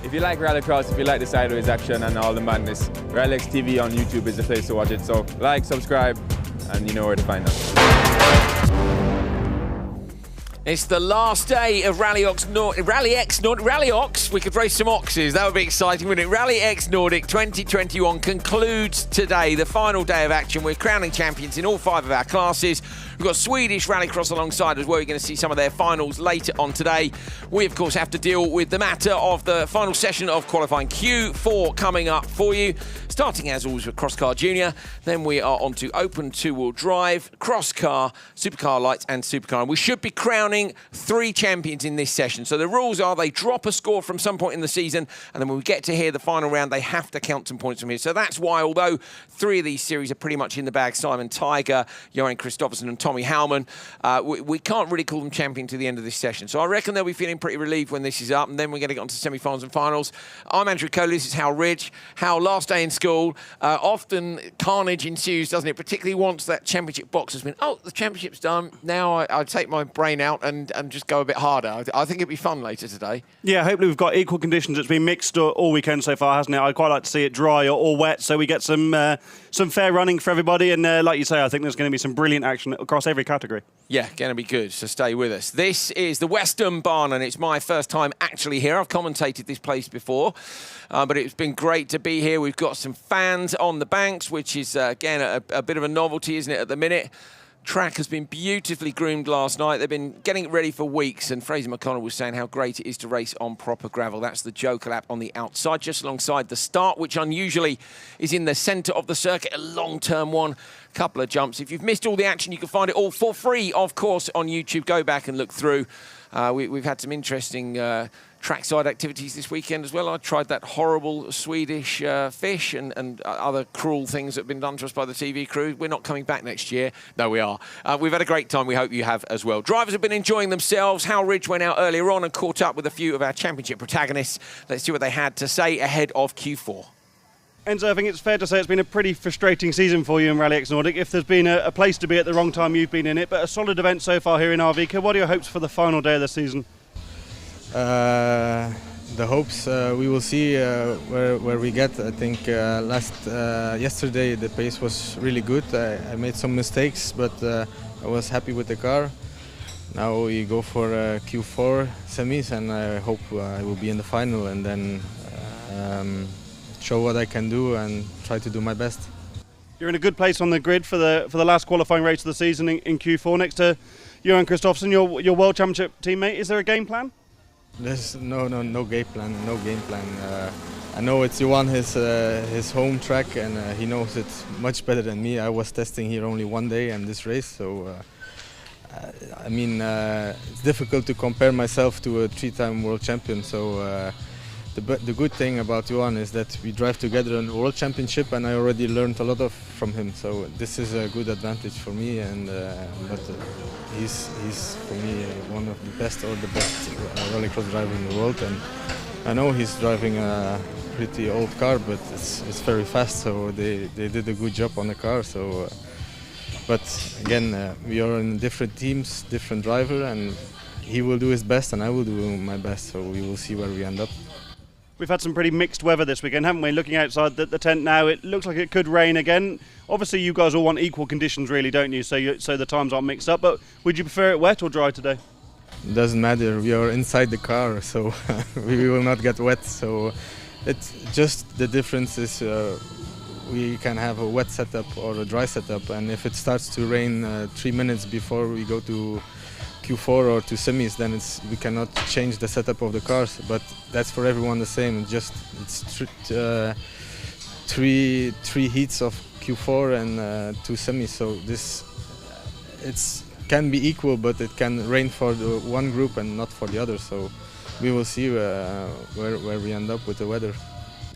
If you like rallycross, if you like the sideways action and all the madness, RallyX TV on YouTube is the place to watch it. So like, subscribe, and you know where to find us. It's the last day of RallyX Nordic. We could race some oxes. That would be exciting, wouldn't it? RallyX Nordic 2021 concludes today, the final day of action. We're crowning champions in all 5 of our classes. We've got Swedish Rallycross alongside as well. You're going to see some of their finals later on today. We, of course, have to deal with the matter of the final session of qualifying Q4 coming up for you. Starting, as always, with Crosscar Junior. Then we are on to Open 2-Wheel Drive, Crosscar, Supercar Lites and Supercar. And we should be crowning 3 champions in this session. So the rules are they drop a score from some point in the season, and then when we get to here, the final round, they have to count some points from here. So that's why, although 3 of these series are pretty much in the bag, Simon Tiger, Johan Kristoffersen and Tommy Howman, we can't really call them champion to the end of this session. So I reckon they'll be feeling pretty relieved when this is up, and then we're going to get on to semi-finals and finals. I'm Andrew Coley, this is Hal Ridge. Hal, last day in school. Often carnage ensues, doesn't it? Particularly once that championship box has been, oh, the championship's done. Now I take my brain out and just go a bit harder. I think it'll be fun later today. Yeah, hopefully we've got equal conditions. It's been mixed all weekend so far, hasn't it? I'd quite like to see it dry or wet, so we get some fair running for everybody. And like you say, I think there's going to be some brilliant action across every category. Yeah, going to be good, so stay with us. This is the Western Barn, and it's my first time actually here. I've commentated this place before, but it's been great to be here. We've got some fans on the banks, which is, again, a bit of a novelty, isn't it, at the minute? Track has been beautifully groomed last night. They've been getting it ready for weeks, and Fraser McConnell was saying how great it is to race on proper gravel. That's the Joker lap on the outside, just alongside the start, which unusually is in the centre of the circuit, a long-term one. Couple of jumps. If you've missed all the action, you can find it all for free, of course, on YouTube. Go back and look through. We've had some interesting trackside activities this weekend as well. I tried that horrible Swedish fish and other cruel things that have been done to us by the TV crew. We're not coming back next year. No, we are. We've had a great time. We hope you have as well. Drivers have been enjoying themselves. Hal Ridge went out earlier on and caught up with a few of our championship protagonists. Let's see what they had to say ahead of Q4. Enzo, I think it's fair to say it's been a pretty frustrating season for you in RallyX Nordic. If there's been a place to be at the wrong time, you've been in it. But a solid event so far here in Arvika. What are your hopes for the final day of the season? The hopes, we will see where we get. I think yesterday the pace was really good. I made some mistakes, but I was happy with the car. Now we go for Q4 semis, and I hope I will be in the final and then show what I can do and try to do my best. You're in a good place on the grid for the last qualifying race of the season in Q4 next to Johan Kristoffersen, your World Championship teammate. Is there a game plan? There's no game plan. No game plan. I know it's Johan, his home track, and he knows it much better than me. I was testing here only one day and this race, so I mean it's difficult to compare myself to a 3-time world champion. So the good thing about Johan is that we drive together in the World Championship, and I already learned a lot from him. So this is a good advantage for me, and but he's for me one of the best or the best rallycross driver in the world. And I know he's driving a pretty old car, but it's very fast. So they did a good job on the car. So, but again, we are in different teams, different driver, and he will do his best, and I will do my best. So we will see where we end up. We've had some pretty mixed weather this weekend, haven't we? Looking outside the tent now, it looks like it could rain again. Obviously, you guys all want equal conditions, really, don't you? So the times aren't mixed up. But would you prefer it wet or dry today? It doesn't matter. We are inside the car, so we will not get wet. So it's just the difference is we can have a wet setup or a dry setup. And if it starts to rain 3 minutes before we go to Q4 or to semis, then we cannot change the setup of the cars, but that's for everyone the same. It's three heats of Q4 and 2 semis, so it can be equal, but it can rain for the one group and not for the other. So we will see where we end up with the weather.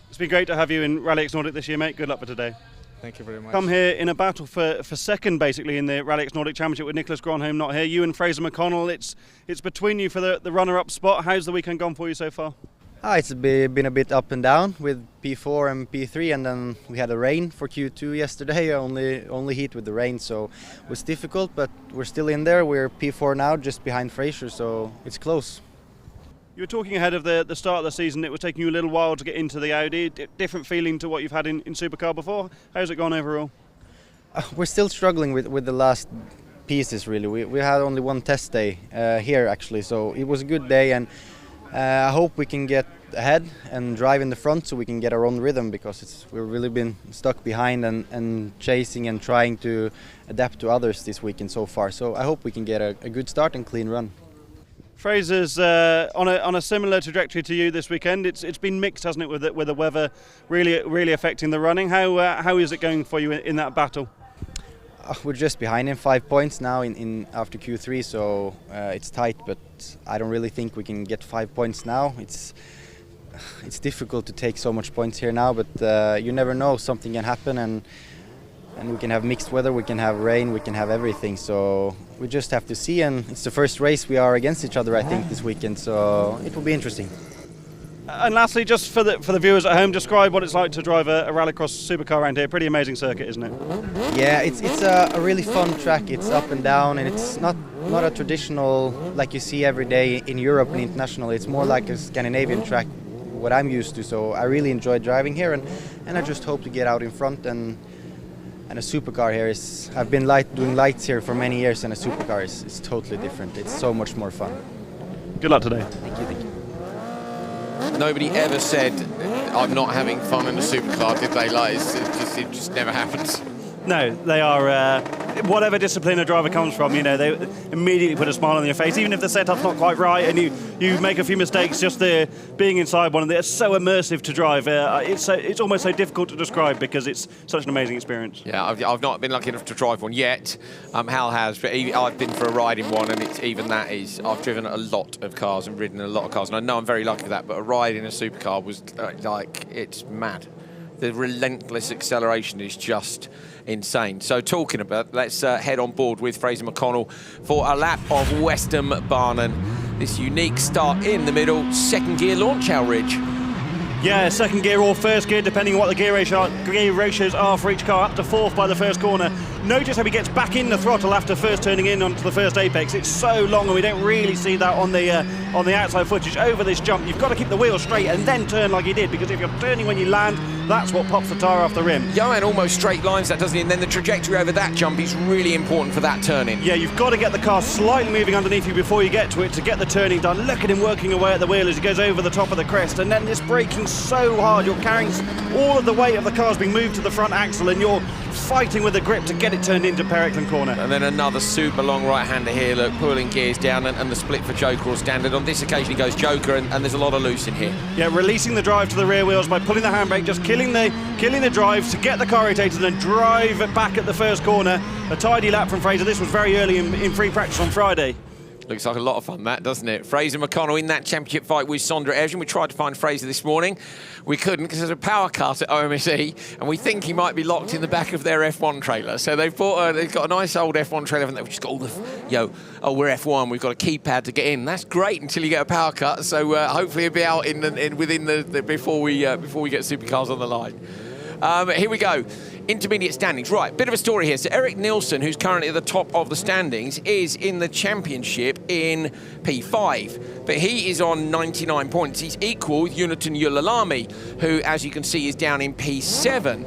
It's been great to have you in RallyX Nordic this year, mate. Good luck for today. Thank you very much. Come here in a battle for second, basically, in the RallyX Nordic Championship with Nicholas Gronholm not here. You and Fraser McConnell, it's between you for the runner-up spot. How's the weekend gone for you so far? It's been a bit up and down with P4 and P3, and then we had a rain for Q2 yesterday, only heat with the rain, so it was difficult, but we're still in there. We're P4 now, just behind Fraser, so it's close. You were talking ahead of the start of the season. It was taking you a little while to get into the Audi. Different feeling to what you've had in Supercar before. How's it gone overall? We're still struggling with the last pieces, really. We had only one test day here, actually, so it was a good day, and I hope we can get ahead and drive in the front so we can get our own rhythm, because we've really been stuck behind and chasing and trying to adapt to others this weekend so far. So I hope we can get a good start and clean run. Fraser's on a similar trajectory to you this weekend. It's been mixed, hasn't it, with the weather really affecting the running. How is it going for you in that battle? We're just behind him 5 points now in after Q3, so it's tight, but I don't really think we can get 5 points now. It's difficult to take so much points here now, but you never know, something can happen, and we can have mixed weather, we can have rain, we can have everything, so we just have to see. And it's the first race we are against each other, I think, this weekend, so it will be interesting. And lastly, just for the viewers at home, describe what it's like to drive a rallycross supercar around here. Pretty amazing circuit, isn't it? Yeah, it's a really fun track. It's up and down, and it's not a traditional like you see every day in Europe and internationally. It's more like a Scandinavian track, what I'm used to. So I really enjoy driving here, and I just hope to get out in front. And a supercar here is, I've been doing lights here for many years, and a supercar is totally different. It's so much more fun. Good luck today. Thank you. Nobody ever said, I'm not having fun in a supercar, did they? Like, it just never happens. No, they are, whatever discipline a driver comes from, you know, they immediately put a smile on your face, even if the setup's not quite right and you make a few mistakes. Just being inside one of them, it's so immersive to drive. It's almost so difficult to describe because it's such an amazing experience. Yeah, I've not been lucky enough to drive one yet. Hal has, but I've been for a ride in one, and I've driven a lot of cars and ridden a lot of cars, and I know I'm very lucky for that, but a ride in a supercar was it's mad. The relentless acceleration is just insane. So talking about, let's head on board with Fraser McConnell for a lap of Western Barnen. This unique start in the middle, second gear launch out, Ridge. Yeah, second gear or first gear, depending on what the gear ratios are for each car, up to fourth by the first corner. Notice how he gets back in the throttle after first turning in onto the first apex. It's so long, and we don't really see that on the outside footage. Over this jump, you've got to keep the wheel straight and then turn like he did, because if you're turning when you land, that's what pops the tyre off the rim. Johan almost straight lines that, doesn't he? And then the trajectory over that jump is really important for that turning. Yeah, you've got to get the car slightly moving underneath you before you get to it to get the turning done. Look at him working away at the wheel as he goes over the top of the crest, and then this braking so hard, you're carrying all of the weight of the car's being moved to the front axle, and you're fighting with the grip to get it turned into Periclin corner. And then another super long right-hander here, look, pulling gears down, and the split for Joker or standard. On this occasion he goes Joker, and there's a lot of loose in here. Yeah, releasing the drive to the rear wheels by pulling the handbrake, just killing the drive to get the car rotated and then drive it back at the first corner. A tidy lap from Fraser. This was very early in free practice on Friday. Looks like a lot of fun, that, doesn't it? Fraser McConnell in that championship fight with Sondra Evgen. We tried to find Fraser this morning. We couldn't, because there's a power cut at OMSE, and we think he might be locked in the back of their F1 trailer. So they've got a nice old F1 trailer, and they've just got all the, we're F1, we've got a keypad to get in. That's great until you get a power cut. So hopefully it'll be out within the before we get supercars on the line. Here we go. Intermediate standings. Right, bit of a story here. So Erik Nielsen, who's currently at the top of the standings, is in the championship in P5. But he is on 99 points. He's equal with Jonathan Julalami, who, as you can see, is down in P7.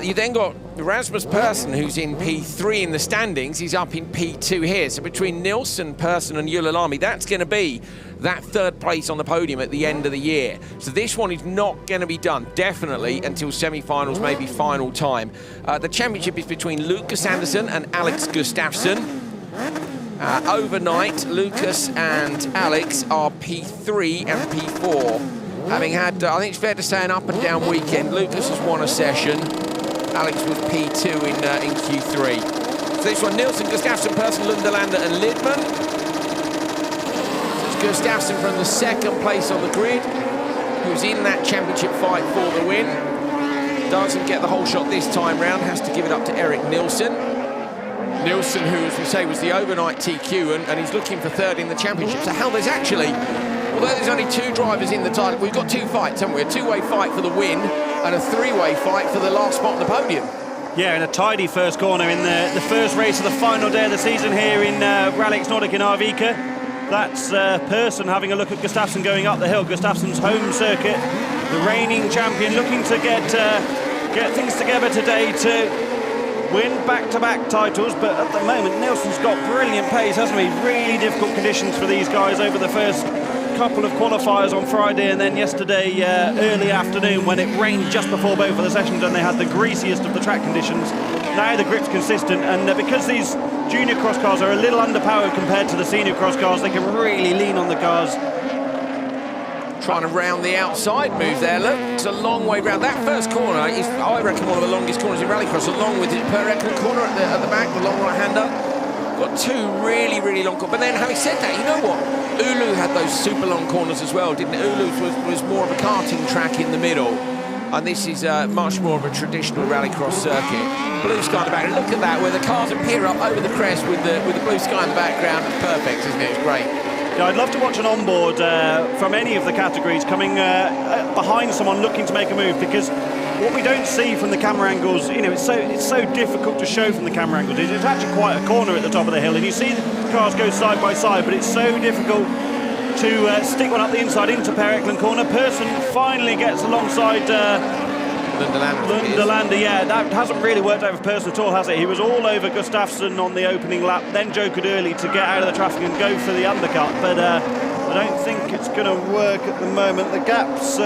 You then got Rasmus Persson, who's in P3 in the standings. He's up in P2 here. So between Nielsen, Persson and Julalami, that's going to be that third place on the podium at the end of the year. So this one is not going to be done, definitely, until semi-finals, maybe final time. The championship is between Lucas Anderson and Alex Gustafsson. Overnight, Lucas and Alex are P3 and P4. Having had, I think it's fair to say, an up and down weekend. Lucas has won a session. Alex was P2 in Q3. So this one, Nielsen, Gustafsson, Persson, Lundelander and Lidman. Gustafsson from the second place on the grid, who's in that championship fight for the win. Doesn't get the whole shot this time round, has to give it up to Erik Nielsen. Nielsen, who, as we say, was the overnight TQ, and he's looking for third in the championship. So Hal, there's actually, although there's only two drivers in the title, we've got two fights, haven't we? A two-way fight for the win and a three-way fight for the last spot on the podium. Yeah, in a tidy first corner in the first race of the final day of the season here in RallyX Nordic in Arvika. That's Persson having a look at Gustafsson going up the hill. Gustafsson's home circuit, the reigning champion, looking to get things together today to win back-to-back titles. But at the moment, Nilsson's got brilliant pace, hasn't he? Really difficult conditions for these guys over the first couple of qualifiers on Friday, and then yesterday early afternoon when it rained just before both of the sessions and they had the greasiest of the track conditions. Now the grip's consistent, and because these junior cross cars are a little underpowered compared to the senior cross cars, they can really lean on the cars. Trying to round the outside move there, look. It's a long way round. That first corner is, I reckon, one of the longest corners in rallycross, along with the Per Eklund corner at the back, the long right-hander. Got two really, really long corners. But then, having said that, you know what? Oulu had those super long corners as well, didn't it? Oulu was more of a karting track in the middle. And this is much more of a traditional rallycross circuit. Blue sky in the background. Look at that, where the cars appear up over the crest with the blue sky in the background. It's perfect, isn't it? It's great. Yeah, I'd love to watch an onboard from any of the categories coming behind someone looking to make a move, because what we don't see from the camera angles, you know, it's so difficult to show from the camera angles. It's actually quite a corner at the top of the hill, and you see the cars go side by side, but it's so difficult to stick one up the inside into Per Eklund corner. Persson finally gets alongside Lundelander. Yeah, that hasn't really worked out for Persson at all, has it? He was all over Gustafsson on the opening lap, then jokered early to get out of the traffic and go for the undercut, but I don't think it's going to work at the moment. The gap's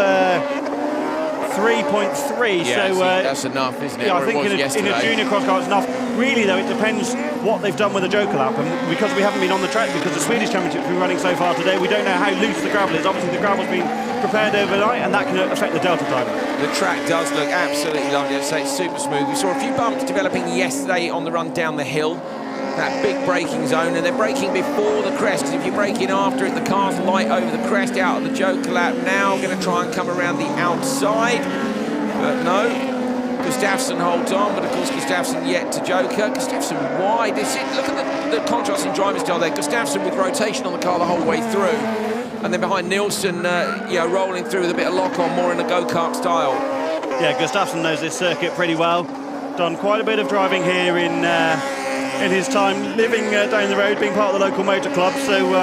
3.3, yeah, so that's enough, isn't it? Yeah, I think in a junior cross car it's enough. Really, though, it depends what they've done with the Joker lap, and because we haven't been on the track, because the Swedish Championship's been running so far today, we don't know how loose the gravel is. Obviously, the gravel's been prepared overnight, and that can affect the delta time. The track does look absolutely lovely. I'd say it's super smooth. We saw a few bumps developing yesterday on the run down the hill. That big braking zone, and they're braking before the crest, because if you're braking after it, the car's light over the crest out of the Joker lap. Now going to try and come around the outside, but no. Gustafsson holds on, but of course Gustafsson yet to Joker. Gustafsson wide. Look at the contrast in driving style there. Gustafsson with rotation on the car the whole way through, and then behind Nilsson, rolling through with a bit of lock on, more in a go-kart style. Yeah, Gustafsson knows this circuit pretty well. Done quite a bit of driving here in his time living down the road, being part of the local motor club. So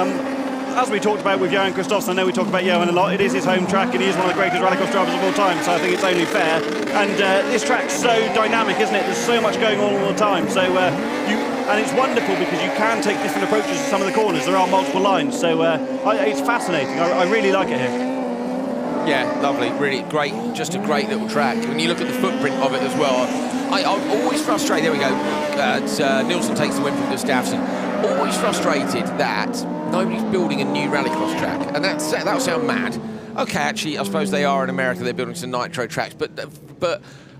as we talked about with Johan Kristoffersson, I know we talk about Johan a lot, it is his home track and he is one of the greatest rallycross drivers of all time, so I think it's only fair. And this track's so dynamic, isn't it? There's so much going on all the time, so and it's wonderful because you can take different approaches to some of the corners. There are multiple lines, so it's fascinating. I really like it here. Yeah, lovely, really great, just a great little track. When you look at the footprint of it as well, I'm always frustrated. There we go. Nilsson takes the win from Gustafsson. Always frustrated that nobody's building a new rallycross track, and that'll sound mad. Okay, actually, I suppose they are in America. They're building some nitro tracks, but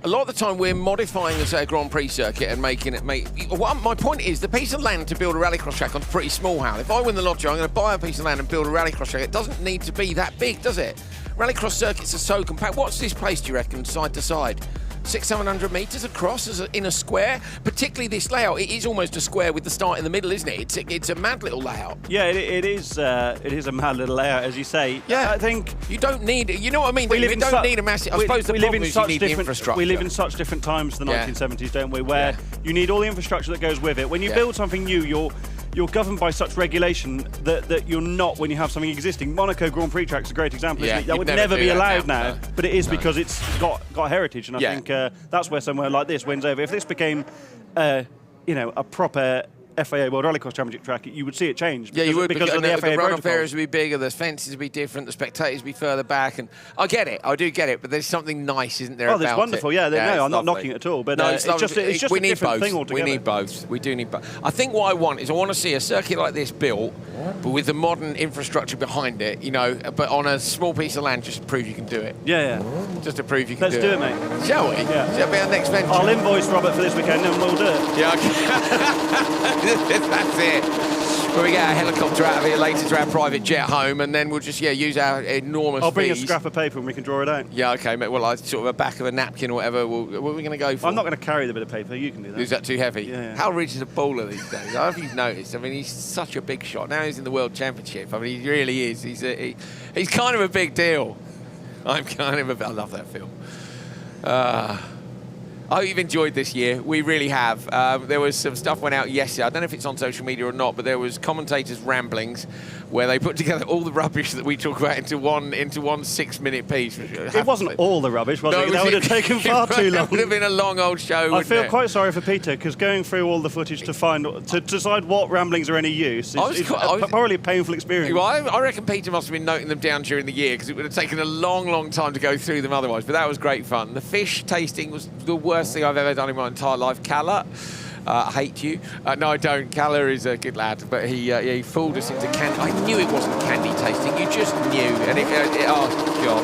a lot of the time we're modifying the Grand Prix circuit and making it Well, my point is the piece of land to build a rallycross track on is pretty small, Hal. If I win the lottery, I'm going to buy a piece of land and build a rallycross track. It doesn't need to be that big, does it? Rallycross circuits are so compact. What's this place, do you reckon, side to side? 600-700 metres across in a square. Particularly this layout, it is almost a square with the start in the middle, isn't it? It's a mad little layout. Yeah, it is a mad little layout, as you say. Yeah, I think you don't need. You know what I mean? You don't need a massive. I suppose the problem is you need the infrastructure. We live in such different times, the 1970s, don't we? Where you need all the infrastructure that goes with it. When you build something new, you're governed by such regulation that you're not when you have something existing. Monaco Grand Prix track's a great example, isn't it? That would never be allowed now, but it is because it's got heritage, and I think that's where somewhere like this wins over. If this became, a proper FIA World Rallycross Championship track, you would see it change. Yeah, you would, because of the FIA run-off areas would be bigger, the fences would be different, the spectators would be further back, and I get it, I do get it, but there's something nice, isn't there? Oh, that's wonderful. It? Yeah, no, I'm not knocking it at all, but no, it's just a different thing altogether. We need both. We do need both. I think what I want to see a circuit like this built, but with the modern infrastructure behind it, but on a small piece of land, just to prove you can do it. Yeah. Just to prove you can do it. Let's do it, mate. Shall we? Yeah. Shall that be our next venture? I'll invoice Robert for this weekend and we'll do it. Yeah, okay. That's it. When we get our helicopter out of here later to our private jet home, and then we'll just use our enormous I'll bring fees. a scrap of paper and we can draw it out. Yeah, okay, mate. Well, sort of a back of a napkin or whatever. What are we going to go for? I'm not going to carry the bit of paper. You can do that. Is that too heavy? Yeah. How rich is a baller these days? I don't know if you've noticed. I mean, he's such a big shot. Now he's in the World Championship. I mean, he really is. He's kind of a big deal. I love that film. I hope you've enjoyed this year. We really have. There was some stuff went out yesterday. I don't know if it's on social media or not, but there was Commentators ramblings where they put together all the rubbish that we talk about into one 6-minute piece. It wasn't all the rubbish, was it? That would have taken far too long. It would have been a long old show. I feel quite sorry for Peter, because going through all the footage to decide what ramblings are any use is probably a painful experience. Well, I reckon Peter must have been noting them down during the year, because it would have taken a long time to go through them otherwise. But that was great fun. The fish tasting was the worst thing I've ever done in my entire life. Calla, I hate you. No, I don't. Calla is a good lad, but he fooled us into candy. I knew it wasn't candy tasting. You just knew. And oh, God.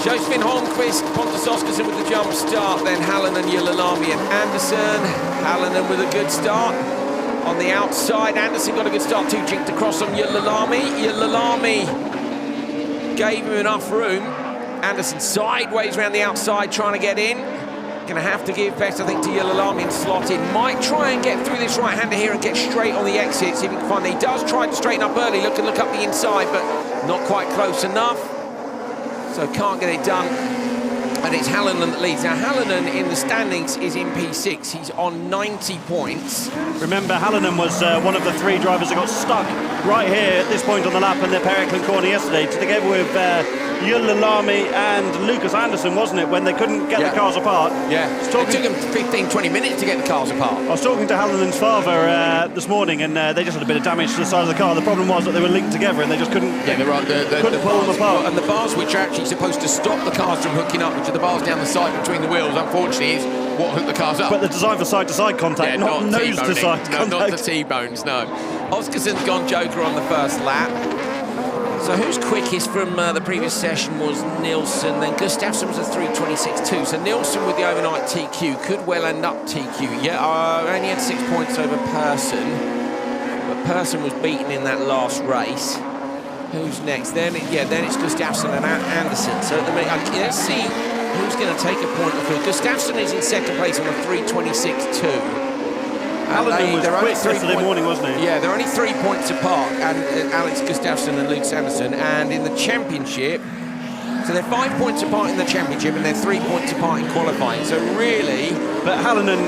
Josephine Holmqvist, Pontus Oskarsson with the jump start, then Hallonen, Yillalami and Anderson. Hallonen with a good start. On the outside, Anderson got a good start too, jinked across on Yillalami. Yillalami gave him enough room. Anderson sideways around the outside trying to get in. Going to have to give best, I think, to Yillalami and slot in. Might try and get through this right-hander here and get straight on the exit, see if he can find it. He does try to straighten up early, look up the inside, but not quite close enough. So can't get it done. And it's Hallonen that leads. Now, Hallonen in the standings is in P6. He's on 90 points. Remember, Hallonen was one of the 3 drivers that got stuck right here at this point on the lap in the Per Eklund corner yesterday, together with Yillalami and Lucas Anderson, wasn't it, when they couldn't get the cars apart? Yeah, it took them 15-20 minutes to get the cars apart. I was talking to Hallonen's father this morning, and they just had a bit of damage to the side of the car. The problem was that they were linked together and they just couldn't, couldn't pull them apart. And the bars which are actually supposed to stop the cars from hooking up, which are the bars down the side between the wheels, unfortunately is what hooked the cars up. But they're designed for side-to-side contact, not nose-to-side contact. Not the T-bones, no. Oskarson's gone joker on the first lap. So who's quickest from the previous session was Nilsson, then Gustafsson was a 3:26.2. So Nilsson with the overnight TQ could well end up TQ. Yeah, only had 6 points over Persson, but Persson was beaten in that last race. Who's next? Then it's Gustafsson and Anderson. So let's see who's going to take a point or two. Gustafsson is in second place on a 3:26.2. Hallonen was quick yesterday morning, wasn't he? Yeah, they're only 3 points apart, and Alex Gustafsson and Luke Sanderson. And in the championship, so they're 5 points apart in the championship, and they're 3 points apart in qualifying. So really, but Hallonen,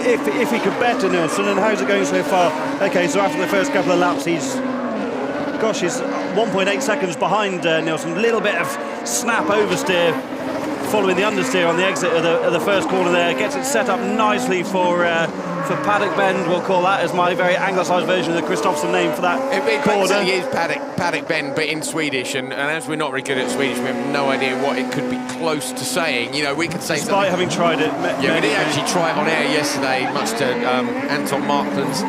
if he could better Nilsson, and how's it going so far? Okay, so after the first couple of laps, he's 1.8 seconds behind Nilsson. A little bit of snap oversteer following the understeer on the exit of the first corner there. Gets it set up nicely for paddock bend, we'll call that, as my very anglicised version of the Kristoffersson name for that corner. It basically is paddock bend, but in Swedish, and as we're not very good at Swedish, we have no idea what it could be close to saying. You know, we could say despite having tried it. Yeah, we did actually try it on air yesterday, much to Anton Markland's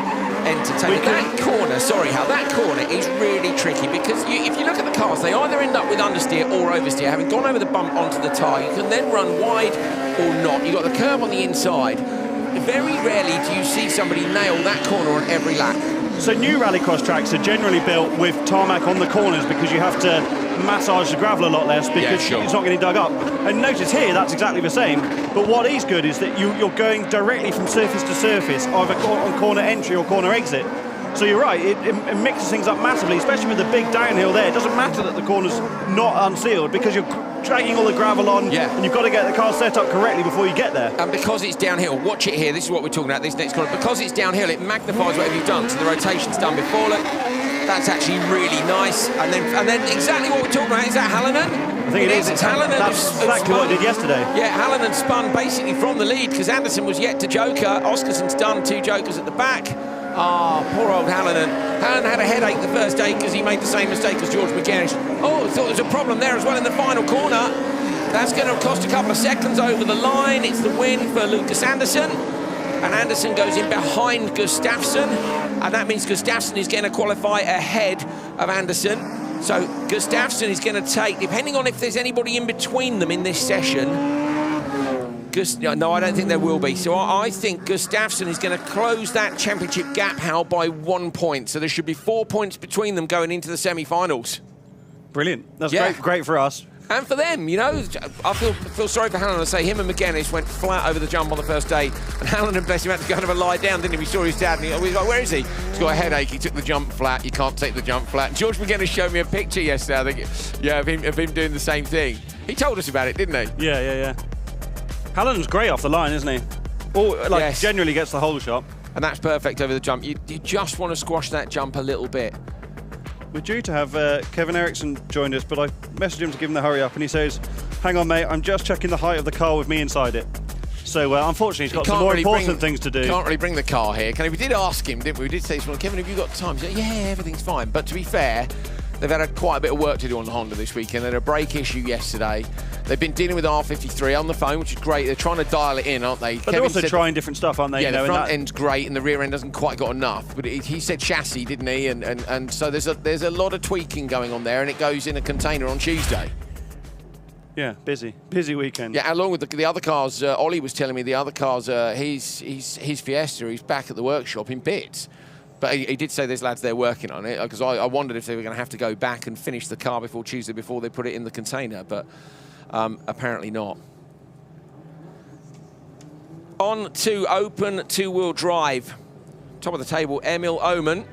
entertainment. That corner is really tricky, because if you look at the cars, they either end up with understeer or oversteer. Having gone over the bump onto the tyre, you can then run wide or not. You've got the curb on the inside. Very rarely do you see somebody nail that corner on every lap. So new rallycross tracks are generally built with tarmac on the corners, because you have to massage the gravel a lot less, because it's not getting dug up. And notice here, that's exactly the same. But what is good is that you're going directly from surface to surface, either on corner entry or corner exit. So you're right, it mixes things up massively, especially with the big downhill there. It doesn't matter that the corner's not unsealed, because you're dragging all the gravel on, and you've got to get the car set up correctly before you get there. And because it's downhill, watch it here, this is what we're talking about, this next corner. Because it's downhill, it magnifies whatever you've done. So the rotation's done before, look, that's actually really nice. And then exactly what we're talking about, is that Hallonen? I think it is. It's Hallonen. That's exactly what I did yesterday. Yeah, Hallonen spun basically from the lead, because Anderson was yet to joker. Oskarsson's done 2 jokers at the back. Poor old Hallonen. Hallonen had a headache the first day because he made the same mistake as George McGinnis. I thought there was a problem there as well in the final corner. That's going to cost a couple of seconds over the line. It's the win for Lucas Anderson. And Anderson goes in behind Gustafsson. And that means Gustafsson is going to qualify ahead of Anderson. So Gustafsson is going to take, depending on if there's anybody in between them in this session, no, I don't think there will be. So I think Gustafsson is going to close that championship gap, Hal, by 1 point. So there should be 4 points between them going into the semi-finals. Brilliant. That's great for us. And for them, you know, I feel sorry for Hallonen. I say him and McGinnis went flat over the jump on the first day, and Hallonen, bless him, had to kind of lie down, didn't he? We saw his dad, and he was like, where is he? He's got a headache, he took the jump flat, you can't take the jump flat. George McGinnis showed me a picture yesterday, I think, of him doing the same thing. He told us about it, didn't he? Yeah. Hallonen's great off the line, isn't he? Generally gets the whole shot. And that's perfect over the jump. You just want to squash that jump a little bit. We're due to have Kevin Eriksson join us, but I messaged him to give him the hurry up, and he says, "Hang on, mate, I'm just checking the height of the car with me inside it." So unfortunately, he's got some more important things to do. Can't really bring the car here. We did ask him, didn't we? We did say, well, Kevin, have you got time? He said, yeah, everything's fine. But to be fair, they've had quite a bit of work to do on the Honda this weekend. They had a brake issue yesterday. They've been dealing with R53 on the phone, which is great. They're trying to dial it in, aren't they? But they're also trying different stuff, aren't they? Yeah, the front end's great and the rear end hasn't quite got enough. But he said chassis, didn't he? And so there's a lot of tweaking going on there, and it goes in a container on Tuesday. Yeah, busy weekend. Yeah, along with the other cars, Ollie was telling me the other cars, his Fiesta, he's back at the workshop in bits. But he did say there's lads there working on it, because I wondered if they were going to have to go back and finish the car before Tuesday before they put it in the container, but apparently not. On to open two-wheel drive. Top of the table, Emil Oman.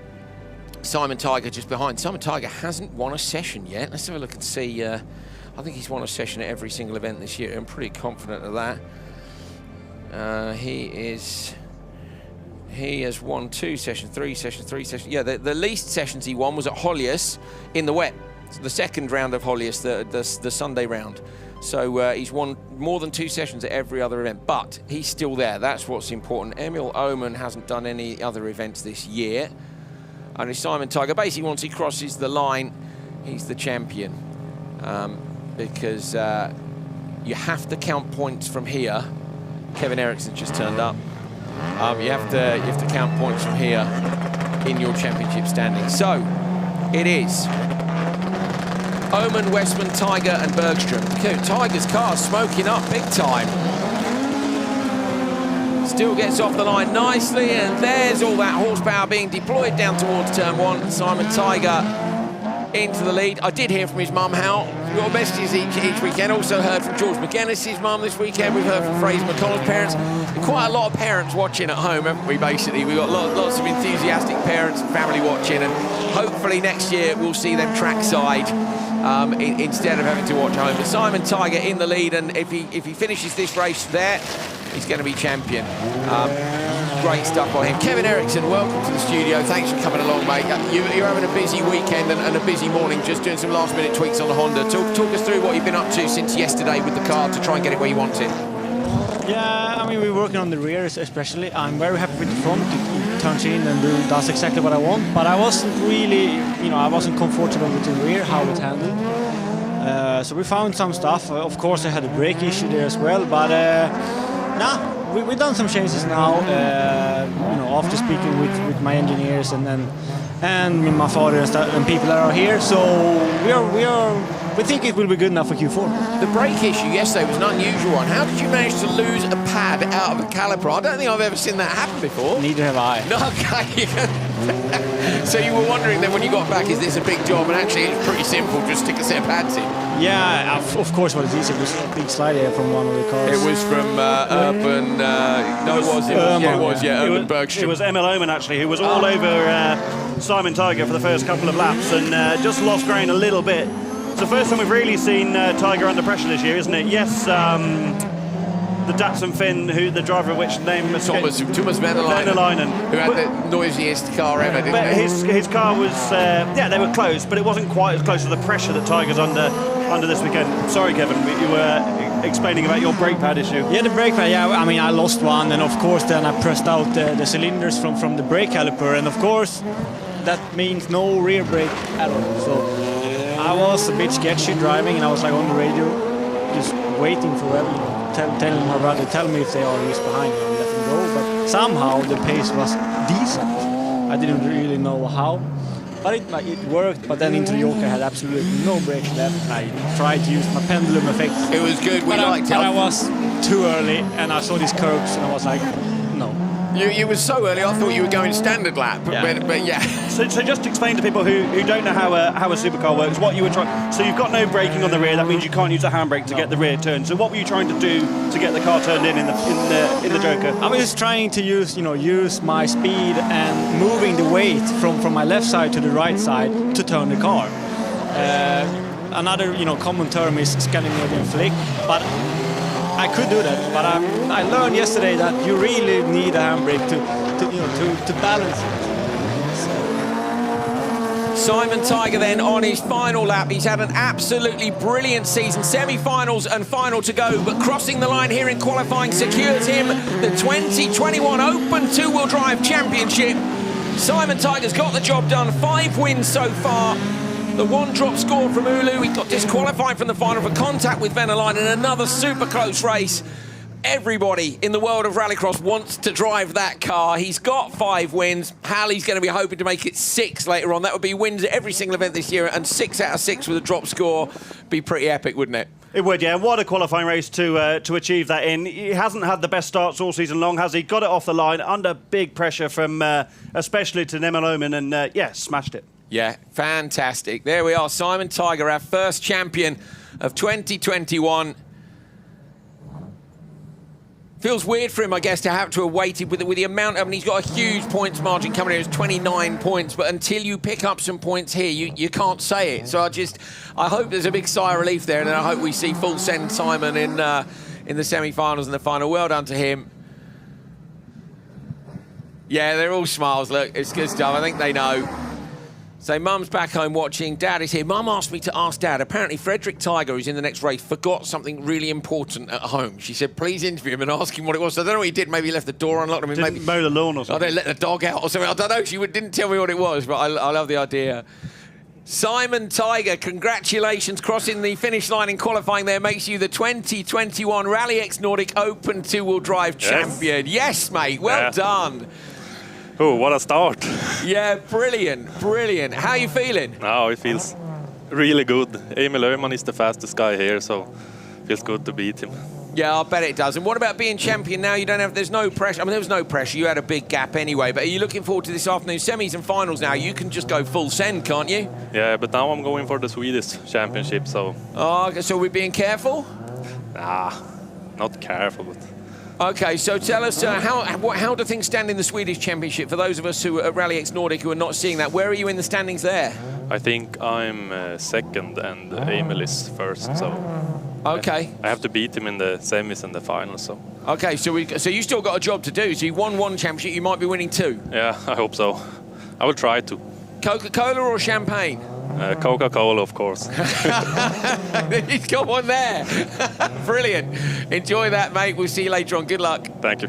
Simon Tiger just behind. Simon Tiger hasn't won a session yet. Let's have a look and see. I think he's won a session at every single event this year. I'm pretty confident of that. He has won 2 sessions, 3 sessions. Yeah, the least sessions he won was at Hollius in the wet. So the second round of Hollius, the Sunday round. So he's won more than 2 sessions at every other event, but he's still there. That's what's important. Emil Oman hasn't done any other events this year. And Simon Tiger, basically once he crosses the line, he's the champion. Because you have to count points from here. Kevin Eriksson just turned up. You have to count points from here in your championship standing. So it is Oman, Westman, Tiger, and Bergstrom. Okay, Tiger's car smoking up big time. Still gets off the line nicely, and there's all that horsepower being deployed down towards turn 1. Simon Tiger into the lead. I did hear from his mum, Hal. We've got messages each weekend. Also heard from George McGuinness's mum this weekend. We've heard from Fraser McConnell's parents. Quite a lot of parents watching at home, haven't we, basically? We've got lots of enthusiastic parents and family watching, and hopefully next year we'll see them trackside instead of having to watch home. But Simon Tiger in the lead, and if he finishes this race there, he's going to be champion. Great stuff by him. Kevin Eriksson, welcome to the studio. Thanks for coming along, mate. You're having a busy weekend and a busy morning, just doing some last-minute tweaks on the Honda. Talk us through what you've been up to since yesterday with the car to try and get it where you want it. Yeah, I mean, we're working on the rear especially. I'm very happy with the front. It turns in and does exactly what I want. But I wasn't really, I wasn't comfortable with the rear, how it handled. So we found some stuff. Of course, I had a brake issue there as well. But we've done some changes now. After speaking with my engineers and my father and people that are here. So we think it will be good enough for Q4. The brake issue yesterday was an unusual one. How did you manage to lose a pad out of a caliper? I don't think I've ever seen that happen before. Neither have I. No, okay. So you were wondering then when you got back, is this a big job? And actually it's pretty simple, just stick a set of pads in. Yeah, of course what it is. It was a big slide here from one of the cars. It was from Urban, Urban Bergstrom. It was Emil Oman actually, who was all over Simon Tiger for the first couple of laps and just lost ground a little bit. It's the first time we've really seen Tiger under pressure this year, isn't it? Yes, the Datsun Finn, the driver of which name was Thomas Venäläinen, who had the noisiest car ever, didn't but he? His car was, they were close, but it wasn't quite as close to the pressure that Tiger's under this weekend. Sorry, Kevin, you were explaining about your brake pad issue. Yeah, the brake pad, I mean, I lost one, and of course then I pressed out the cylinders from the brake caliper, and of course that means no rear brake at all. So I was a bit sketchy driving, and I was like on the radio, just waiting forever, telling my brother, tell me if they are just behind me and let them go. But somehow the pace was decent. I didn't really know how, but it worked. But then into the yoke I had absolutely no brakes left, and I tried to use my pendulum effect. It was good. We liked it. But I was too early, and I saw these curves, and I was like, no. You were so early, I thought you were going standard lap, but yeah. So just explain to people who don't know how a supercar works, what you were trying. So you've got no braking on the rear. That means you can't use the handbrake to get the rear turned. So what were you trying to do to get the car turned in the Joker? I was just trying to use my speed and moving the weight from my left side to the right side to turn the car. Another common term is Scandinavian flick, but I could do that, but I learned yesterday that you really need a handbrake to balance it. Simon Tiger then on his final lap. He's had an absolutely brilliant season. Semi-finals and final to go, but crossing the line here in qualifying secures him the 2021 Open Two-Wheel Drive Championship. Simon Tiger's got the job done. 5 wins so far. The 1 drop score from Ulu. He got disqualified from the final for contact with Venneline in another super close race. Everybody in the world of rallycross wants to drive that car. He's got 5 wins. Halley's going to be hoping to make it 6 later on. That would be wins at every single event this year, and 6 out of 6 with a drop score. Be pretty epic, wouldn't it? It would, yeah. What a qualifying race to achieve that in. He hasn't had the best starts all season long, has he? Got it off the line under big pressure from especially to Nemeloman, and yeah, smashed it. Yeah, fantastic. There we are, Simon Tiger, our first champion of 2021. Feels weird for him, I guess, to have waited with the amount. I mean, he's got a huge points margin coming in. It's 29 points, but until you pick up some points here, you can't say it. So I hope there's a big sigh of relief there, and then I hope we see full send Simon in the semi-finals and the final. Well done to him. Yeah, they're all smiles. Look, it's good stuff. I think they know. So Mum's back home watching. Dad is here. Mum asked me to ask Dad. Apparently, Frederick Tiger, who's in the next race, forgot something really important at home. She said, please interview him and ask him what it was. So I don't know what he did. Maybe he left the door unlocked. I mean, Didn't maybe mow the lawn or something. They let the dog out or something. I don't know. She didn't tell me what it was, but I love the idea. Simon Tiger, congratulations. Crossing the finish line in qualifying there makes you the 2021 RallyX Nordic Open Two-Wheel Drive Champion. Yes, mate. Well done. Oh, what a start. Yeah, brilliant, brilliant. How are you feeling? Oh, it feels really good. Emil Öhman is the fastest guy here, so it feels good to beat him. Yeah, I bet it does. And what about being champion now? There's no pressure. I mean, there was no pressure. You had a big gap anyway, but are you looking forward to this afternoon? Semis and finals now. You can just go full send, can't you? Yeah, but now I'm going for the Swedish championship, so... Oh, so we're being careful? Nah, not careful, but... Okay, so tell us, how do things stand in the Swedish Championship? For those of us who are at RallyX Nordic who are not seeing that, where are you in the standings there? I think I'm second and Emil is first, so... Okay. I have to beat him in the semis and the finals, so... Okay, so you still got a job to do. So you won 1 championship, you might be winning 2. Yeah, I hope so. I will try to. Coca-Cola or champagne? Coca-Cola, of course. He's got one there. Brilliant. Enjoy that, mate. We'll see you later on. Good luck. Thank you.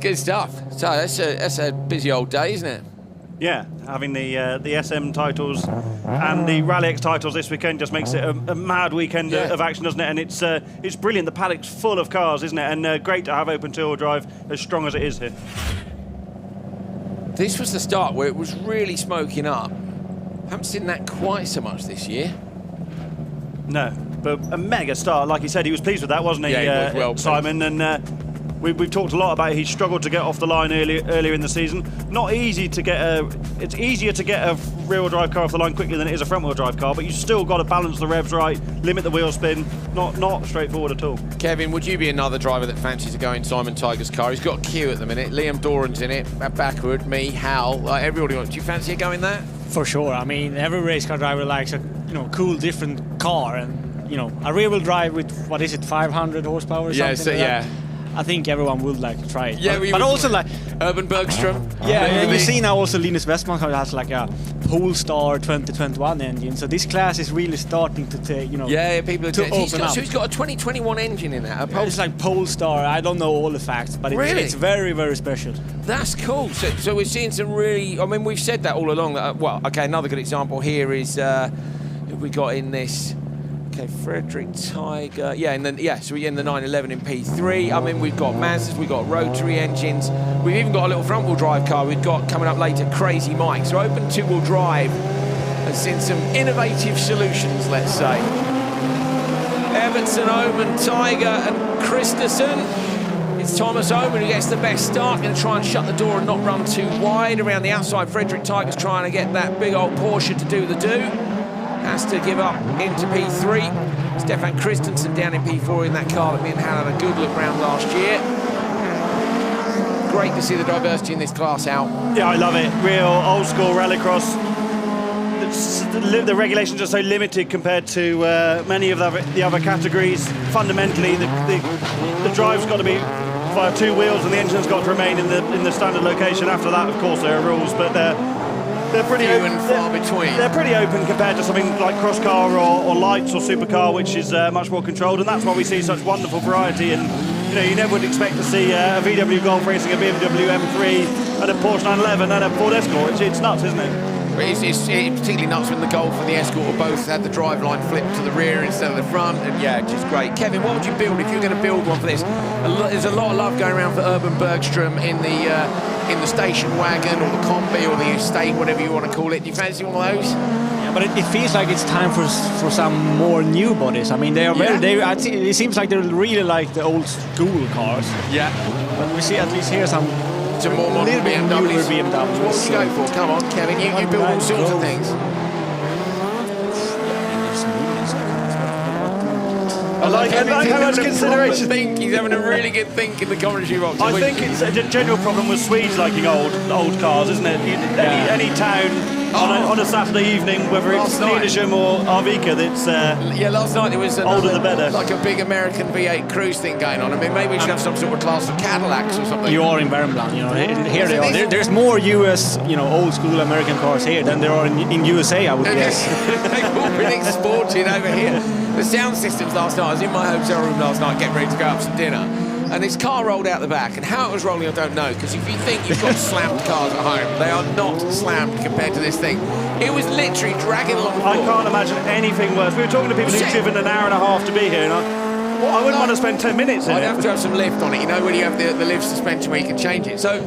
Good stuff. So that's a busy old day, isn't it? Yeah, having the SM titles and the RallyX titles this weekend just makes it a mad weekend of action, doesn't it? And it's brilliant. The paddock's full of cars, isn't it? And great to have Open Two-Wheel Drive as strong as it is here. This was the start where it was really smoking up. Haven't seen that quite so much this year. No, but a mega start. Like he said, he was pleased with that, wasn't he, Yeah, he was well Simon? And we've talked a lot about he struggled to get off the line earlier in the season. Not easy to get it's easier to get a rear-wheel drive car off the line quickly than it is a front-wheel drive car, but you still got to balance the revs right, limit the wheel spin. Not straightforward at all. Kevin, would you be another driver that fancies to go in Simon Tiger's car? He's got Q at the minute. Liam Doran's in it. Backward, me, Hal, everybody wants. Do you fancy going there? For sure. I mean, every race car driver likes a cool, different car, and a rear-wheel drive with 500 horsepower or something. Yeah. I think everyone would like to try it. Yeah, but also like Urban Bergstrom. Yeah, you see now also Linus Westman has like a Polestar 2021 engine. So this class is really starting to take, Yeah, people are to open up. So he's got a 2021 engine in that. It's like Polestar. I don't know all the facts, but it's very, very special. That's cool. So we're seeing some really. I mean, we've said that all along. That, another good example here is who we got in this. Okay, Frederick Tiger. So we're in the 911 in P3. I mean, we've got Mazdas, we've got rotary engines. We've even got a little front-wheel drive car we've got coming up later, Crazy Mike. So Open Two-Wheel Drive has seen some innovative solutions, let's say. Evertson, Oman, Tiger and Christensen. It's Thomas Oman who gets the best start. Going to try and shut the door and not run too wide. Around the outside, Frederick Tiger's trying to get that big old Porsche to do the do. Has to give up into P3. Stefan Christensen down in P4 in that car that me and Hal had a good look round last year. Great to see the diversity in this class out. Yeah, I love it. Real old school rallycross. The regulations are so limited compared to many of the other categories. Fundamentally, the drive's got to be via 2 wheels and the engine's got to remain in the standard location. After that, of course, there are rules, but they're pretty few and far between. They're pretty open compared to something like Crosscar or Lites or Supercar, which is much more controlled, and that's why we see such wonderful variety. And you never would expect to see a VW Golf racing a BMW M3 and a Porsche 911 and a Ford Escort. It's nuts, isn't it? It's particularly nuts when the Golf and the Escort will both have the driveline flipped to the rear instead of the front, and yeah, just great. Kevin, what would you build if you were going to build one for this? There's a lot of love going around for Urban Bergstrom in the station wagon or the combi or the estate, whatever you want to call it. Do you fancy one of those? Yeah, but it feels like it's time for some more new bodies. I mean, they are it seems like they're really like the old school cars. Yeah. But we see at least here some more modern BMWs. BMWs. What would you go for? Come on, Kevin, you build all sorts of things. I like how much consideration. He's having a really good think in the commentary box. I think it's a general problem with Swedes liking old cars, isn't it? Any town on a Saturday evening, whether it's Swedish or Arvika, that's last night there was older the better. Like a big American V8 cruise thing going on. I mean, maybe we should have some sort of class of Cadillacs or something. You are in Värmland, here they are. There's more US, old school American cars here than there are in USA, I would guess. They've all been exported over here. The sound systems last night, I was in my hotel room last night getting ready to go up some dinner, and this car rolled out the back, and how it was rolling I don't know, because if you think you've got slammed cars at home, they are not slammed compared to this thing. It was literally dragging along the floor. I can't imagine anything worse. We were talking to people who've driven an hour and a half to be here, and I wouldn't want to spend 10 minutes in it. I'd have to have some lift on it, when you have the lift suspension where you can change it. So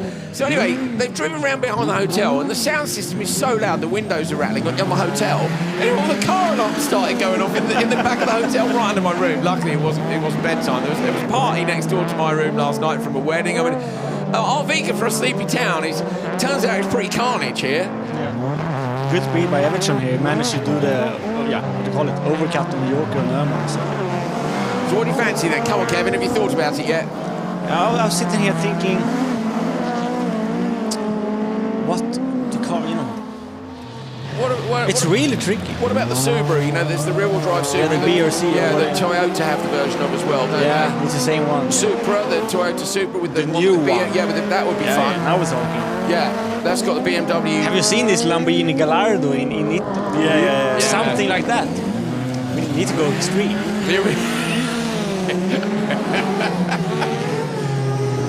anyway, they've driven around behind the hotel, and the sound system is so loud, the windows are rattling on the hotel, and all the car alarms started going off in the back of the hotel right under my room. Luckily, it wasn't bedtime. There was a party next door to my room last night from a wedding. I mean, Arvika for a sleepy town turns out it's pretty carnage here. Yeah. Good speed by Everton here. Managed to do what do you call it, overcut on the Yorker and Öhman. So what do you fancy then? Come on, Kevin, have you thought about it yet? I was sitting here thinking, what the car, it's really tricky. What about the Subaru? There's the rear-wheel drive Subaru. Yeah, the BRC. The Toyota have the version of as well, don't they? It's the same one. Supra, the Toyota Supra with the new one. Yeah, but that would be fun. Yeah, I was talking. Yeah, that's got the BMW. Have you seen this Lamborghini Gallardo in Italy? Yeah. Something like that. We need to go extreme.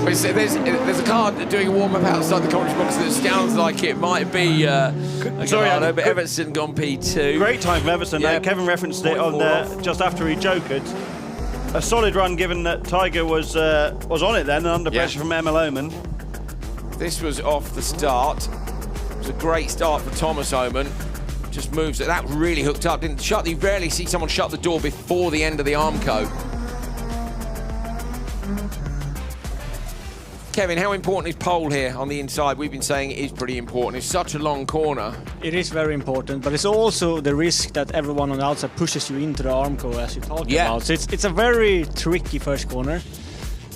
There's a car doing a warm-up outside the commentary box that sounds like it might be Gallardo, but Everton gone P2. Great time from Everton. Yeah. Kevin referenced it on just after he jokered. A solid run given that Tiger was on it then and under pressure from Emil Oman. This was off the start. It was a great start for Thomas Oman. Just moves it. That really hooked up. Didn't shut. You rarely see someone shut the door before the end of the Armco. Kevin, how important is pole here on the inside? We've been saying it is pretty important. It's such a long corner. It is very important, but it's also the risk that everyone on the outside pushes you into the Armco, as you talked about. So it's a very tricky first corner.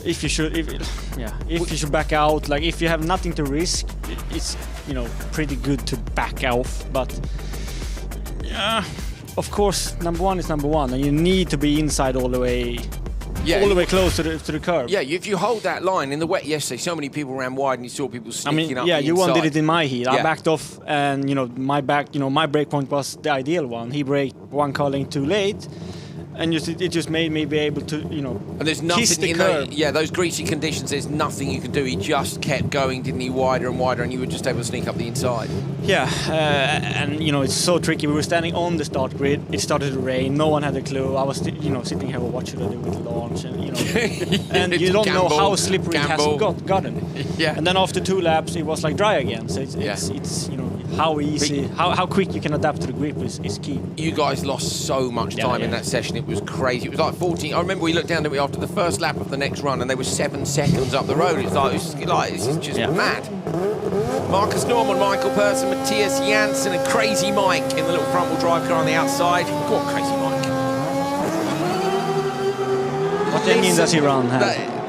If you should back out, like if you have nothing to risk, it's pretty good to back off. But of course, number one is number one, and you need to be inside all the way. All the way close to the curb. Yeah, if you hold that line in the wet yesterday, so many people ran wide and you saw people sneaking up the inside. You one did it in my heat. I backed off, and my brake point was the ideal one. He braked one car lane too late, and it just made me be able to, and there's nothing kiss the in curb. those greasy conditions. There's nothing you could do. He just kept going, didn't he? Wider and wider, and you were just able to sneak up the inside. Yeah, and it's so tricky. We were standing on the start grid. It started to rain. No one had a clue. I was, sitting here, what should I do with the launch? And and you don't know how slippery it has gotten. Yeah. And then after 2 laps, it was like dry again. So it's how easy, how quick you can adapt to the grip is key. You guys lost so much time in that session. It was crazy. It was like 14. I remember we looked down at it after the first lap of the next run, and they were 7 seconds up the road. It's like this is just mad. Marcus Norman, Michael Persson, Matthias Janssen, and Crazy Mike in the little front-wheel drive car on the outside. Go on, Crazy Mike. What engine does he run?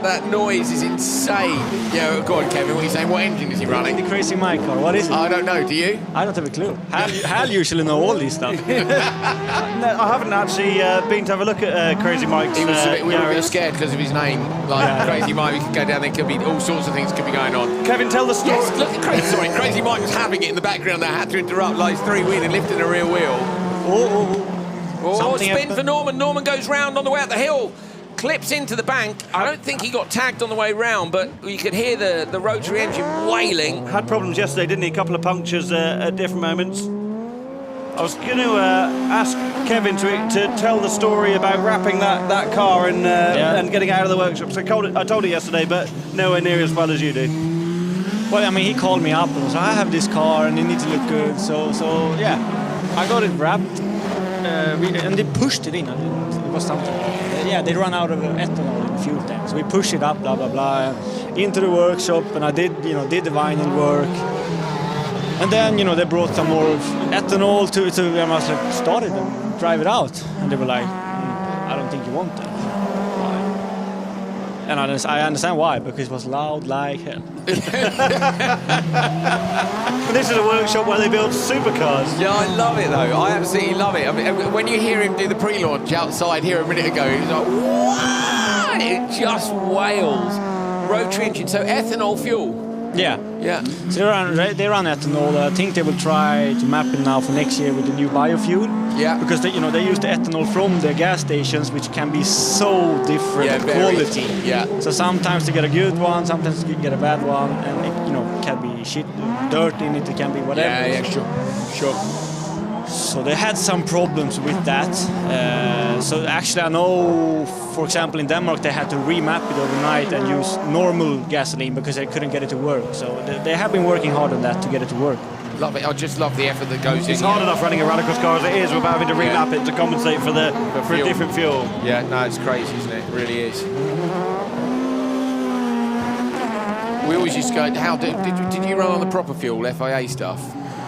That noise is insane. Yeah, go on, Kevin. What are you saying? What engine is he running? The Crazy Mike car. What is it? I don't know. Do you? I don't have a clue. Hal usually know all this stuff. No, I haven't actually been to have a look at Crazy Mike's. We were a bit Yaris. scared because of his name. Like Crazy Mike, we could go down there. Could be all sorts of things could be going on. Kevin, tell the story. Yes, look at Crazy Mike was having it in the background. They had to interrupt like 3 wheel and lifting the rear wheel. Oh, spin for Norman. Norman goes round on the way up the hill. Clips into the bank. I don't think he got tagged on the way round, but you could hear the rotary engine wailing. Had problems yesterday, didn't he? A couple of punctures at different moments. I was going to ask Kevin to tell the story about wrapping that car and getting out of the workshop. So I told it yesterday, but nowhere near as well as you do. Well, I mean, he called me up and was like, I have this car and it needs to look good. So yeah, I got it wrapped and they pushed it in. It was something. Yeah, they ran out of ethanol in the fuel tank. So we pushed it up, blah, blah, blah, into the workshop, and I did the vinyl work. And then, they brought some more ethanol to it, so I must have started and drive it out. And they were like, I don't think you want that. Why? And I understand why, because it was loud like hell. This is a workshop where they build supercars. Yeah, I love it though. I absolutely love it. I mean, when you hear him do the pre-launch outside here a minute ago, he was like, "What?" It just wails. Rotary engine, so ethanol fuel. Yeah. Yeah. So they run ethanol. I think they will try to map it now for next year with the new biofuel. Yeah. Because they use the ethanol from the gas stations, which can be so different quality. Yeah. So sometimes they get a good one, sometimes they get a bad one, and it can be shit, dirt in it. It can be whatever. Yeah, sure. So they had some problems with that. So actually, I know, for example, in Denmark, they had to remap it overnight and use normal gasoline because they couldn't get it to work. So they have been working hard on that to get it to work. Love it. I just love the effort that goes in. It's hard enough running a rallycross car as it is without having to remap it to compensate for a different fuel. Yeah, no, it's crazy, isn't it? It really is. We always used to go, did you run on the proper fuel, FIA stuff?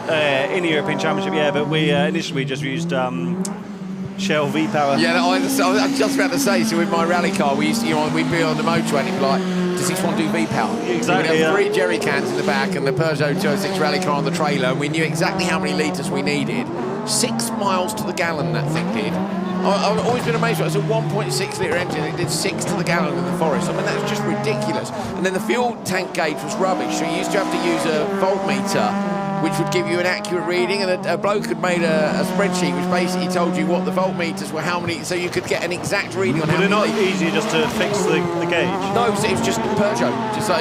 In the European Championship, yeah, but we initially just used Shell V-Power. Yeah, I was just about to say, so with my rally car, we used to, we'd be on the motorway and it'd be like, does this one do V-Power? Exactly, We'd have 3 jerry cans in the back and the Peugeot 206 rally car on the trailer, and we knew exactly how many litres we needed. 6 miles to the gallon that thing did. I've always been amazed. It was a 1.6 litre engine. It did 6 to the gallon in the forest. I mean, that's just ridiculous. And then the fuel tank gauge was rubbish. So you used to have to use a voltmeter, which would give you an accurate reading. And a bloke had made a spreadsheet which basically told you what the voltmeters were, how many, so you could get an exact reading on how many. Was it not easier just to fix the gauge? No, it was just Peugeot.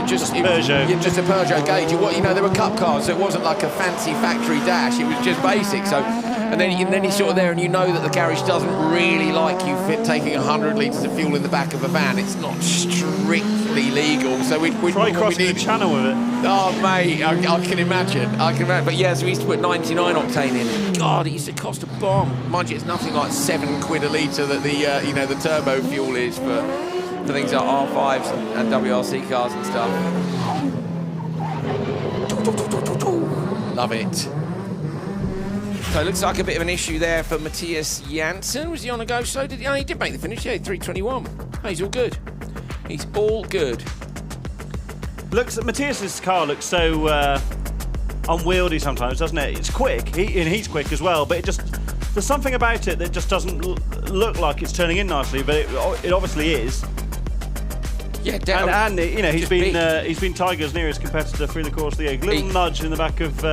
Just a Peugeot gauge. There were cup cars, so it wasn't like a fancy factory dash. It was just basic. So. And then you're sort of there and you know that the garage doesn't really like you taking 100 litres of fuel in the back of a van. It's not strictly legal. So we'd try crossing the channel with it. Oh, mate, I can imagine. But yeah, so we used to put 99 octane in. God, it used to cost a bomb. Mind you, it's nothing like £7 a litre that the turbo fuel is for things like R5s and WRC cars and stuff. Love it. So it looks like a bit of an issue there for Matthias Janssen. Was he on a go slow? He did make the finish, yeah, 3:21. Oh, he's all good. He's all good. Matthias's car looks so unwieldy sometimes, doesn't it? It's quick, he's quick as well, but there's something about it that just doesn't look like it's turning in nicely, but it obviously is. Yeah, and he's been Tiger's nearest competitor through the course of the year. Little nudge in the back of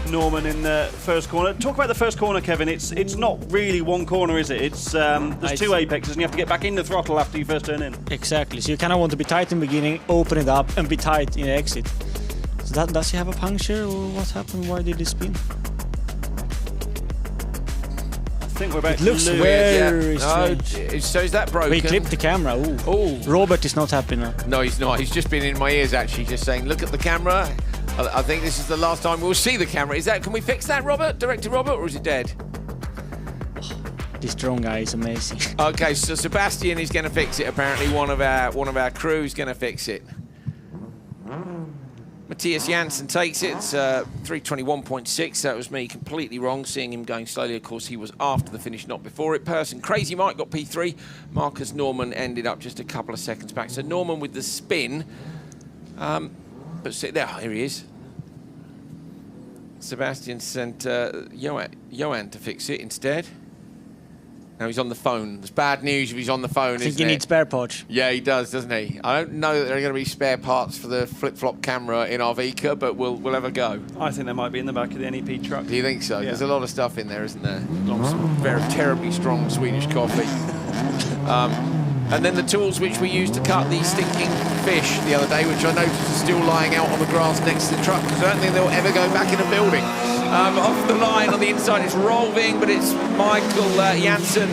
Norman in the first corner. Talk about the first corner, Kevin. It's not really one corner, is it? There's 2 apexes and you have to get back in the throttle after you first turn in. Exactly. So you kind of want to be tight in the beginning, open it up, and be tight in the exit. So does he have a puncture, or what happened? Why did he spin? I think we're about to lose. It looks very strange. So is that broken? We clipped the camera. Ooh. Robert is not happy now. No, he's not. He's just been in my ears actually, just saying, look at the camera. I think this is the last time we'll see the camera. Can we fix that, Robert? Director Robert, or is it dead? This drone guy is amazing. Okay, so Sebastian is going to fix it. Apparently, one of our crew is going to fix it. Matthias Janssen takes it. It's 3:21.6. That was me completely wrong, seeing him going slowly. Of course, he was after the finish, not before it. Person Crazy Mike got P3. Marcus Norman ended up just a couple of seconds back. So Norman with the spin. But there, here he is. Sebastian sent Johan to fix it instead. Now he's on the phone. There's bad news if he's on the phone, I think he needs spare parts. Yeah, he does, doesn't he? I don't know that there are going to be spare parts for the flip-flop camera in Arvika, but we'll have a go. I think they might be in the back of the NEP truck. Do you think so? Yeah. There's a lot of stuff in there, isn't there? Some very terribly strong Swedish coffee. And then the tools which we used to cut the stinking fish the other day, which I noticed are still lying out on the grass next to the truck, because I don't think they'll ever go back in a building. Off the line on the inside, it's Rolving, but it's Michael Janssen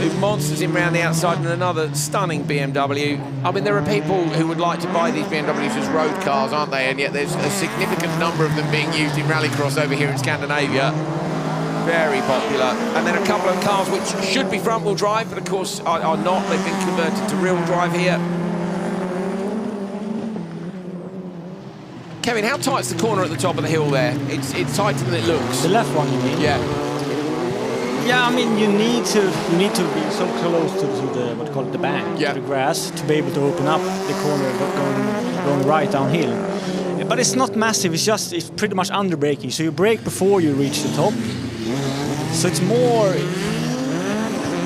who monsters him around the outside, and another stunning BMW. I mean, there are people who would like to buy these BMWs as road cars, aren't they? And yet there's a significant number of them being used in rallycross over here in Scandinavia. Very popular. And then a couple of cars which should be front-wheel drive, but of course are not. They've been converted to rear-wheel drive here. Kevin, how tight's the corner at the top of the hill there? It's tighter than it looks. The left one, you mean? Yeah. Yeah, I mean, you need to be so close to the what you call it, the bank, yeah, to the grass, to be able to open up the corner going right downhill. But it's not massive. It's pretty much under braking. So you brake before you reach the top. So it's more.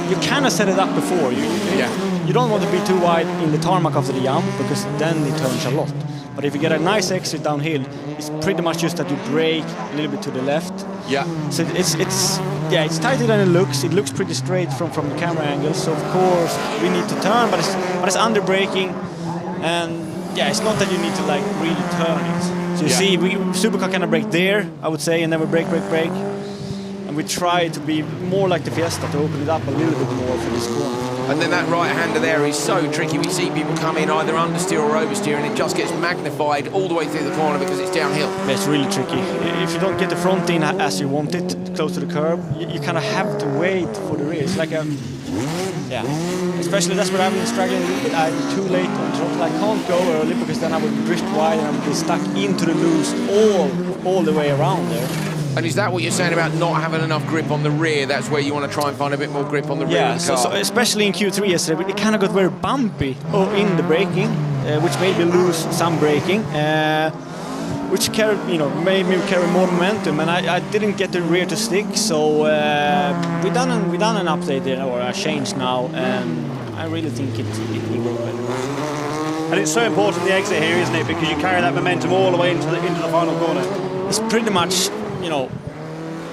You kind of set it up before. You don't want to be too wide in the tarmac after the jump, because then it turns a lot. But if you get a nice exit downhill, it's pretty much just that you brake a little bit to the left. Yeah. So it's tighter than it looks. It looks pretty straight from the camera angle. So of course we need to turn, but it's under braking, and yeah, it's not that you need to like really turn it. So you see, Supercar kind of brake there, I would say, and then we brake. And we try to be more like the Fiesta, to open it up a little bit more for this corner. And then that right-hander there is so tricky. We see people come in either understeer or oversteer, and it just gets magnified all the way through the corner because it's downhill. It's really tricky. If you don't get the front in as you want it, close to the curb, you kind of have to wait for the rear. It's like especially that's what I've been struggling a little bit. I'm too late on drops. I can't go early because then I would drift wide and I would be stuck into the loose all the way around there. And is that what you're saying about not having enough grip on the rear? That's where you want to try and find a bit more grip on the rear of the car? So especially in Q3 yesterday, it kind of got very bumpy in the braking, which made me lose some braking, which made me carry more momentum, and I didn't get the rear to stick. So we done an update there, or a change now, and I really think it will better. And it's so important the exit here, isn't it? Because you carry that momentum all the way into the final corner. It's pretty much.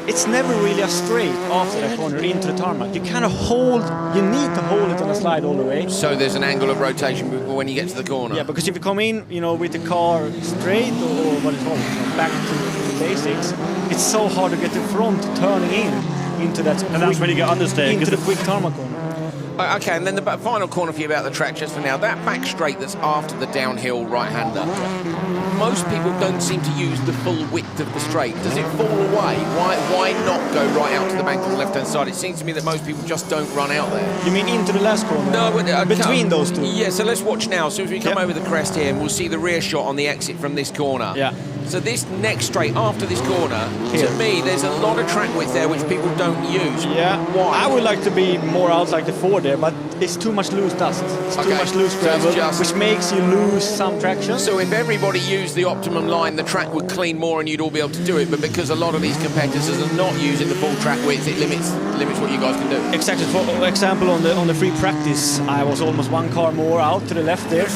It's never really a straight after that corner into the tarmac. You kind of you need to hold it on a slide all the way. So there's an angle of rotation when you get to the corner. Yeah, because if you come in, with the car straight or what it's called, back to the basics, it's so hard to get the front turning into that. And that's when you get understeer. Into the quick tarmac corner. Okay, and then the final corner for you about the track just for now. That back straight that's after the downhill right-hander. Most people don't seem to use the full width of the straight. Does it fall away? Why not go right out to the bank on the left-hand side? It seems to me that most people just don't run out there. You mean into the last corner? No, between those two. Yeah, so let's watch now. As soon as we come over the crest here, and we'll see the rear shot on the exit from this corner. Yeah. So this next straight after this corner, to me, there's a lot of track width there which people don't use. Yeah. Why? I would like to be more out like the Ford there, but it's too much loose dust. It's too much loose gravel, which makes you lose some traction. So if everybody used the optimum line, the track would clean more and you'd all be able to do it. But because a lot of these competitors are not using the full track width, it limits what you guys can do. Exactly. For example, on the free practice, I was almost one car more out to the left there.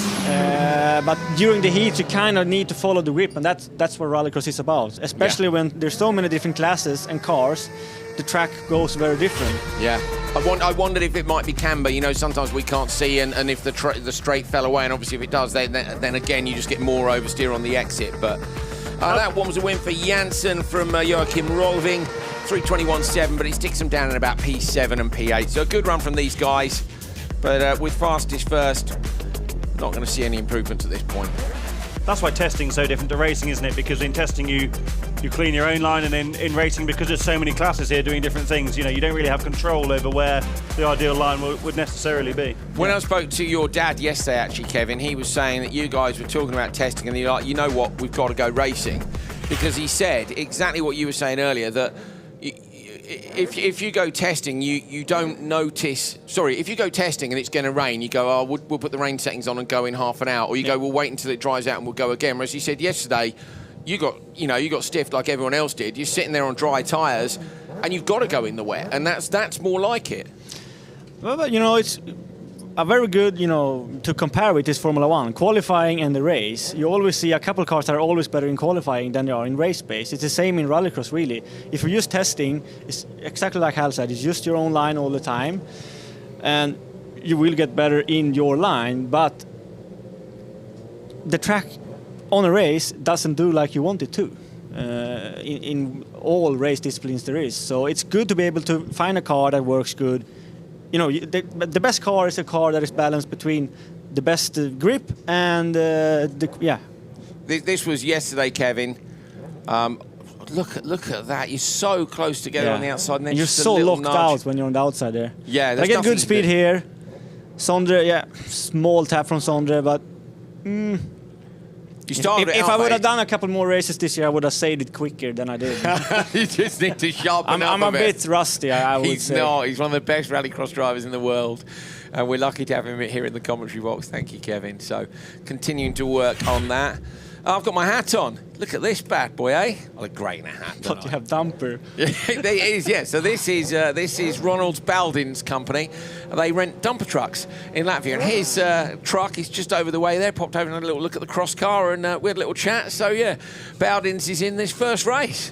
But during the heat, you kind of need to follow the grip, and that's what rallycross is about. Especially when there's so many different classes and cars, the track goes very different. Yeah. I wondered if it might be camber. Sometimes we can't see, and if the straight fell away, and obviously if it does, then again you just get more oversteer on the exit. But that one was a win for Janssen from Joachim Rolving, 3:21.7, but it sticks them down in about P7 and P8. So a good run from these guys, but with fastest first, not going to see any improvements at this point. That's why testing's so different to racing, isn't it? Because in testing you're you clean your own line, and in racing, because there's so many classes here doing different things, you know, you don't really have control over where the ideal line would necessarily be. When I spoke to your dad yesterday, actually, Kevin, he was saying that you guys were talking about testing, and you're like, you know what, we've got to go racing, because he said exactly what you were saying earlier, that if you go testing, you don't notice. Sorry, if you go testing and it's going to rain, you go, oh, we'll put the rain settings on and go in half an hour, or you go, we'll wait until it dries out and we'll go again. Whereas he said yesterday, you got stiffed like everyone else did. You're sitting there on dry tyres, and you've got to go in the wet, and that's more like it. Well, you know, it's a very good, you know, to compare with is Formula One, qualifying and the race. You always see a couple of cars that are always better in qualifying than they are in race pace. It's the same in rallycross, really. If you're just testing, it's exactly like Hal said, it's just your own line all the time, and you will get better in your line, but the track on a race doesn't do like you want it to. In all race disciplines there is. So it's good to be able to find a car that works good. You know, the best car is a car that is balanced between the best grip and This was yesterday, Kevin. Look at that. You're so close together on the outside, and then you're just so a little locked nudge. out when you're on the outside there. Yeah, I get good speed here. Sondre, small tap from Sondre, but you started if I would have done a couple more races this year, I would have saved it quicker than I did. You just need to sharpen up I'm a bit rusty, I would say. He's one of the best rallycross drivers in the world. And we're lucky to have him here in the commentary box. Thank you, Kevin. So, continuing to work on that. I've got my hat on. Look at this bad boy, eh? I look great in a hat, don't I? You have dumper. It is, yeah. So this is Ronald Baldin's company. They rent dumper trucks in Latvia, and his truck is just over the way there. Popped over and had a little look at the cross car, and we had a little chat. So yeah, Baldin's is in this first race.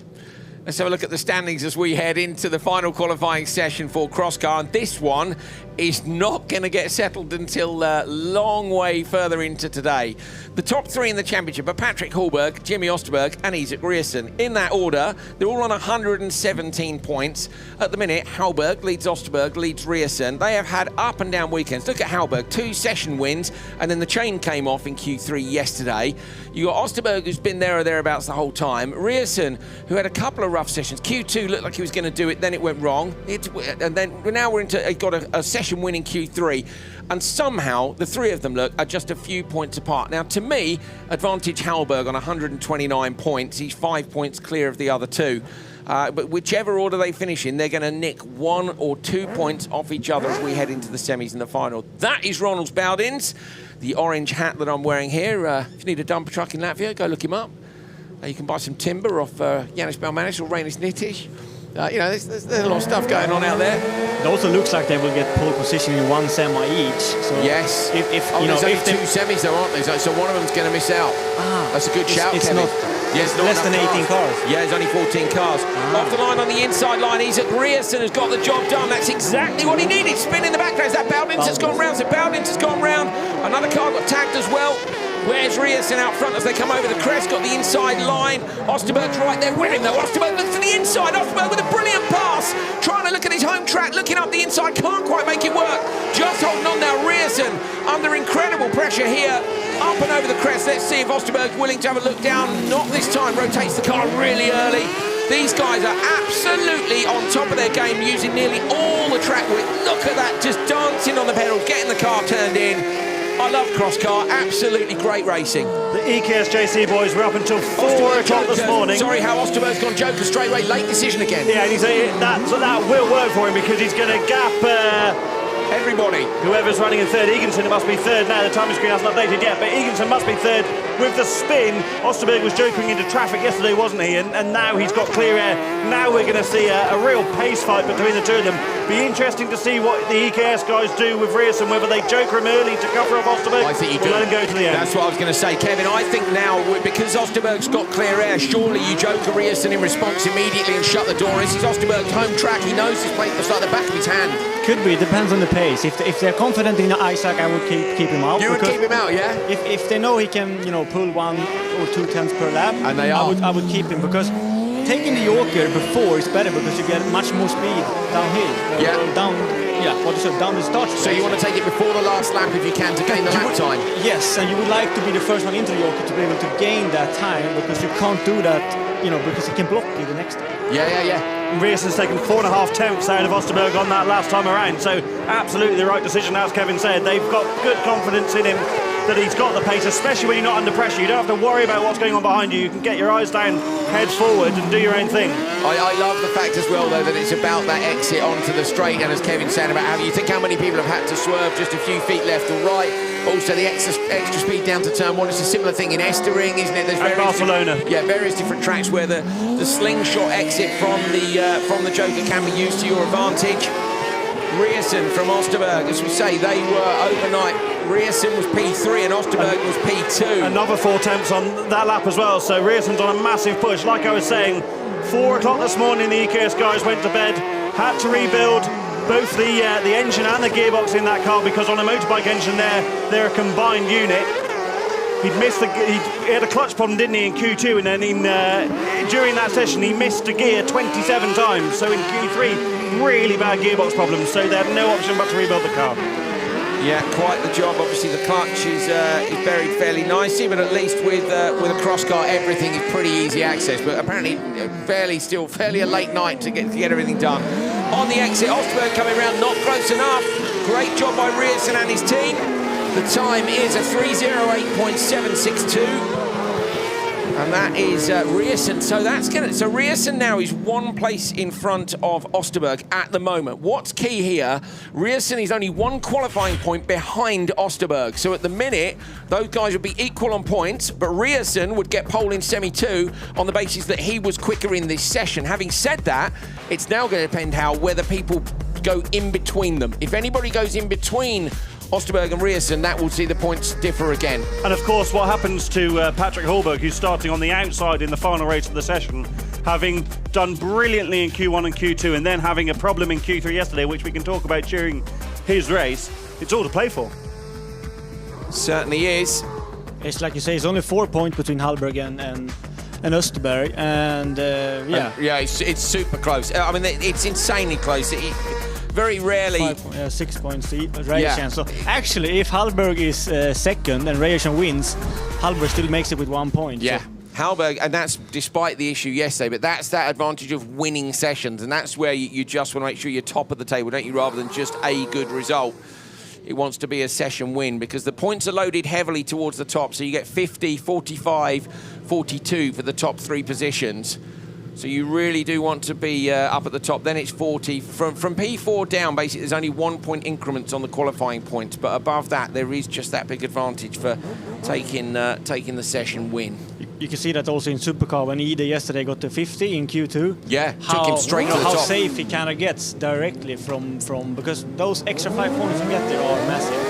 Let's have a look at the standings as we head into the final qualifying session for Crosscar, and this one is not going to get settled until long way further into today. The top three in the championship are Patrick Hallberg, Jimmy Osterberg and Isak Grierson. In that order, they're all on 117 points. At the minute, Hallberg leads Osterberg, leads Grierson. They have had up and down weekends. Look at Hallberg, 2 session wins, and then the chain came off in Q3 yesterday. You got Osterberg, who's been there or thereabouts the whole time. Grierson, who had a couple of rough sessions. Q2 looked like he was going to do it, then it went wrong. And then now we're into, got a session win in Q3. And somehow the three of them are just a few points apart. Now, to me, advantage Hallberg on 129 points. He's 5 points clear of the other two. But whichever order they finish in, they're going to nick 1 or 2 points off each other as we head into the semis and the final. That is Ronald Baldin's, the orange hat that I'm wearing here. If you need a dumper truck in Latvia, go look him up. You can buy some timber off Janis Balmanis or Reinis Nitish. You know, there's a lot of stuff going on out there. It also looks like they will get pole position in 1 semi each. So yes. If there's only 2 semis though, aren't there? So one of them's going to miss out. That's a good shout, it's Kevin. It's less than 18 cars. Yeah, there's only 14 cars. Off the line on the inside line, Isak Grierson has got the job done. That's exactly what he needed. Spin in the background. Is that Baldins has gone round? So Baldins has gone round. Another car got tagged as well. Where's Grierson out front as they come over the crest? Got the inside line. Osterberg's right there with him though. Osterberg looks to the inside. Osterberg with a brilliant pass. Trying to look at his home track, looking up the inside. Can't quite make it work. Just holding on now. Grierson under incredible pressure here. Up and over the crest. Let's see if Osterberg's willing to have a look down. Not this time. Rotates the car really early. These guys are absolutely on top of their game, using nearly all the track width. Look at that, just dancing on the pedals, getting the car turned in. I love Crosscar, absolutely great racing. The EKSJC boys were up until 4 o'clock this morning. Sorry, how Osterberg's gone Joker straight away, late decision again. Yeah, and he's that will work for him because he's going to gap everybody. Whoever's running in third, Eganson must be third now. The timing screen hasn't updated yet, but Eganson must be third with the spin. Osterberg was jokering into traffic yesterday, wasn't he? And now he's got clear air. Now we're going to see a real pace fight between the two of them. Be interesting to see what the EKS guys do with Grierson, whether they joker him early to cover off Osterberg or let him go to the end. That's what I was going to say, Kevin. I think now, because Osterberg's got clear air, surely you joker Grierson in response immediately and shut the door. This is Osterberg's home track. He knows this place looks like the back of his hand. Could be, depends on the pace. If they're confident in Isak, I would keep him out. You would keep him out, yeah? If they know he can, pull 1 or 2 tenths per lap, and they are. I would keep him, because taking the Yorker before is better because you get much more speed downhill. Yeah. Down down the start straight. So you want to take it before the last lap if you can to gain the lap time? Yes, and you would like to be the first one into the Yorkie to be able to gain that time, because you can't do that, because he can block you the next time. Yeah. Rearsen's taken 4.5 tenths out of Osterberg on that last time around, so absolutely the right decision, as Kevin said. They've got good confidence in him that he's got the pace, especially when you're not under pressure. You don't have to worry about what's going on behind you. You can get your eyes down, head forward, and do your own thing. I love the fact as well, though, that it's about that exit onto the straight, and as Kevin said about how you think how many people have had to swerve just a few feet left or right. Also, the extra speed down to turn one. It's a similar thing in Estering, isn't it? There's Barcelona. Various different tracks where the slingshot exit from the Joker can be used to your advantage. Rearsen from Osterberg, as we say, they were overnight. Rearsen was P3 and Osterberg was P2. Another 4 tenths on that lap as well, so Rearsen's on a massive push. Like I was saying, 4 o'clock this morning, the EKS guys went to bed, had to rebuild both the engine and the gearbox in that car, because on a motorbike engine they're a combined unit. He had a clutch problem, didn't he, in Q2, and then during that session he missed a gear 27 times. So in Q3, really bad gearbox problems. So they had no option but to rebuild the car. Yeah, quite the job. Obviously, the clutch is buried fairly nicely, but at least with a cross car, everything is pretty easy access. But apparently, fairly a late night to get everything done. On the exit, Osterberg coming around, not close enough. Great job by Rearsen and his team. The time is a 3:08.762, and that is Rearsen. So Rearsen now is 1 place in front of Osterberg at the moment. What's key here? Rearsen is only 1 qualifying point behind Osterberg. So at the minute, those guys would be equal on points, but Rearsen would get pole in semi-2 on the basis that he was quicker in this session. Having said that, it's now going to depend whether people go in between them. If anybody goes in between Osterberg and Rearsen, that will see the points differ again. And of course, what happens to Patrick Hallberg, who's starting on the outside in the final race of the session, having done brilliantly in Q1 and Q2, and then having a problem in Q3 yesterday, which we can talk about during his race. It's all to play for. Certainly is. It's like you say, it's only 4 points between Hallberg and Osterberg, and it's super close. I mean, it's insanely close. Very rarely 6 points to Rearsen. So actually, if Hallberg is second and Rearsen wins, Hallberg still makes it with 1 point. Yeah. So. Hallberg, and that's despite the issue yesterday, but that's that advantage of winning sessions, and that's where you just want to make sure you're top of the table, don't you, rather than just a good result. It wants to be a session win, because the points are loaded heavily towards the top, so you get 50, 45, 42 for the top 3 positions. So you really do want to be up at the top. Then it's 40. From P4 down, basically, there's only 1 point increments on the qualifying points. But above that, there is just that big advantage for taking the session win. You can see that also in Supercar when Ide yesterday got to 50 in Q2. Yeah, took him straight to the top. How safe he kind of gets directly from because those extra 5 points you get there are massive.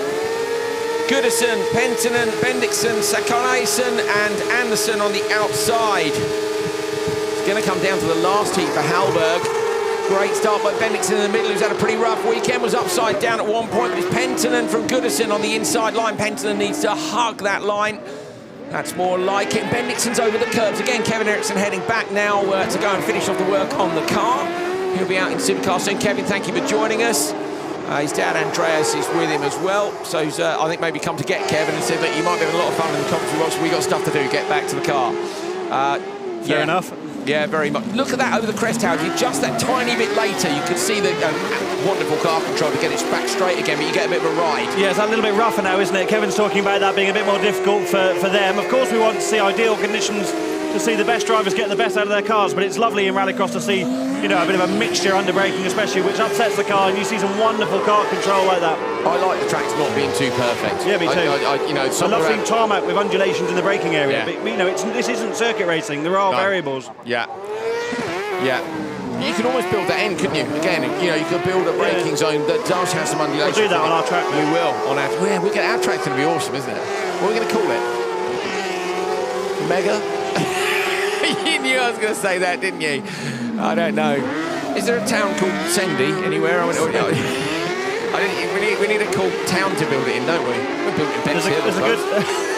Goodison, Penttinen, Bendixen, Sakaraisen and Anderson on the outside. Going to come down to the last heat for Hallberg. Great start by Bendixen in the middle, who's had a pretty rough weekend, was upside down at 1 point, but it's Penttinen from Goodison on the inside line. Penttinen needs to hug that line. That's more like it. Bendixen's over the curbs again. Kevin Eriksson heading back now to go and finish off the work on the car. He'll be out in Supercar soon. Kevin, thank you for joining us. His dad Andreas is with him as well, so he's I think maybe come to get Kevin and said that you might be having a lot of fun in the commentary box. We got stuff to do. Get back to the car. Fair enough. Yeah, very much. Look at that over the crest tower. Just that tiny bit later, you can see the wonderful car control to get it back straight again, but you get a bit of a ride. Yeah, it's a little bit rougher now, isn't it? Kevin's talking about that being a bit more difficult for them. Of course, we want to see ideal conditions to see the best drivers get the best out of their cars, but it's lovely in Rallycross to see, a bit of a mixture under braking, especially, which upsets the car, and you see some wonderful car control like that. I like the tracks not being too perfect. Yeah, me too. I love seeing tarmac with undulations in the braking area. Yeah. But, this isn't circuit racing. There are variables. Yeah. Yeah. You can almost build that in, couldn't you? Again, you could build a braking zone that does have some undulations. We'll do that on our track. We will. Our track's going to be awesome, isn't it? What are we going to call it? Mega? You knew I was going to say that, didn't you? I don't know. Is there a town called Sendy anywhere? We need a cool town to build it in, don't we? We'll build it in Bexhill. There's a good.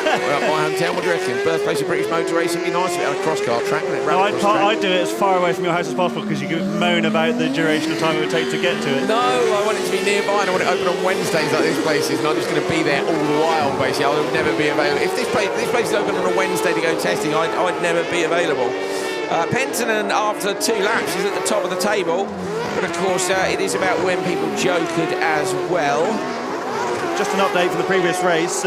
Well, my hometown, what do you reckon? Birthplace of British motor racing. It'd be nice to be on a cross-car track, wouldn't it? No, I'd do it as far away from your house as possible because you could moan about the duration of time it would take to get to it. No, I want it to be nearby and I want it open on Wednesdays like this place is, not just going to be there all the while, basically. I'll never be available. If this place is open on a Wednesday to go testing, I'd never be available. Penttinen, after 2 laps, is at the top of the table. But, of course, it is about when people jokered as well. Just an update from the previous race.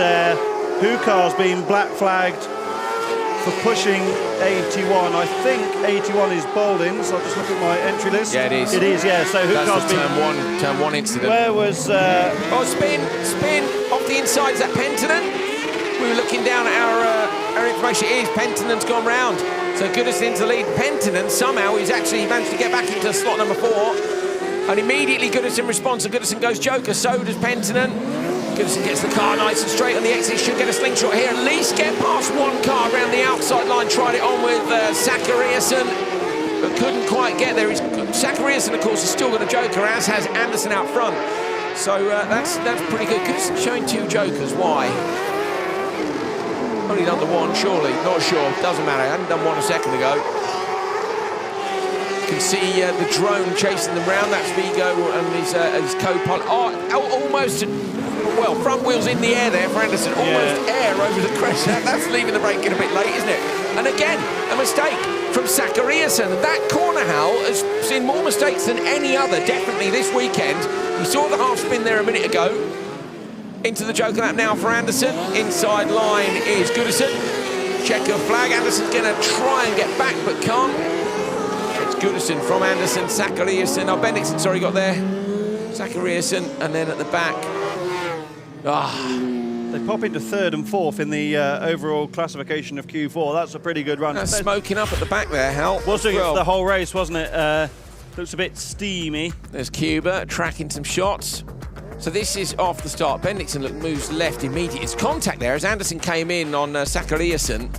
Hukar's been black flagged for pushing 81. I think 81 is Boldin, so I'll just look at my entry list. Yeah, it is. It is, yeah. So Hukar's been turn one incident. Where was? Oh, spin off the inside. Is that Penttinen? We were looking down at our information. It is. Penttinen's gone round. So Goodison into the lead. Penttinen somehow he's actually managed to get back into slot number 4, and immediately Goodison responds. And Goodison goes joker. So does Penttinen. Goodison gets the car nice and straight on the exit. Should get a slingshot here. At least get past one car around the outside line. Tried it on with Zachariasen, but couldn't quite get there. Zachariasen, of course, has still got a joker, as has Anderson out front. So that's pretty good. Goodison showing 2 jokers. Why? Only done the 1, surely. Not sure. Doesn't matter. I hadn't done 1 a second ago. You can see the drone chasing them round. That's Vigo and his co-pilot. Oh, almost. Well, front wheels in the air there for Anderson. Almost air over the crest. That's leaving the brake in a bit late, isn't it? And again, a mistake from Zachariasen. That corner, Hal, has seen more mistakes than any other, definitely this weekend. We saw the half spin there a minute ago. Into the joker lap now for Anderson. Inside line is Goodison. Checker flag. Anderson's going to try and get back, but can't. It's Goodison from Anderson. Zachariasen. Oh, Bendixson, sorry, got there. Zachariasen, and then at the back. They pop into 3rd and 4th in the overall classification of Q4. That's a pretty good run. That's smoking up at the back there, Hal. Was doing it for the whole race, wasn't it? Looks a bit steamy. There's Cuba tracking some shots. So this is off the start. Bendixson moves left immediately. It's contact there as Anderson came in on Zachariasen.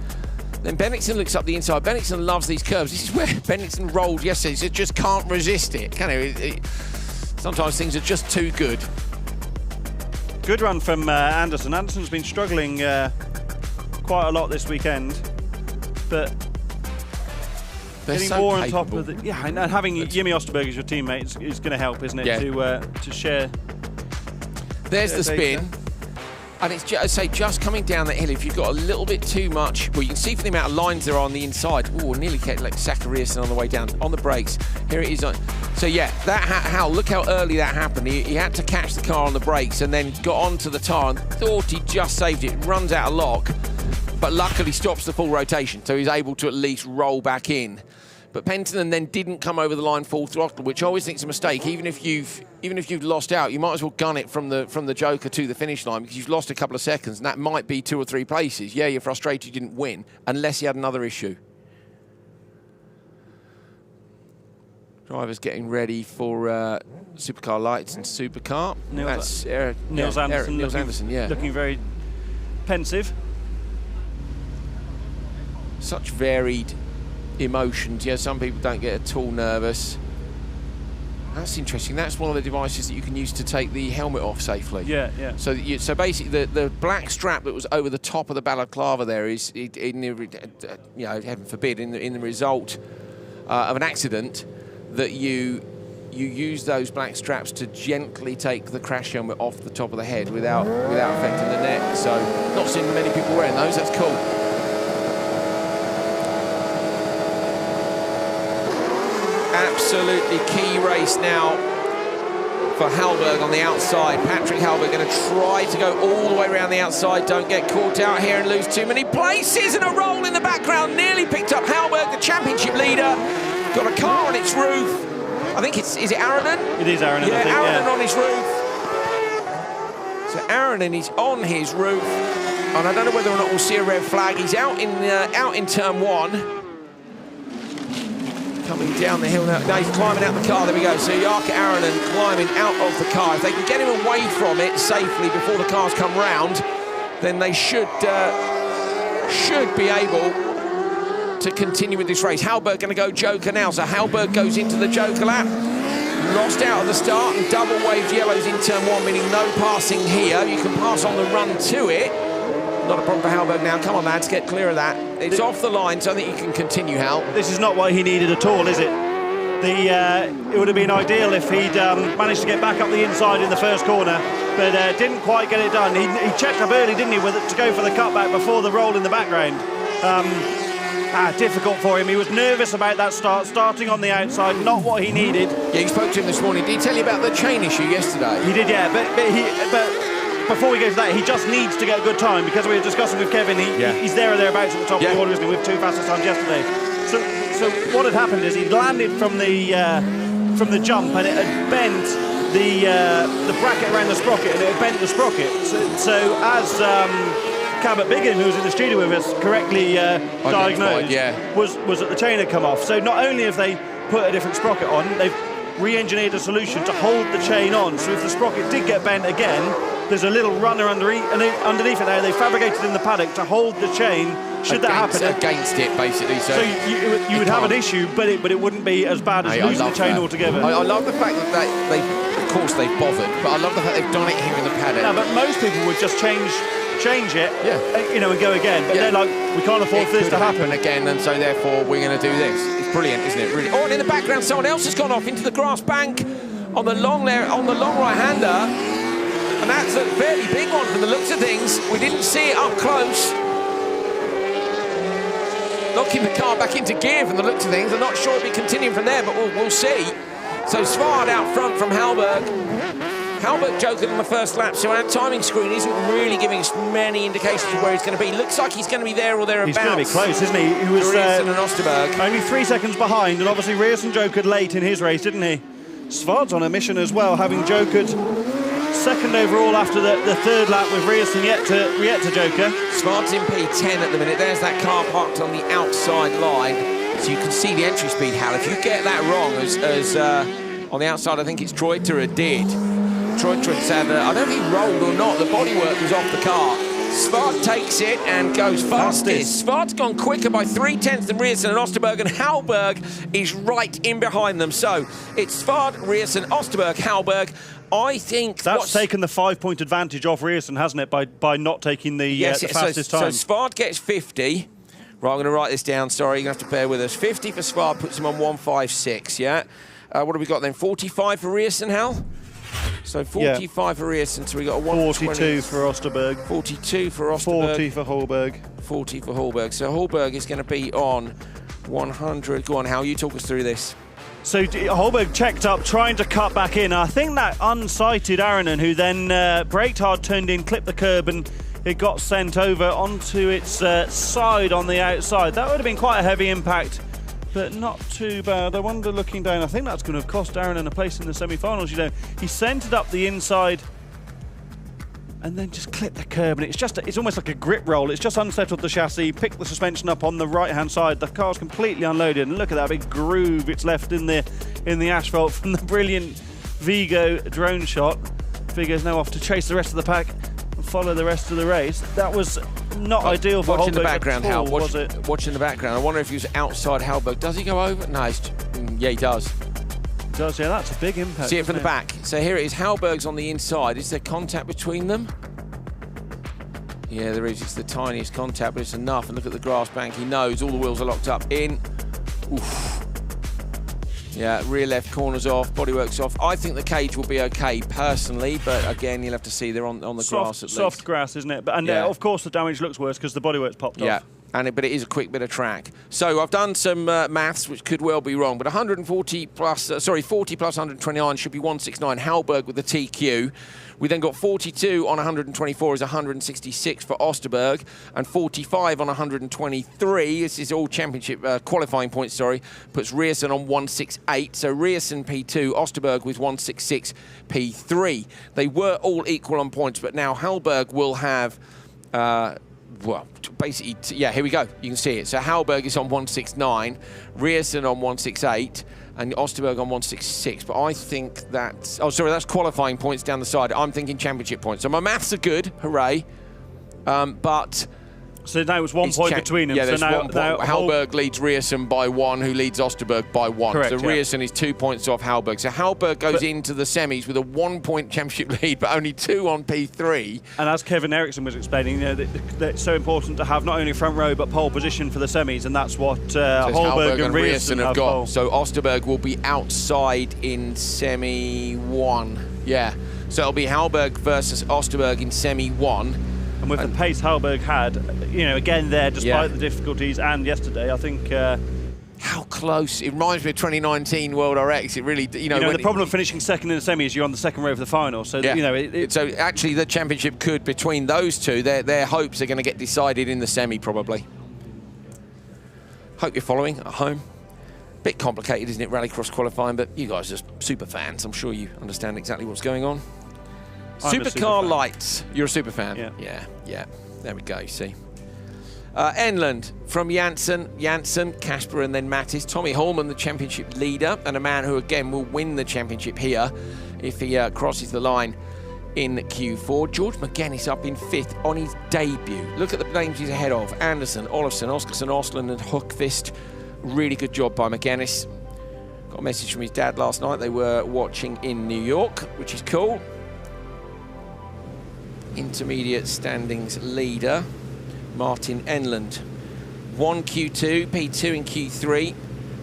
Then Bendixson looks up the inside. Bendixson loves these curves. This is where Bendixson rolled yesterday. He just can't resist it, can he? Sometimes things are just too good. Good run from Anderson. Anderson's been struggling quite a lot this weekend, but getting so more capable. on top of the... Yeah, and having Jimmy Osterberg as your teammate is going to help, isn't it? Yeah. To share... There's the spin. And it's just coming down that hill. If you've got a little bit too much, well, you can see from the amount of lines there are on the inside. Oh, nearly kept like Zachariasen on the way down. On the brakes, here it is. So yeah, Hal, look how early that happened. He had to catch the car on the brakes and then got onto the tyre and thought he just saved it. Runs out of lock, but luckily stops the full rotation, so he's able to at least roll back in. But Penttinen then didn't come over the line full throttle, which I always think is a mistake. Even if you've lost out, you might as well gun it from the joker to the finish line because you've lost a couple of seconds, and that might be 2 or 3 places. Yeah, you're frustrated you didn't win, unless you had another issue. Drivers getting ready for Supercar Lites and Supercar. That's Niels Anderson, yeah. Looking very pensive. Such varied emotions. Yeah, some people don't get at all nervous. That's interesting. That's one of the devices that you can use to take the helmet off safely. Yeah, yeah. So basically, the black strap that was over the top of the balaclava there is, heaven forbid, in the result of an accident, that you use those black straps to gently take the crash helmet off the top of the head without affecting the neck. So not seeing many people wearing those. That's cool. Absolutely key race now for Hallberg on the outside. Patrick Hallberg going to try to go all the way around the outside. Don't get caught out here and lose too many places. And a roll in the background. Nearly picked up Hallberg, the championship leader. Got a car on its roof. I think is it Aronen? It is Aronen, yeah, I think, Aronen on his roof. So Aronen is on his roof. And I don't know whether or not we'll see a red flag. He's out in turn 1. Coming down the hill now. No, he's climbing out the car. There we go. So Jarkko Aronen climbing out of the car. If they can get him away from it safely before the cars come round, then they should be able to continue with this race. Hallberg going to go joker now. So Hallberg goes into the joker lap. lost out at the start and double waved yellows in turn 1, meaning no passing here. You can pass on the run to it. Not a problem for Hallberg now. Come on, lads, get clear of that. It's off the line, so I think you can continue, Hal. This is not what he needed at all, is it? It would have been ideal if he'd managed to get back up the inside in the first corner, but didn't quite get it done. He checked up early, didn't he, to go for the cutback before the roll in the background. Difficult for him. He was nervous about that starting on the outside, not what he needed. Yeah, you spoke to him this morning. Did he tell you about the chain issue yesterday? He did, yeah, but before we go to that, he just needs to get a good time, because we were discussing with Kevin, he's there or thereabouts at the top of the order, isn't he, with 2 fastest times yesterday. So what had happened is he landed from the jump, and it had bent the bracket around the sprocket, and it had bent the sprocket. So as Cabot Biggin, who was in the studio with us, correctly diagnosed, was that the chain had come off. So not only have they put a different sprocket on, they've re-engineered a solution to hold the chain on. So if the sprocket did get bent again, there's a little runner underneath it now. They fabricated in the paddock to hold the chain. Should that happen against it, basically. So you would have an issue, but it wouldn't be as bad as losing the chain altogether. I love the fact that of course they've bothered, but I love the fact they've done it here in the paddock. No, but most people would just change it, and go again. But they're like, we can't afford this to happen again, and so therefore we're going to do this. It's brilliant, isn't it? Really. Oh, and in the background, someone else has gone off into the grass bank on the long right-hander. And that's a fairly big one from the looks of things. We didn't see it up close. Knocking the car back into gear from the looks of things. I'm not sure it'll be continuing from there, but we'll see. So Svard out front from Hallberg. Hallberg joking on the first lap, so our timing screen isn't really giving us many indications of where he's going to be. Looks like he's going to be there or thereabouts. He's going to be close, isn't he? He was and Osterberg. Only 3 seconds behind, and obviously Rierson jokered late in his race, didn't he? Svard's on a mission as well, having jokered second overall after the third lap with Rierson yet to joker. Svard's in P10 at the minute. There's that car parked on the outside line, so you can see the entry speed, Hal. If you get that wrong, as on the outside, I think it's Troiter did. Troiter said, I don't know if he rolled or not. The bodywork was off the car. Svard takes it and goes fastest. Svard's gone quicker by 0.3 than Rierson and Osterberg, and Hallberg is right in behind them. So it's Svard, Rierson, Osterberg, Hallberg. I think that's taken the 5-point advantage off Rierson, hasn't it, by not taking the fastest time. So Svard gets 50. Right, I'm going to write this down. Sorry, you're going to have to bear with us. 50 for Svard puts him on 156, yeah? What have we got then? 45 for Rierson, Hal? So 45 for Rierson, so we got a 42 for Osterberg. 42 for Osterberg. 40 for Hallberg. 40 for Hallberg. So Hallberg is going to be on 100. Go on, Hal, you talk us through this. So Hallberg checked up, trying to cut back in. I think that unsighted Aronen, who then braked hard, turned in, clipped the curb, and it got sent over onto its side on the outside. That would have been quite a heavy impact, but not too bad. I wonder, looking down, I think that's going to have cost Aronen a place in the semi-finals. You know, he sent it up the inside and then just clipped the curb, and it's almost like a grip roll. It's just unsettled the chassis, picked the suspension up on the right-hand side. The car's completely unloaded, and look at that big groove it's left in the asphalt from the brilliant Vigo drone shot. Vigo's now off to chase the rest of the pack and follow the rest of the race. That was not ideal for Hallberg. Watching the background, Hal. Was it? Watching the background. I wonder if he was outside Hallberg. Does he go over? No, yeah, he does. Yeah, that's a big impact. See it from the back. So here it is. Hallberg's on the inside. Is there contact between them? Yeah, there is. It's the tiniest contact, but it's enough. And look at the grass bank. He knows all the wheels are locked up. In. Oof. Yeah, rear left corner's off, bodywork's off. I think the cage will be okay personally, but again, you'll have to see they're on the grass at least. Soft grass, isn't it? But of course the damage looks worse because the bodywork's popped off. But it is a quick bit of track. So I've done some maths, which could well be wrong, but 40 plus 129 should be 169. Hallberg with the TQ. We then got 42 on 124 is 166 for Osterberg, and 45 on 123, this is all championship qualifying points, puts Rierson on 168. So Rierson P2, Osterberg with 166 P3. They were all equal on points, but now Hallberg will have well, basically, here we go. You can see it. So Hallberg is on 169, Rierson on 168, and Osterberg on 166. But I think that's... Oh, sorry, that's qualifying points down the side. I'm thinking championship points. So my maths are good. Hooray. But... So now it's 1 point between them. Yeah, so there's now, 1 point. Hallberg leads Rierson by 1, who leads Osterberg by 1. Correct, so Rierson is 2 points off Hallberg. So Hallberg goes into the semis with a 1 point championship lead, but only 2 on P3. And as Kevin Eriksson was explaining, that it's so important to have not only front row but pole position for the semis, and that's what Hallberg and Rierson have got. Pole. So Osterberg will be outside in semi 1. Yeah. So it'll be Hallberg versus Osterberg in semi 1. And with the pace Hallberg had, again there, despite the difficulties, and yesterday, I think... how close. It reminds me of 2019 World RX. It really, the problem of finishing second in the semis, you're on the second row of the final. So, so actually the championship could, between those two, their hopes are going to get decided in the semi, probably. Hope you're following at home. Bit complicated, isn't it, Rallycross qualifying, but you guys are super fans. I'm sure you understand exactly what's going on. Supercar Lites. You're a super fan? Yeah. There we go, you see. Enland from Janssen, Casper, and then Mattis. Tommy Holman, the championship leader, and a man who, again, will win the championship here if he crosses the line in Q4. George McGuinness up in 5th on his debut. Look at the names he's ahead of. Anderson, Olofsson, Oskarsson, Osland, and Hookfist. Really good job by McGuinness. Got a message from his dad last night. They were watching in New York, which is cool. Intermediate standings leader, Martin Enland. 1 Q2, P2 in Q3.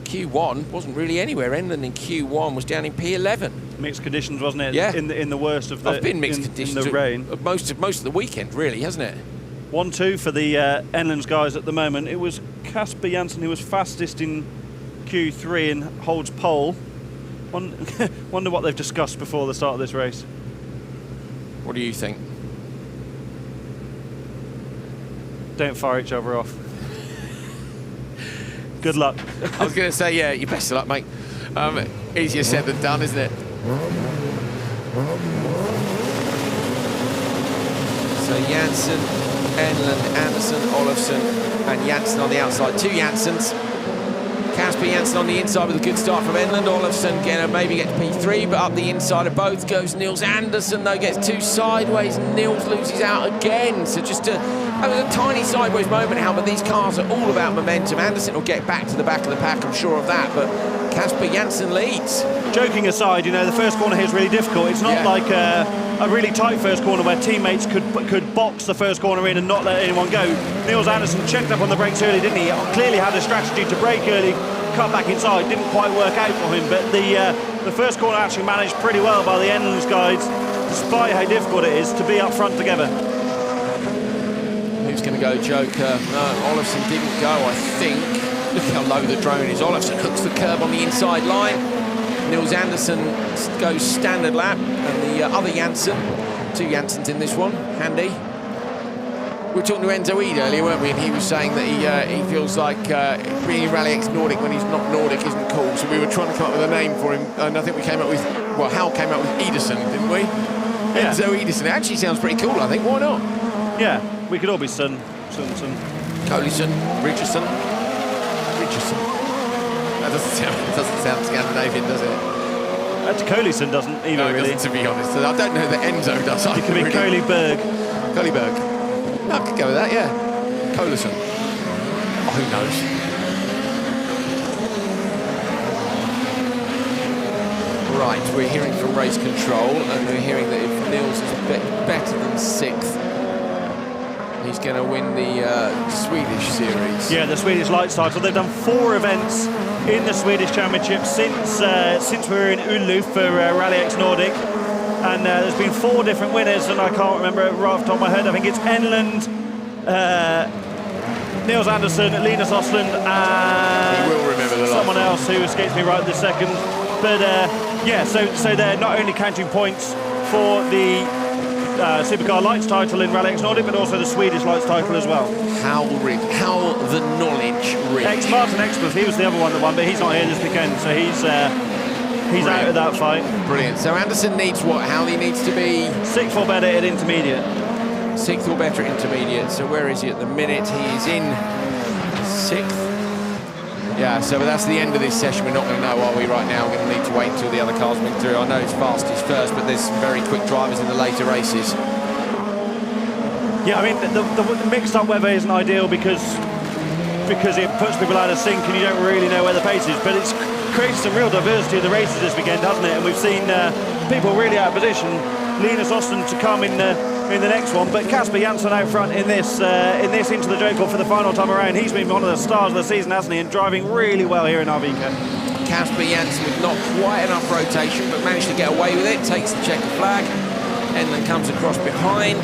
Q1 wasn't really anywhere. Enland in Q1 was down in P11. Mixed conditions, wasn't it? Yeah. In the worst of the... I've been mixed conditions. In the rain. Most of the weekend, really, hasn't it? 1-2 for the Enland's guys at the moment. It was Casper Janssen who was fastest in Q3 and holds pole. Wonder what they've discussed before the start of this race. What do you think? Don't fire each other off. Good luck. I was going to say, yeah, you best of luck, mate. Easier said than done, isn't it? So Janssen, Enland, Anderson, Olofsson, and Janssen on the outside. 2 Janssens. Casper Janssen on the inside with a good start from Enland. Olofsson maybe get to P3, but up the inside of both goes Nils Anderson, though, gets 2 sideways. Nils loses out again. So just that was a tiny sideways moment, but these cars are all about momentum. Anderson will get back to the back of the pack, I'm sure of that, but Casper Janssen leads. Joking aside, the first corner here is really difficult. It's not like a really tight first corner where teammates could box the first corner in and not let anyone go. Nils Anderson checked up on the brakes early, didn't he? Clearly had a strategy to brake early, cut back inside, didn't quite work out for him, but the first corner actually managed pretty well by the Enland's guys, despite how difficult it is to be up front together. Who's going to go Joker? No, Olofsson didn't go, I think. Look how low the drone is. Olofsson hooks the curb on the inside line. Nils Anderson goes standard lap, and the other Janssen, 2 Janssens in this one, handy. We were talking to Enzo Eid earlier, weren't we? And he was saying that he feels like being RallyX Nordic when he's not Nordic isn't cool. So we were trying to come up with a name for him, and I think we came up with, well, Hal came up with Ederson, didn't we? Yeah. Enzo Ederson. It actually sounds pretty cool, I think. Why not? Yeah, we could all be Son. Coleyson, Richardson. That doesn't sound Scandinavian, does it? Coleyson doesn't either, no, really. Doesn't, to be honest. I don't know that Enzo does. It could be really. Coleyberg. I could go with that, yeah. Coleyson. Oh, who knows? Right, we're hearing from race control, and we're hearing that if Nils is better than 6th, he's going to win the Swedish series. Yeah, the Swedish Lites title. They've done 4 events in the Swedish Championship since we were in Uluf for RallyX Nordic. And there's been 4 different winners, and I can't remember right off the top of my head. I think it's Enland, Nils Anderson, Linus Osland, and he will remember someone else who escapes me right this second. But yeah, so they're not only counting points for the Supercar Lites title in RallyX Nordic, but also the Swedish Lites title as well. How the knowledge rich. Martin Expleth, he was the other one that won, but he's not here this weekend, so he's out of that fight. Brilliant. So Anderson needs what? How he needs to be 6th or better at intermediate. 6th or better at intermediate. So where is he at the minute? He is in 6th. Yeah, so that's the end of this session. We're not going to know, are we, right now? We're going to need to wait until the other cars move through. I know it's fastest first, but there's some very quick drivers in the later races. Yeah, I mean, the mixed-up weather isn't ideal because it puts people out of sync and you don't really know where the pace is, but it's created some real diversity of the races this weekend, hasn't it? And we've seen people really out of position. Linus Austin to come in the next one, but Casper Janssen out front in this into the Joker for the final time around. He's been one of the stars of the season, hasn't he? And driving really well here in Arvika. Casper Janssen with not quite enough rotation, but managed to get away with it. Takes the checker flag, and then comes across behind.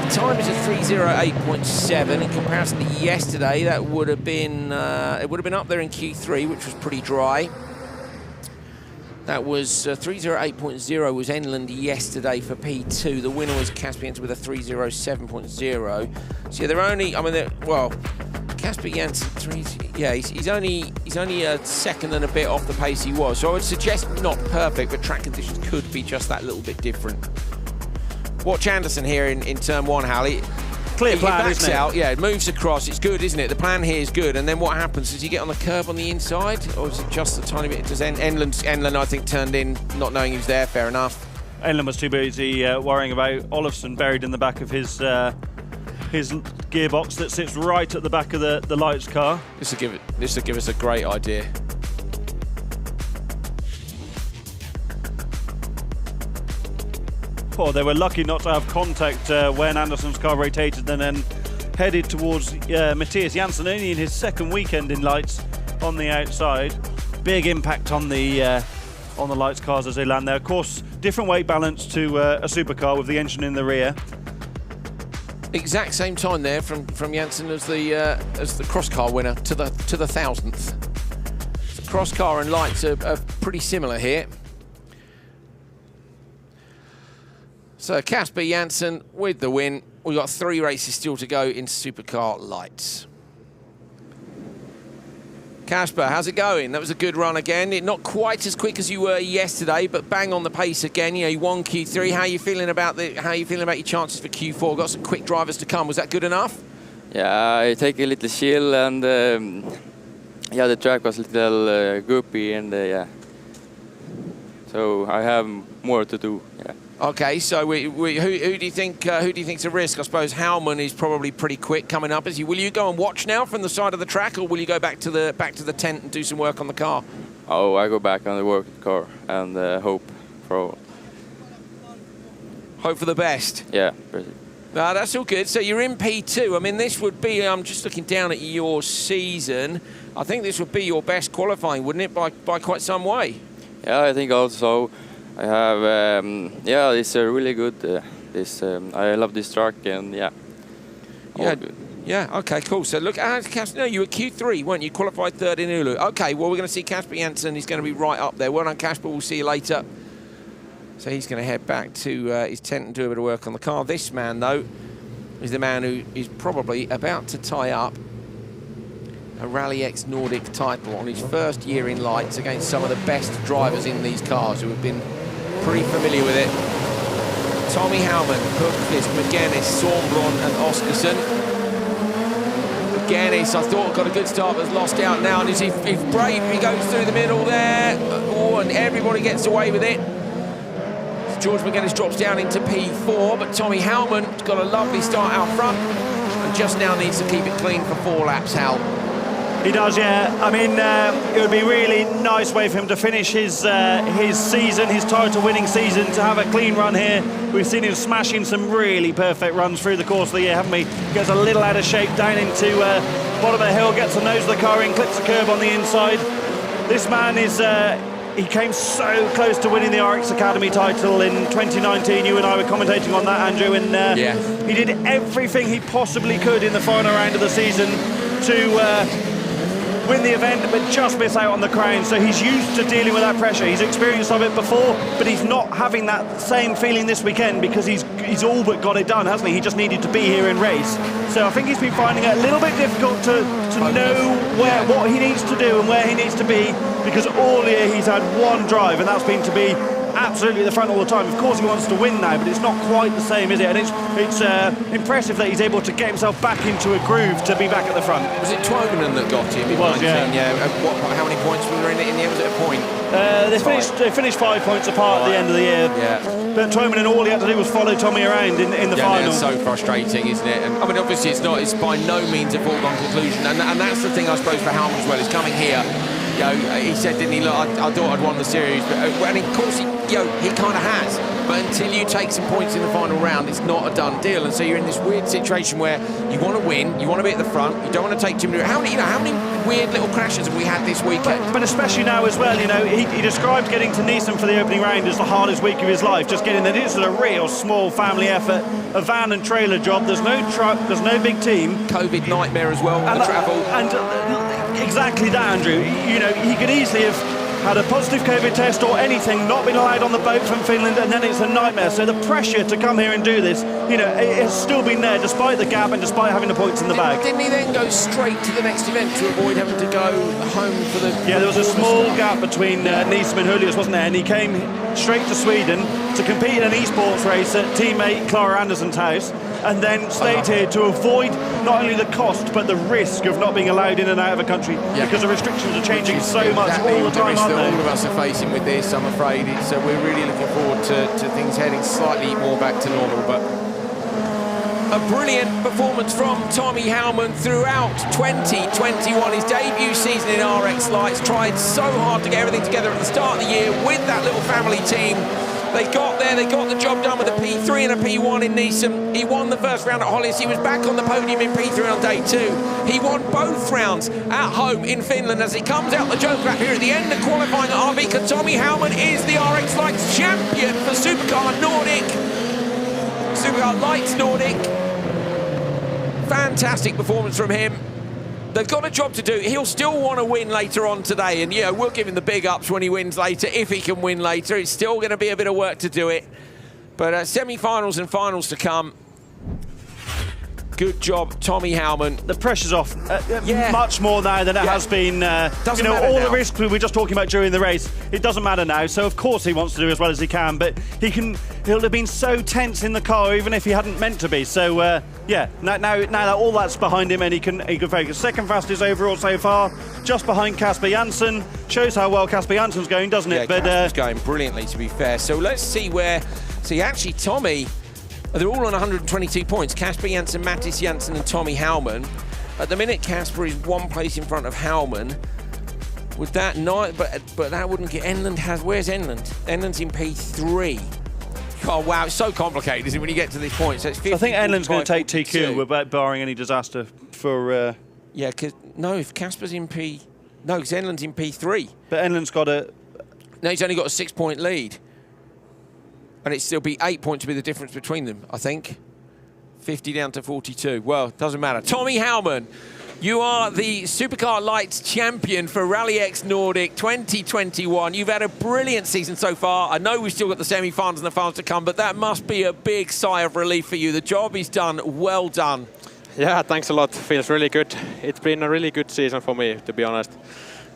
The time is at 3:08.7. In comparison to yesterday, that would have been it would have been up there in Q3, which was pretty dry. That was 3:08.0 was Enland yesterday for P2. The winner was Casper Janssen with a 3:07.0. So yeah, they're only, I mean, well, Casper Janssen, he's only a second and a bit off the pace he was. So I would suggest not perfect, but track conditions could be just that little bit different. Watch Anderson here in turn one, Hallie. Clear plan, backs isn't it? out, yeah, it moves across. It's good, isn't it? The plan here is good. And then what happens? Does he get on the curb on the inside, or is it just a tiny bit? Does Enland, I think, turned in, not knowing he was there. Fair enough. Enland was too busy worrying about Olofsson buried in the back of his gearbox that sits right at the back of the Lites car. This will give us a great idea. Oh, they were lucky not to have contact when Andersson's car rotated and then headed towards Matthias Janssen, only in his second weekend in Lites on the outside. Big impact on the Lites cars as they land there. Of course, different weight balance to a supercar with the engine in the rear. Exact same time there from Janssen as the Crosscar winner to the 1000th. The Crosscar and Lites are pretty similar here. So Casper Janssen with the win. We've got 3 races still to go in Supercar Lites. Casper, how's it going? That was a good run again. Not quite as quick as you were yesterday, but bang on the pace again. You know, you won Q3. How are you feeling about your chances for Q4? Got some quick drivers to come. Was that good enough? Yeah, I take a little chill, and yeah, the track was a little goopy, and yeah, so I have more to do. Yeah. Okay, so who do you think's a risk? I suppose Howman is probably pretty quick coming up. Will you go and watch now from the side of the track, or will you go back to the tent and do some work on the car? Oh, I go back on the work car and hope for the best. Yeah, pretty. No, that's all good. So you're in P2. I mean, this would be, I'm just looking down at your season. I think this would be your best qualifying, wouldn't it, by quite some way? Yeah, I think also. I have, yeah, it's really good. I love this track, and yeah, all good. Yeah, okay, cool. So look, no, you were Q3, weren't you? Qualified third in Oulu. Okay, well, we're going to see Casper Janssen. He's going to be right up there. Well done, Casper. We'll see you later. So he's going to head back to his tent and do a bit of work on the car. This man, though, is the man who is probably about to tie up a RallyX Nordic title on his first year in Lites against some of the best drivers in these cars who have been pretty familiar with it. Tommy Howman, Hookfist, McGuinness, Sornblom and Oskarsson. McGuinness, I thought, got a good start, but has lost out now. And he's brave, he goes through the middle there. Oh, and everybody gets away with it. So George McGuinness drops down into P4, but Tommy Howman's got a lovely start out front and just now needs to keep it clean for 4 laps, Hal. He does, yeah. I mean, it would be really nice way for him to finish his season, his title-winning season, to have a clean run here. We've seen him smashing some really perfect runs through the course of the year, haven't we? Gets a little out of shape down into bottom of the hill, gets the nose of the car in, clips the curb on the inside. This man is, he came so close to winning the RallyX Academy title in 2019. You and I were commentating on that, Andrew, and yeah. He did everything he possibly could in the final round of the season to win the event, but just miss out on the crown. So he's used to dealing with that pressure. He's experienced of it before, but he's not having that same feeling this weekend because he's all but got it done, hasn't he? He just needed to be here and race. So I think he's been finding it a little bit difficult to know what he needs to do and where he needs to be, because all year he's had one drive, and that's been to be absolutely at the front all the time. Of course he wants to win now, but it's not quite the same, is it? And it's impressive that he's able to get himself back into a groove to be back at the front. Was it Twominen that got him? It was, yeah. How many points were there in it in the end? Was it a point? They finished 5 points apart at the end of the year. Yeah. But Twominen, all he had to do was follow Tommy around in the final. It's so frustrating, isn't it? And I mean, obviously, it's by no means a foregone conclusion, and that's the thing, I suppose, for Halman as well, is coming here. You know, he said, didn't he? Look, I thought I'd won the series, but and of course, he kind of has. But until you take some points in the final round, it's not a done deal. And so you're in this weird situation where you want to win, you want to be at the front, you don't want to take too many. How many weird little crashes have we had this weekend? But especially now as well, you know, he described getting to Neeson for the opening round as the hardest week of his life. Just getting there, it's a real small family effort, a van and trailer job. There's no truck, there's no big team. COVID nightmare as well, the travel. Exactly that, Andrew. You know, he could easily have had a positive COVID test or anything, not been allowed on the boat from Finland, and then it's a nightmare. So the pressure to come here and do this, you know, it has still been there despite the gap and despite having the points in the bag. Didn't he then go straight to the next event to avoid having to go home for the... Yeah, there was a small gap between Neeson and Julius, wasn't there? And he came straight to Sweden to compete in an esports race at teammate Clara Anderson's house, and then stayed here to avoid not only the cost but the risk of not being allowed in and out of a country, because the restrictions are changing so much all the time, aren't they? All of us are facing with this, I'm afraid. We're really looking forward to things heading slightly more back to normal. But a brilliant performance from Tommy Halman throughout 2021. His debut season in RallyX Lites, tried so hard to get everything together at the start of the year with that little family team. They got there, they got the job done with a P3 and a P1 in Neeson. He won the first round at Hollis. He was back on the podium in P3 on day 2. He won both rounds at home in Finland as he comes out the joke wrap here at the end of qualifying at Arvika. Tommy Halman is the RallyX Lites champion for Supercar Nordic. Supercar Lites Nordic. Fantastic performance from him. They've got a job to do. He'll still want to win later on today, and we'll give him the big ups when he wins later, if he can win later. It's still going to be a bit of work to do it, but semi-finals and finals to come. Good job, Tommy Halman. The pressure's off much more now than it has been. Doesn't all matter the now. risks we were just talking about during the race, it doesn't matter now. So of course he wants to do as well as he can, but he'll have been so tense in the car even if he hadn't meant to be. So now that all that's behind him and he can focus. Second fastest overall so far, just behind Casper Janssen. Shows how well Casper Janssen's going, doesn't it? But Casper's going brilliantly, to be fair. So let's see where. See, actually, Tommy. They're all on 122 points. Casper Janssen, Mattis Janssen and Tommy Halman. At the minute, Casper is 1 place in front of Halman. With that, but that wouldn't get... Where's Enland? Enland's in P3. Oh, wow, it's so complicated, isn't it, when you get to this point? So it's 50, I think Enland's going to take 42. TQ, without barring any disaster for... Yeah, because... No, if Casper's in P... No, because Enland's in P3. But Enland's got a... No, he's only got a 6-point lead. And it'd still be 8 points to be the difference between them, I think. 50 down to 42. Well, doesn't matter. Tommy Halman, you are the Supercar Lites champion for RallyX Nordic 2021. You've had a brilliant season so far. I know we've still got the semi-finals and the finals to come, but that must be a big sigh of relief for you. The job is done. Well done. Yeah, thanks a lot. Feels really good. It's been a really good season for me, to be honest.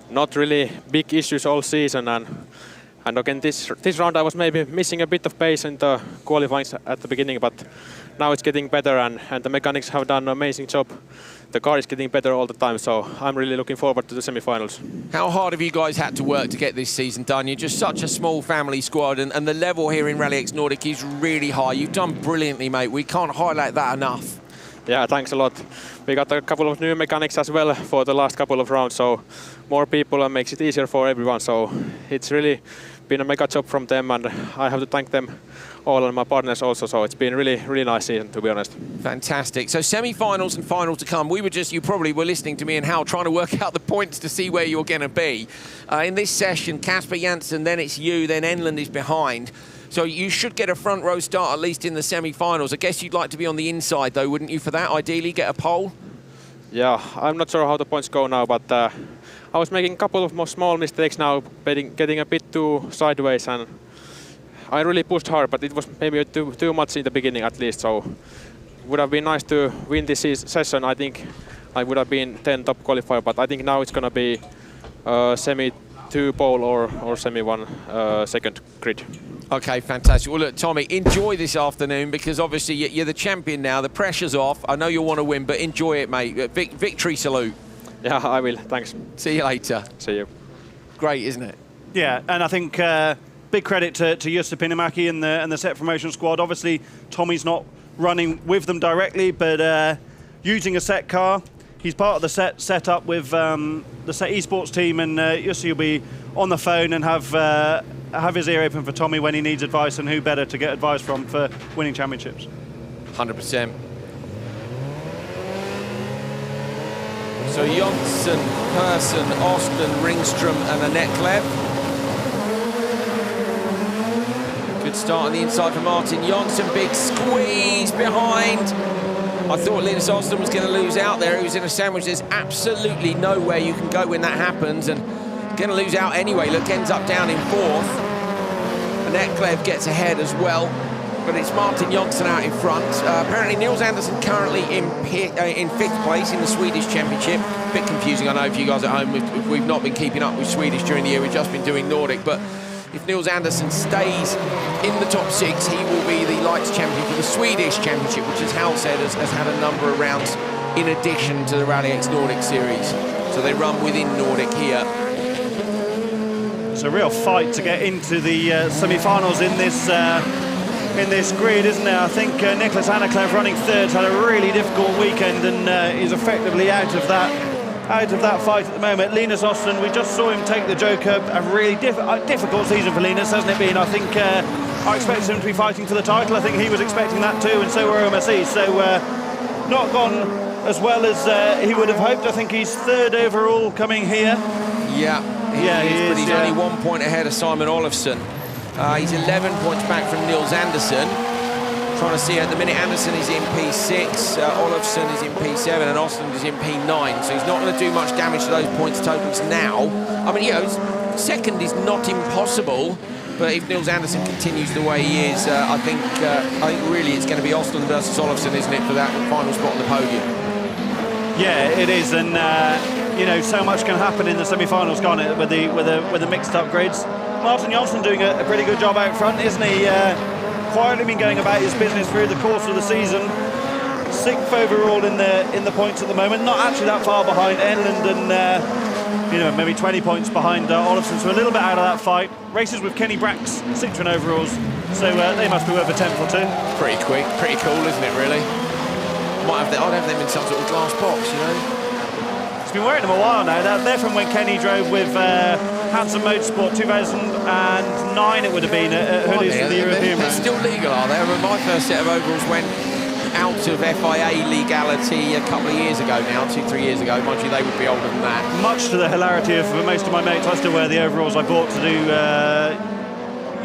Not really big issues all season, and again, this round I was maybe missing a bit of pace in the qualifying at the beginning, but now it's getting better, and the mechanics have done an amazing job. The car is getting better all the time, so I'm really looking forward to the semi-finals. How hard have you guys had to work to get this season done? You're just such a small family squad, and the level here in RallyX Nordic is really high. You've done brilliantly, mate. We can't highlight that enough. Yeah, thanks a lot. We got a couple of new mechanics as well for the last couple of rounds, so more people makes it easier for everyone. So it's really been a mega job from them, and I have to thank them all and my partners also. So it's been really, really nice season, to be honest. Fantastic. So semi-finals and final to come. You probably were listening to me and Hal trying to work out the points to see where you're going to be. In this session, Casper Janssen, then it's you, then Enland is behind. So you should get a front row start at least in the semi-finals. I guess you'd like to be on the inside though, wouldn't you, for that? Ideally, get a pole? Yeah, I'm not sure how the points go now, but I was making a couple of more small mistakes now, getting a bit too sideways, and I really pushed hard, but it was maybe too much in the beginning at least, so it would have been nice to win this session. I think I would have been 10 top qualifier, but I think now it's going to be semi 2 pole or semi 1 second grid. Okay, fantastic. Well, look, Tommy, enjoy this afternoon because obviously you're the champion now. The pressure's off. I know you'll want to win, but enjoy it, mate. Victory salute. Yeah, I will. Thanks. See you later. See you. Great, isn't it? Yeah, and I think big credit to Jussi Pinimäki and the set promotion squad. Obviously, Tommy's not running with them directly, but using a set car. He's part of the set up with the set esports team, and Jussi will be on the phone and have his ear open for Tommy when he needs advice, and who better to get advice from for winning championships. 100%. So Jonsson, Persson, Austin, Ringstrom and Annette Kleb. Good start on the inside for Martin Jonsson. Big squeeze behind. I thought Linus Austin was going to lose out there. He was in a sandwich. There's absolutely nowhere you can go when that happens, and going to lose out anyway. Look, ends up down in 4th. Annette Kleb gets ahead as well, but it's Martin Jonsson out in front. Apparently Nils Andersson currently in 5th place in the Swedish Championship. A bit confusing, I know, for you guys at home. We've not been keeping up with Swedish during the year. We've just been doing Nordic, but if Nils Andersson stays in the top 6, he will be the Lights champion for the Swedish Championship, which, as Hal said, has had a number of rounds in addition to the RallyX Nordic series. So they run within Nordic here. It's a real fight to get into the semi-finals in this grid, isn't it? I think Niklas Anneklev, running 3rd, had a really difficult weekend and is effectively out of that fight at the moment. Linus Austin, we just saw him take the Joker. A really difficult season for Linus, hasn't it been? I think I expected him to be fighting for the title. I think he was expecting that too, and so were OMSE. So not gone as well as he would have hoped. I think he's 3rd overall coming here. Yeah. He is, but he's only 1 point ahead of Simon Olofsson. He's 11 points back from Nils Andersson. Trying to see at the minute, Andersson is in P6, Olofsson is in P7, and Austin is in P9. So he's not going to do much damage to those points totals now. I mean, second is not impossible, but if Nils Andersson continues the way he is, I think really it's going to be Austin versus Olofsson, isn't it, for that final spot on the podium? Yeah, it is, and so much can happen in the semi-finals, can't it, with the mixed upgrades. Martin Jonsson doing a pretty good job out front, isn't he? Quietly been going about his business through the course of the season. 6th overall in the points at the moment, not actually that far behind Enland, and maybe 20 points behind Olofsson, so a little bit out of that fight. Races with Kenny Brack's Citroen overalls, so they must be worth a 10th or 2. Pretty quick, pretty cool, isn't it, really? I'd have them in some sort of glass box, He's been wearing them a while now. They're from when Kenny drove with Hanson Motorsport 2009, it would have been, at Hoodies for the European Round. They're still legal, are they? I remember my first set of overalls went out of FIA legality a couple of years ago now, 2-3 years ago. Mind you, they would be older than that. Much to the hilarity of most of my mates, I still wear the overalls I bought to do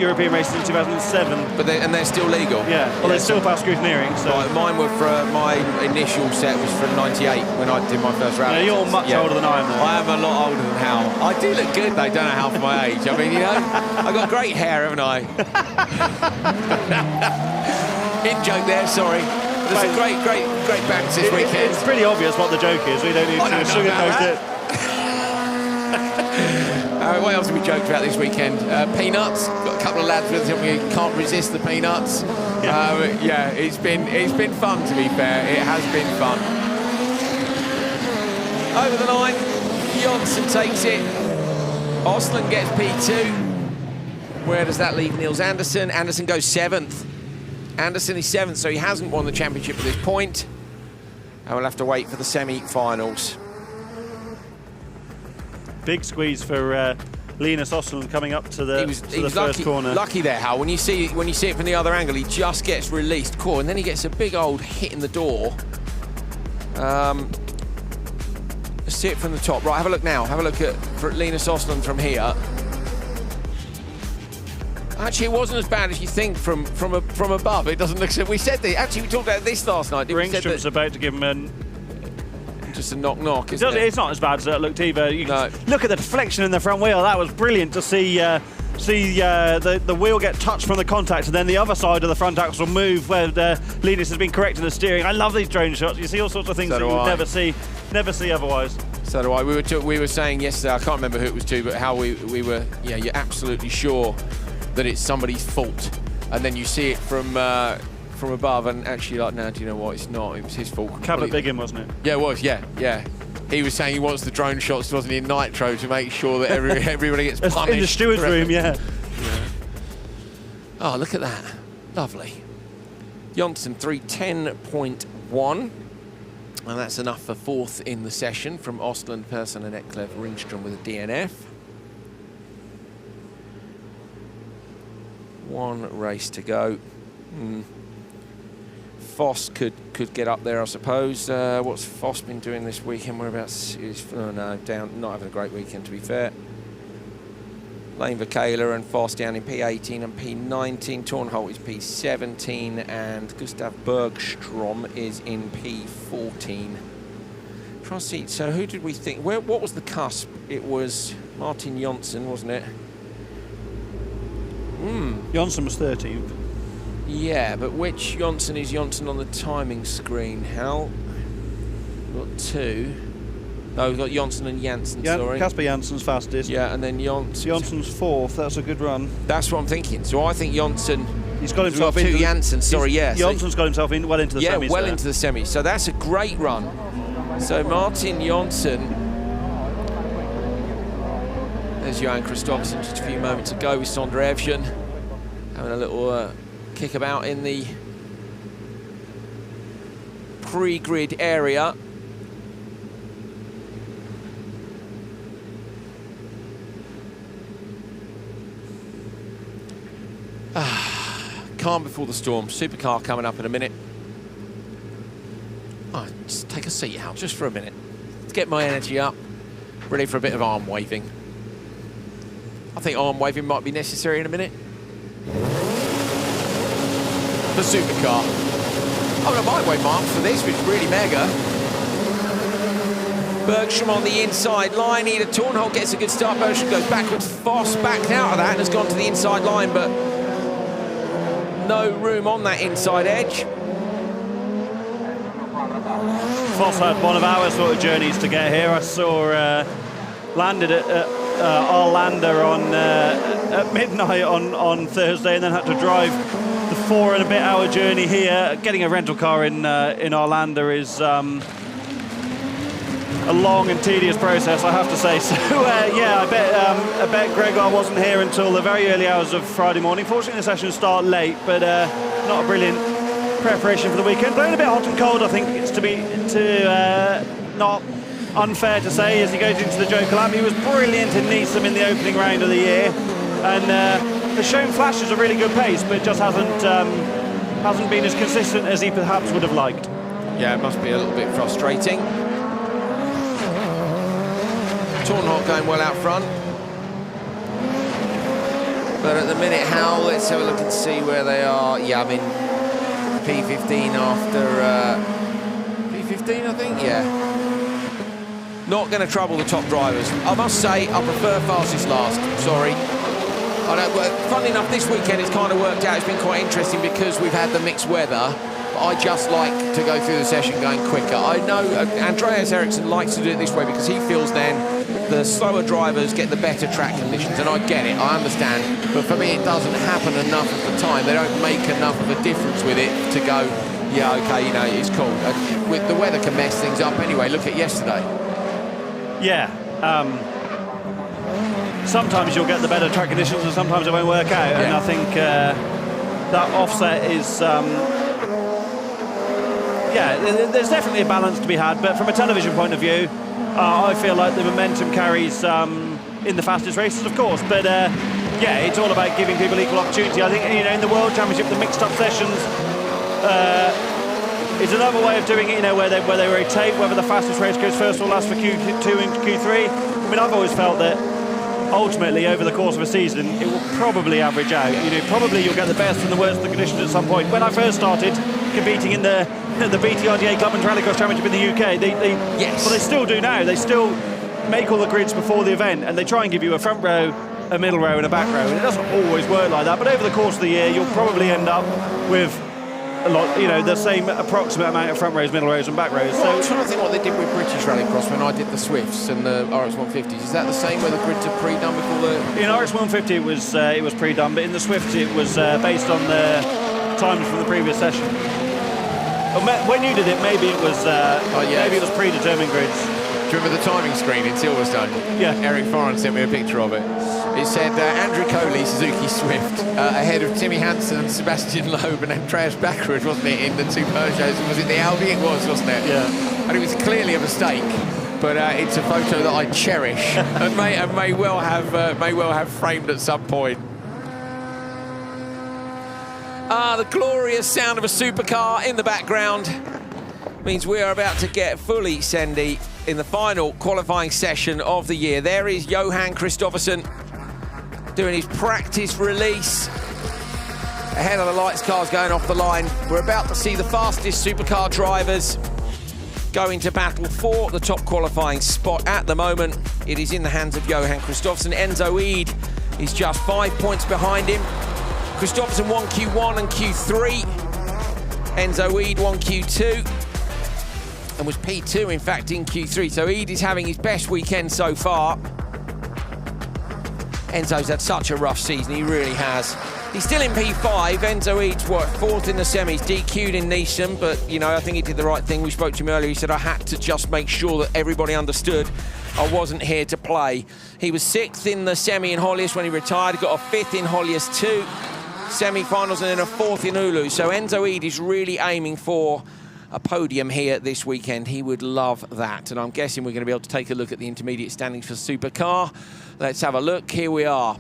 European races in 2007. But they're still legal? Yeah, well, they're still past scrutineering. So. Right, mine were my initial set was from 98 when I did my first rally. Yeah, you're much older than I am, though. I am a lot older than Hal. I do look good, though, don't know Hal for my age. I mean, I've got great hair, haven't I? In joke there, sorry. There's a great backs this weekend. It's pretty obvious what the joke is. We don't need to sugarcoat it. What else have we joked about this weekend? Peanuts. Got a couple of lads with us who can't resist the peanuts. It's been fun, to be fair. It has been fun. Over the line, Jonsson takes it. Osland gets P2. Where does that leave Nils Andersson? Andersson goes 7th. Andersson is 7th, so he hasn't won the championship at this point. And we'll have to wait for the semi-finals. Big squeeze for Linus Osland coming up to the first corner. Lucky there, Hal. When you see it from the other angle, he just gets released core, and then he gets a big old hit in the door. Let's see it from the top. Right, have a look now. Have a look at Linus Osland from here. Actually, it wasn't as bad as you think from above. It doesn't look so. We said that. Actually, we talked about this last night. Ringstrom's about to give him just a knock-knock, isn't it? It's not as bad as it looked either. Look at the deflection in the front wheel. That was brilliant to see the wheel get touched from the contact, and then the other side of the front axle move where Linus has been correcting the steering. I love these drone shots. You see all sorts of things that you would never see otherwise. So do I. We were saying yesterday, I can't remember who it was to, but how we were, you're absolutely sure that it's somebody's fault, and then you see it from above, and actually, like, no, do you know what? It's not. It was his fault. Cabot Bigham, wasn't it? Yeah, it was. Yeah. He was saying he wants the drone shots, wasn't he, in Nitro, to make sure that everybody gets punished. In the steward's room, yeah. Oh, look at that. Lovely. Jonsson 3:10.1. And that's enough for 4th in the session from Ostland, Persson and Eklev Ringström with a DNF. One race to go. Foss could get up there, I suppose. What's Foss been doing this weekend? Whereabouts is down? Not having a great weekend, to be fair. Lane Vakala and Foss down in P18 and P19. Tornholt is P17 and Gustav Bergstrom is in P14. Try to see. So who did we think? What was the cusp? It was Martin Jonsson, wasn't it? Jonsson was 13th. Yeah, but which Jonsson is Jonsson on the timing screen, Hal? We've got 2. No, we've got Jonsson and Janssen, sorry. Casper Janssen's fastest. Yeah, and then Jonsson's 4th. That's a good run. That's what I'm thinking. So I think Jonsson... He's got himself into... 2 Janssen, sorry, yeah. Jonsson's got himself in well into the semis. Yeah, well into the semis. So that's a great run. So Martin Jonsson... There's Johan Kristoffersson just a few moments ago with Sondre Evjen. Having a little... kick-about in the pre-grid area. Calm before the storm. Supercar coming up in a minute. Oh, just take a seat, Hal, just for a minute. Let's get my energy up. Ready for a bit of arm waving. I think arm waving might be necessary in a minute. The Supercar. Oh, no, my way mark for this, which is really mega. Bergstrom on the inside line. Ida Tornholt gets a good start. Bergstrom goes backwards. Foss backed out of that and has gone to the inside line, but no room on that inside edge. Foss had one of our sort of journeys to get here. I saw landed at Arlanda at midnight on Thursday, and then had to drive the 4 and a bit hour journey here. Getting a rental car in Arlanda is a long and tedious process, I have to say. So yeah, I bet Gregor wasn't here until the very early hours of Friday morning. Fortunately, the sessions start late, but not a brilliant preparation for the weekend. Playing a bit hot and cold, I think it's not unfair to say, as he goes into the Joker Lab. He was brilliant in Neeson in the opening round of the year, and has shown flashes of really good pace, but just hasn't been as consistent as he perhaps would have liked. Yeah, it must be a little bit frustrating. Tornholt going well out front, but at the minute, Hal, let's have a look and see where they are. Yeah, I mean, P15 after P15, I think. Yeah, not going to trouble the top drivers. I must say, I prefer fastest last. Sorry. I know, funnily enough, this weekend it's kind of worked out. It's been quite interesting because we've had the mixed weather. I just like to go through the session going quicker. I know Andreas Eriksson likes to do it this way because he feels then the slower drivers get the better track conditions, and I get it, I understand. But for me, it doesn't happen enough of the time. They don't make enough of a difference with it to go, yeah, okay, you know, it's cool. With the weather can mess things up anyway. Look at yesterday. Yeah. Sometimes you'll get the better track conditions and sometimes it won't work out. Yeah. And I think that offset is... yeah, there's definitely a balance to be had, but from a television point of view, I feel like the momentum carries in the fastest races, of course. But yeah, it's all about giving people equal opportunity. I think, you know, in the World Championship, the mixed-up sessions is another way of doing it. You know, where they rotate, whether the fastest race goes first or last for Q2 and Q3. I mean, I've always felt that ultimately, over the course of a season, it will probably average out. You know, probably you'll get the best and the worst of the conditions at some point. When I first started competing in the BTRDA Club and Rallycross Championship in the UK, yes. Well, they still do now. They still make all the grids before the event, and they try and give you a front row, a middle row, and a back row. And it doesn't always work like that, but over the course of the year, you'll probably end up with a lot, the same approximate amount of front rows, middle rows and back rows. Well, I'm trying to think what they did with British Rallycross when I did the Swifts and the RX 150s. Is that the same where the grids are pre-done before the... In RX 150 it was pre-done, but in the Swift it was based on the times from the previous session. When you did it, maybe it was maybe it was predetermined grids. Do you remember the timing screen in Silverstone? Yeah. Eric Foran sent me a picture of it. It said Andrew Coley, Suzuki Swift, ahead of Timmy Hansen and Sebastian Loeb and Andreas Backerud, wasn't it, in the two Peugeots? Was it the Audi? It was, wasn't it? Yeah. And it was clearly a mistake, but it's a photo that I cherish and may well have framed at some point. The glorious sound of a supercar in the background means we are about to get fully sendy in the final qualifying session of the year. There is Johan Kristoffersson doing his practice release ahead of the lights cars going off the line. We're about to see the fastest supercar drivers go into battle for the top qualifying spot. At the moment, it is in the hands of Johan Kristoffersson. Enzo Eid is just 5 points behind him. Kristoffersson won Q1 and Q3. Enzo Eid won Q2 and was P2, in fact, in Q3. So Eid is having his best weekend so far. Enzo's had such a rough season, he really has. He's still in P5. Enzo Eid's, fourth in the semis, DQ'd in Nissan, but, I think he did the right thing. We spoke to him earlier. He said, I had to just make sure that everybody understood I wasn't here to play. He was 6th in the semi in Hollius when he retired. He got a 5th in Hollius 2 semi-finals and then a 4th in Oulu. So Enzo Eid is really aiming for a podium here this weekend. He would love that. And I'm guessing we're going to be able to take a look at the intermediate standings for Supercar. Let's have a look. Here we are.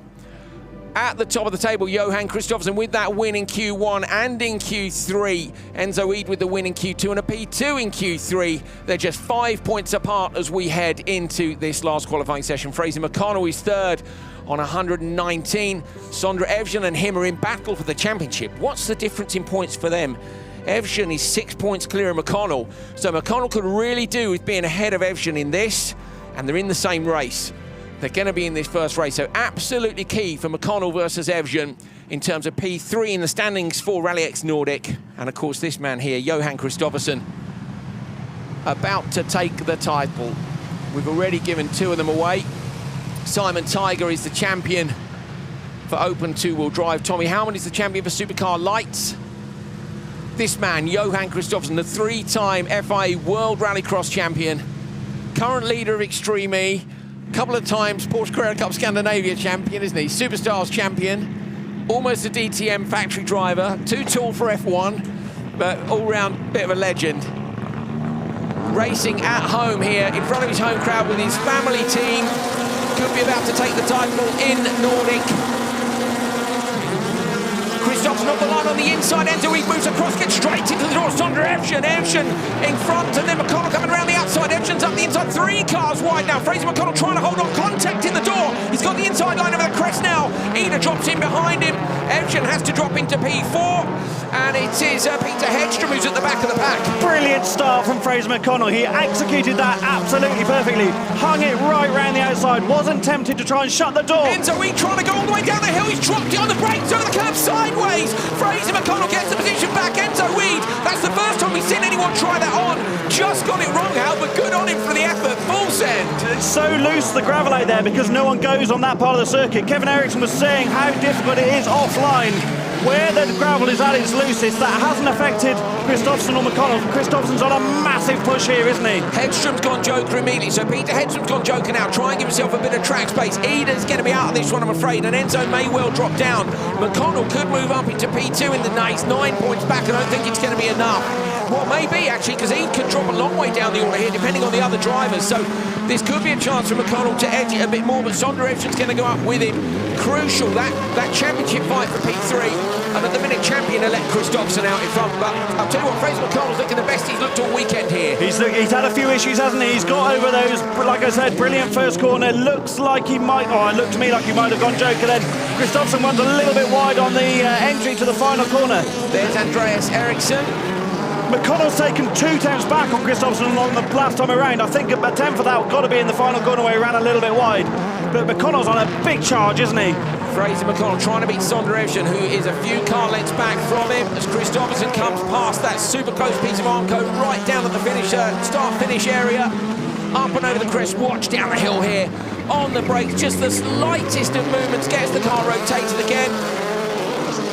At the top of the table, Johan Kristoffersson with that win in Q1 and in Q3. Enzo Eid with the win in Q2 and a P2 in Q3. They're just 5 points apart as we head into this last qualifying session. Fraser McConnell is 3rd on 119. Sondre Evjen and him are in battle for the championship. What's the difference in points for them? Evjen is 6 points clear of McConnell. So McConnell could really do with being ahead of Evjen in this, and they're in the same race. They're going to be in this first race, so absolutely key for McConnell versus Evjen in terms of P3 in the standings for RallyX Nordic. And of course, this man here, Johan Kristoffersson, about to take the title. We've already given 2 of them away. Simon Tiger is the champion for open two-wheel drive. Tommy Howman is the champion for Supercar Lites. This man, Johan Kristoffersson, the 3-time FIA World Rallycross champion, current leader of Extreme E, couple of times Porsche Carrera Cup Scandinavia champion, isn't he? Superstars champion, almost a DTM factory driver, too tall for F1, but all-round bit of a legend. Racing at home here in front of his home crowd with his family team. Could be about to take the title in Nordic. Kristoffersson off the line on the inside. Enzo Eid moves across, gets straight into the door. Sondre Evjen in front, and then McConnell coming around the outside. Evjen's up the inside, 3 cars wide now. Fraser McConnell trying to hold on, contact in the door. He's got the inside line over the crest now. Ida drops in behind him. Evjen has to drop into P4, and it is Peter Hedstrom who's at the back of the pack. Brilliant start from Fraser McConnell. He executed that absolutely perfectly. Hung it right round the outside. Wasn't tempted to try and shut the door. Enzo Eid trying to go all the way down the hill. He's dropped it on the brakes over the curb sideways. Fraser McConnell gets the position back. Enzo Eid, that's the first time we've seen anyone try that on. Just got it wrong, Hal, but good on him for the effort. Full send. It's so loose, the gravel out there, because no one goes on that part of the circuit. Kevin Eriksson was saying how difficult it is offline. Where the gravel is at its loosest, that hasn't affected Kristoffersson or McConnell. Kristoffersson's on a massive push here, isn't he? Hedstrom's gone Joker immediately, so Peter Hedstrom's gone Joker now. Try and give himself a bit of track space. Ida's going to be out of this one, I'm afraid, and Enzo may well drop down. McConnell could move up into P2 in the night. 9 points back. I don't think it's going to be enough. Well, maybe, actually, because he could drop a long way down the order here, depending on the other drivers. So this could be a chance for McConnell to edge it a bit more, but Sondre Evjen's going to go up with him. Crucial, that championship fight for P3. And at the minute, champion-elect Kristoffersson out in front. But I'll tell you what, Fraser McConnell's looking the best he's looked all weekend here. He's had a few issues, hasn't he? He's got over those, like I said, brilliant first corner. Looks like he might, it looked to me like he might have gone Joker then. Kristoffersson runs a little bit wide on the entry to the final corner. There's Andreas Eriksson. McConnell's taken 2 attempts back on Kristoffersson on the last time around. I think a 10 for that got to be in the final corner where he ran a little bit wide. But McConnell's on a big charge, isn't he? Fraser McConnell trying to beat Sonderevsson, who is a few car lengths back from him as Kristoffersson comes past that super close piece of Armco right down at the start-finish area. Up and over the crest, watch down the hill here. On the brakes, just the slightest of movements, gets the car rotated again.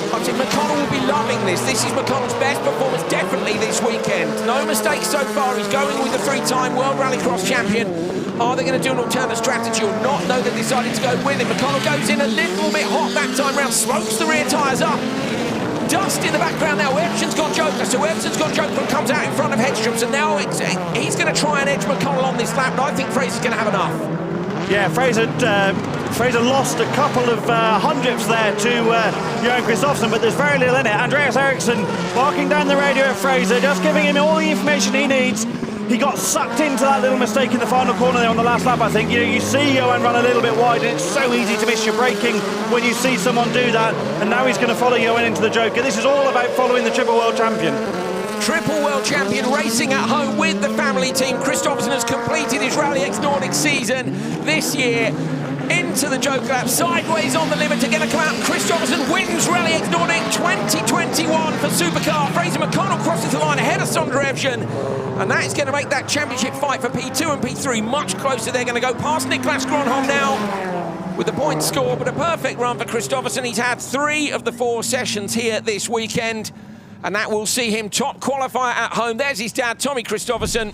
I think McConnell will be loving this. This is McConnell's best performance definitely this weekend. No mistakes so far. He's going with the 3-time World Rallycross champion. Are they going to do an alternate strategy or not? No, they decided to go with it. McConnell goes in a little bit hot that time round, smokes the rear tyres up. Dust in the background now. Everson's got Joker, so Everson's got Joker and comes out in front of Hedstrom. So now he's going to try and edge McConnell on this lap, but I think Fraser's going to have enough. Yeah, Fraser lost a couple of hundredths there to Johan Kristoffersson, but there's very little in it. Andreas Eriksson barking down the radio at Fraser, just giving him all the information he needs. He got sucked into that little mistake in the final corner there on the last lap, I think. You see Johan run a little bit wide, and it's so easy to miss your braking when you see someone do that. And now he's going to follow Johan into the Joker. This is all about following the Triple World Champion. Triple World Champion racing at home with the family team. Kristoffersson has completed his RallyX Nordic season this year. Into the Joker lap, sideways on the limiter, going to come out. Kristoffersson wins RallyX Nordic 2021 for Supercar. Fraser McConnell crosses the line ahead of Sonderevsson, and that is going to make that championship fight for P2 and P3 much closer. They're going to go past Niklas Gronholm now with the point score, but a perfect run for Kristoffersson. He's had 3 of the 4 sessions here this weekend, and that will see him top qualifier at home. There's his dad, Tommy Kristoffersson.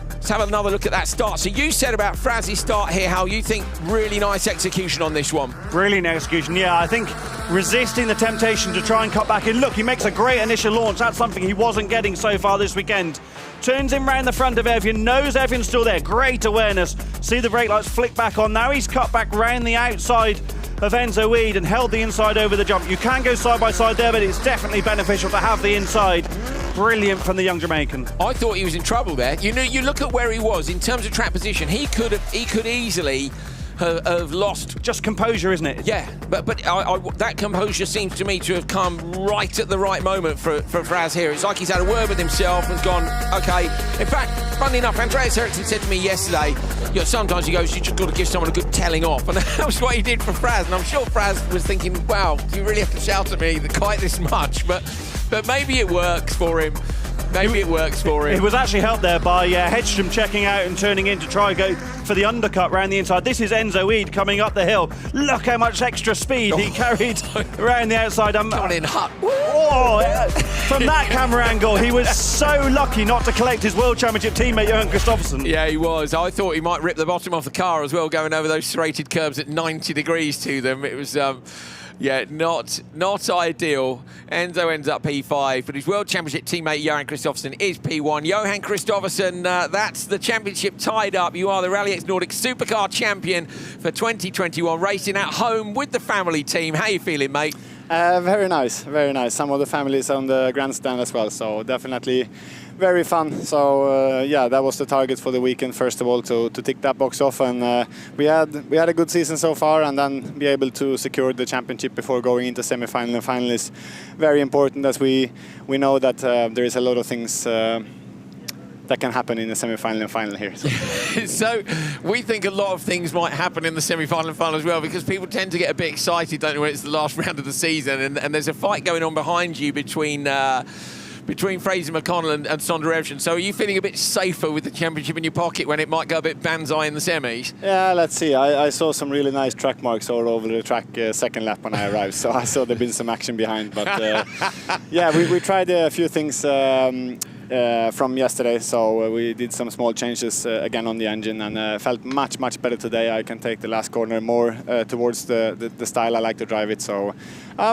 Let's have another look at that start. So you said about Frazzie's start here, how you think really nice execution on this one. Brilliant execution, yeah. I think resisting the temptation to try and cut back in. Look, he makes a great initial launch. That's something he wasn't getting so far this weekend. Turns him round the front of Evian, knows Evian's still there. Great awareness. See the brake lights flick back on. Now he's cut back round the outside of Enzo Weed and held the inside over the jump. You can go side by side there, but it's definitely beneficial to have the inside. Brilliant from the young Jamaican. I thought he was in trouble there. You know, you look at where he was in terms of track position. He could easily have lost. Just composure, isn't it? Yeah, but that composure seems to me to have come right at the right moment for Fraz here. It's like he's had a word with himself and gone, okay. In fact, funnily enough, Andreas Eriksson said to me yesterday, you know, sometimes he goes, you just got to give someone a good telling off, and that was what he did for Fraz. And I'm sure Fraz was thinking, wow, do you really have to shout at me quite this much? But maybe it works for him. Maybe it works for him. It was actually helped there by Hedstrom checking out and turning in to try and go for the undercut round the inside. This is Enzo Weed coming up the hill. Look how much extra speed he carried around the outside. Coming in hot. From that camera angle, he was so lucky not to collect his World Championship teammate Johan Kristoffersson. Yeah, he was. I thought he might rip the bottom off the car as well, going over those serrated curbs at 90 degrees to them. It was... yeah, not ideal. Enzo ends up P5, but his World Championship teammate Johan Kristoffersson is P1. Johan Kristoffersson, that's the championship tied up. You are the RallyX Nordic Supercar champion for 2021, racing at home with the family team. How you feeling, mate? Very nice, very nice. Some of the families on the grandstand as well, so definitely very fun. So yeah, that was the target for the weekend. First of all, to tick that box off, and we had a good season so far, and then be able to secure the championship before going into semi-final and final is very important, as we know that there is a lot of things that can happen in the semi-final and final here. So we think a lot of things might happen in the semi-final and final as well, because people tend to get a bit excited, don't they, when it's the last round of the season, and there's a fight going on behind you between Fraser McConnell and Sonderevsson. So are you feeling a bit safer with the championship in your pocket when it might go a bit banzai in the semis? Yeah, let's see. I saw some really nice track marks all over the track second lap when I arrived, so I saw there'd been some action behind. But yeah, we tried a few things from yesterday, so we did some small changes again on the engine, and felt much better today. I can take the last corner more towards the style I like to drive it, so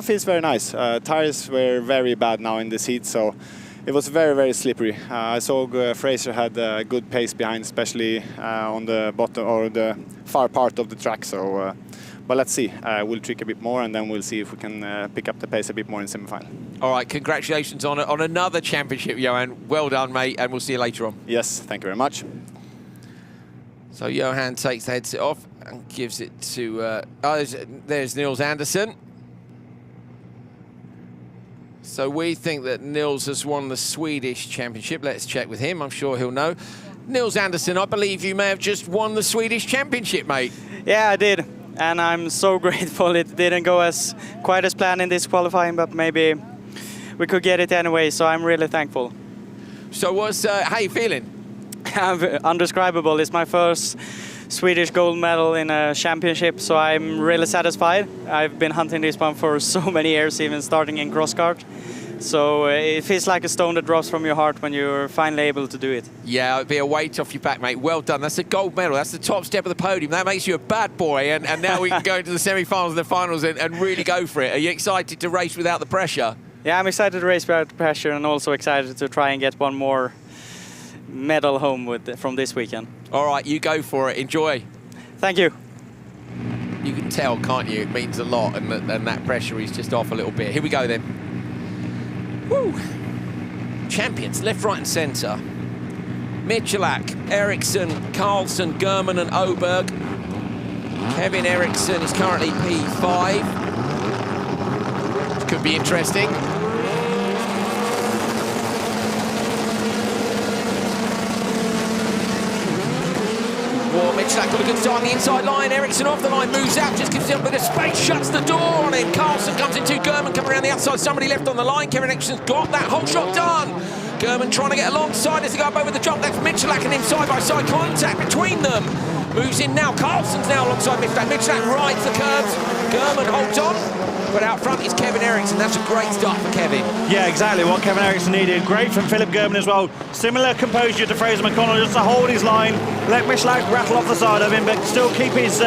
feels very nice. Tires were very bad now in this heat, so it was very slippery. I saw Fraser had a good pace behind, especially on the bottom or the far part of the track, so but let's see. We'll trick a bit more, and then we'll see if we can pick up the pace a bit more in semi-final. All right, congratulations on another championship, Johan. Well done, mate, and we'll see you later on. Yes, thank you very much. So Johan takes the headset off and gives it to... there's Nils Andersen. So we think that Nils has won the Swedish championship. Let's check with him. I'm sure he'll know. Nils Andersen, I believe you may have just won the Swedish championship, mate. Yeah, I did. and I'm so grateful it didn't go quite as planned in this qualifying, but maybe we could get it anyway, so I'm really thankful. So how you feeling? Undescribable. It's my first Swedish gold medal in a championship, so I'm really satisfied. I've been hunting this one for so many years, even starting in cross-kart. So it feels like a stone that drops from your heart when you're finally able to do it. Yeah, it'd be a weight off your back, mate. Well done. That's a gold medal. That's the top step of the podium. That makes you a bad boy. And now we can go into the semi-finals and the finals and really go for it. Are you excited to race without the pressure? Yeah, I'm excited to race without the pressure, and also excited to try and get one more medal home from this weekend. All right, you go for it. Enjoy. Thank you. You can tell, can't you? It means a lot, and that pressure is just off a little bit. Here we go then. Woo! Champions, left, right and centre. Michalak, Eriksson, Carlson, German and Oberg. Kevin Eriksson is currently P5. Which could be interesting. Well, Michalak got a good start on the inside line. Eriksson off the line, moves out, just gives him a bit of space, shuts the door on him. Carlson comes into German, coming around the outside. Somebody left on the line. Kevin Eriksson's got that whole shot done. German trying to get alongside as they go up over the jump. That's Michalak and him side-by-side contact between them. Moves in now. Carlson's now alongside Michalak. Michalak rides the curves. German holds on. But out front is Kevin Eriksson. That's a great start for Kevin. Yeah, exactly what Kevin Eriksson needed. Great from Philip German as well. Similar composure to Fraser McConnell, just to hold his line, let Michalak rattle off the side of him, but still keep his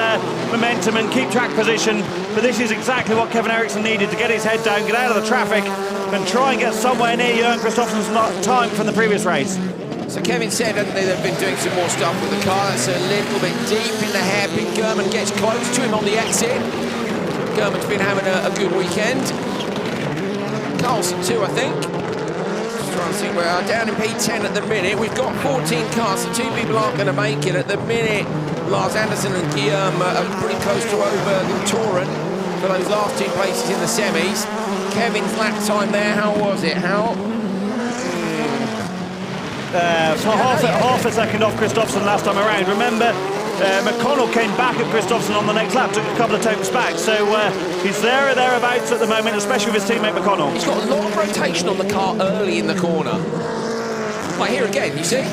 momentum and keep track position. But this is exactly what Kevin Eriksson needed to get his head down, get out of the traffic, and try and get somewhere near Jørgen Kristoffersen's time from the previous race. So Kevin said, haven't they, they've been doing some more stuff with the car. That's a little bit deep in the hairpin. German gets close to him on the exit. German's been having a good weekend. Carlson too, I think. Just trying to see where we are. Down in P10 at the minute. We've got 14 cars, so 2 people aren't going to make it at the minute. Lars Andersen and Guillaume are pretty close to Oberg and Toren for those last 2 places in the semis. Kevin's lap time there, how was it? So half a second off Kristoffersen last time around. Remember, McConnell came back at Kristoffersen on the next lap, took a couple of attempts back, so he's there or thereabouts at the moment, especially with his teammate McConnell. He's got a lot of rotation on the car early in the corner. Like here again, you see?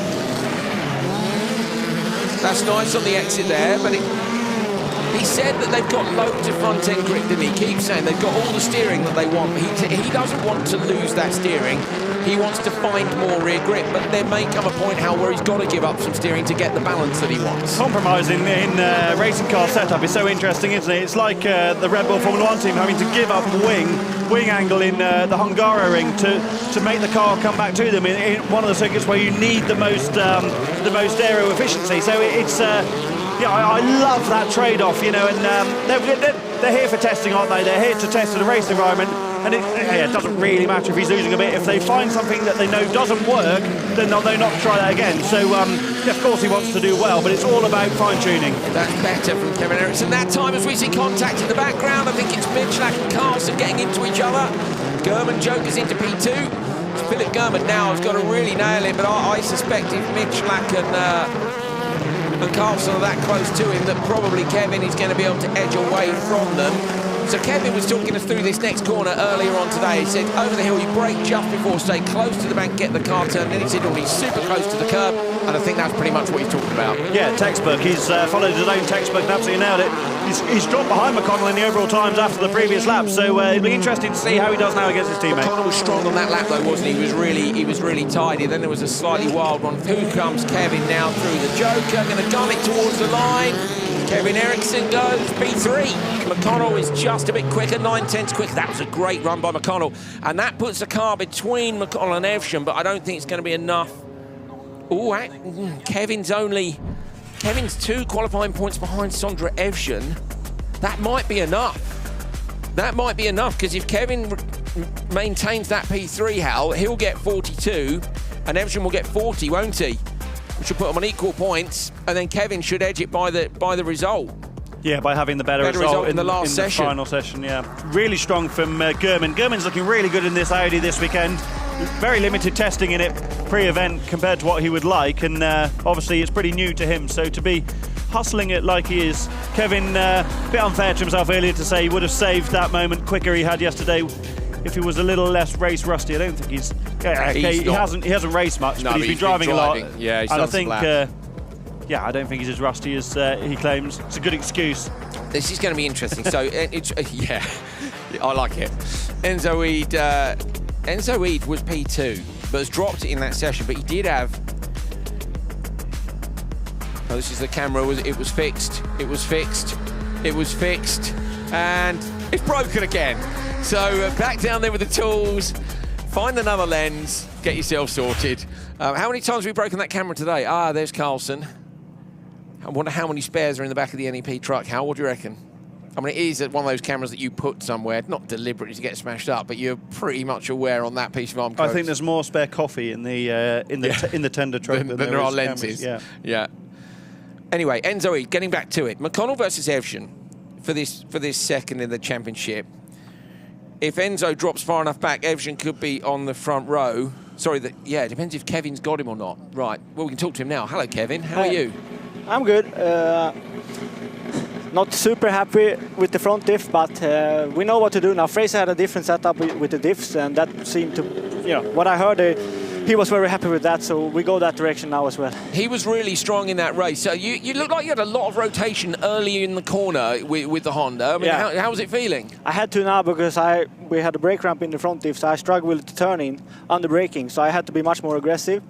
That's nice on the exit there, but he said that they've got loads of front-end grip, didn't he? Keeps saying they've got all the steering that they want. He doesn't want to lose that steering. He wants to find more rear grip, but there may come a point where he's got to give up some steering to get the balance that he wants. Compromising in racing car setup is so interesting, isn't it? It's like the Red Bull Formula 1 team having to give up wing angle in the Hungaroring to make the car come back to them in one of the circuits where you need the most aero efficiency. So it's yeah, I love that trade-off, you know, and they're here for testing, aren't they? They're here to test in a race environment, and it doesn't really matter if he's losing a bit. If they find something that they know doesn't work, then they'll not try that again. So, of course, he wants to do well, but it's all about fine-tuning. That's better from Kevin Eriksson. That time, as we see contact in the background, I think it's Michalak and Carlson getting into each other. German jokers into P2. Philip German now has got to really nail it, but I suspect if Michalak and Carlson are that close to him, that probably Kevin is going to be able to edge away from them. So Kevin was talking us through this next corner earlier on today. He said, over the hill, you brake just before, stay close to the bank, get the car turned. Then he said, he's super close to the curb, and I think that's pretty much what he's talking about. Yeah, textbook. He's followed his own textbook and absolutely nailed it. He's dropped behind McConnell in the overall times after the previous lap, so it'll be interesting to see how he does now against his teammate. McConnell was strong on that lap though, wasn't he? He was really tidy. Then there was a slightly wild one. Who comes Kevin now through the Joker? Going to gun it towards the line. Kevin Eriksson goes P3. McConnell is just a bit quicker, 9/10 quicker. That was a great run by McConnell. And that puts the car between McConnell and Evsham, but I don't think it's going to be enough. Oh, Kevin's 2 qualifying points behind Sondre Evsham. That might be enough. That might be enough, because if Kevin maintains that P3, Hal, he'll get 42, and Evsham will get 40, won't he? Which will put them on equal points, and then Kevin should edge it by the result. Yeah, by having the better result in the last session. The final session, yeah. Really strong from German. German's looking really good in this Audi this weekend. Very limited testing in it pre-event compared to what he would like, and obviously it's pretty new to him, so to be hustling it like he is. Kevin, a bit unfair to himself earlier to say he would have saved that moment quicker he had yesterday if he was a little less race rusty. I don't think he's... he hasn't raced much, but he's been driving a lot. Yeah, he's and I think... I don't think he's as rusty as he claims. It's a good excuse. This is going to be interesting. So, yeah, I like it. Enzo Eid was P2, but has dropped it in that session. But he did have... Oh, this is the camera. It was fixed. It was fixed. It was fixed. And it's broken again. So back down there with the tools. Find another lens. Get yourself sorted. How many times have we broken that camera today? Ah, there's Carlson. I wonder how many spares are in the back of the NEP truck. How, what do you reckon? I mean, it is one of those cameras that you put somewhere, not deliberately to get smashed up, but you're pretty much aware on that piece of arm code. I think there's more spare coffee in the tender truck than there are lenses. Cameras. Yeah. Anyway, Enzo Eid, getting back to it. McConnell versus Evgen for this second in the championship. If Enzo drops far enough back, Evgen could be on the front row. Sorry, it depends if Kevin's got him or not. Right, well, we can talk to him now. Hello, Kevin. How are you? I'm good. Not super happy with the front diff, but we know what to do now. Fraser had a different setup with the diffs, and that seemed to, what I heard, he was very happy with that, so we go that direction now as well. He was really strong in that race. So you look like you had a lot of rotation early in the corner with the Honda. I mean, how was it feeling? I had to now because we had a brake ramp in the front diff, so I struggled with the turning under braking, so I had to be much more aggressive.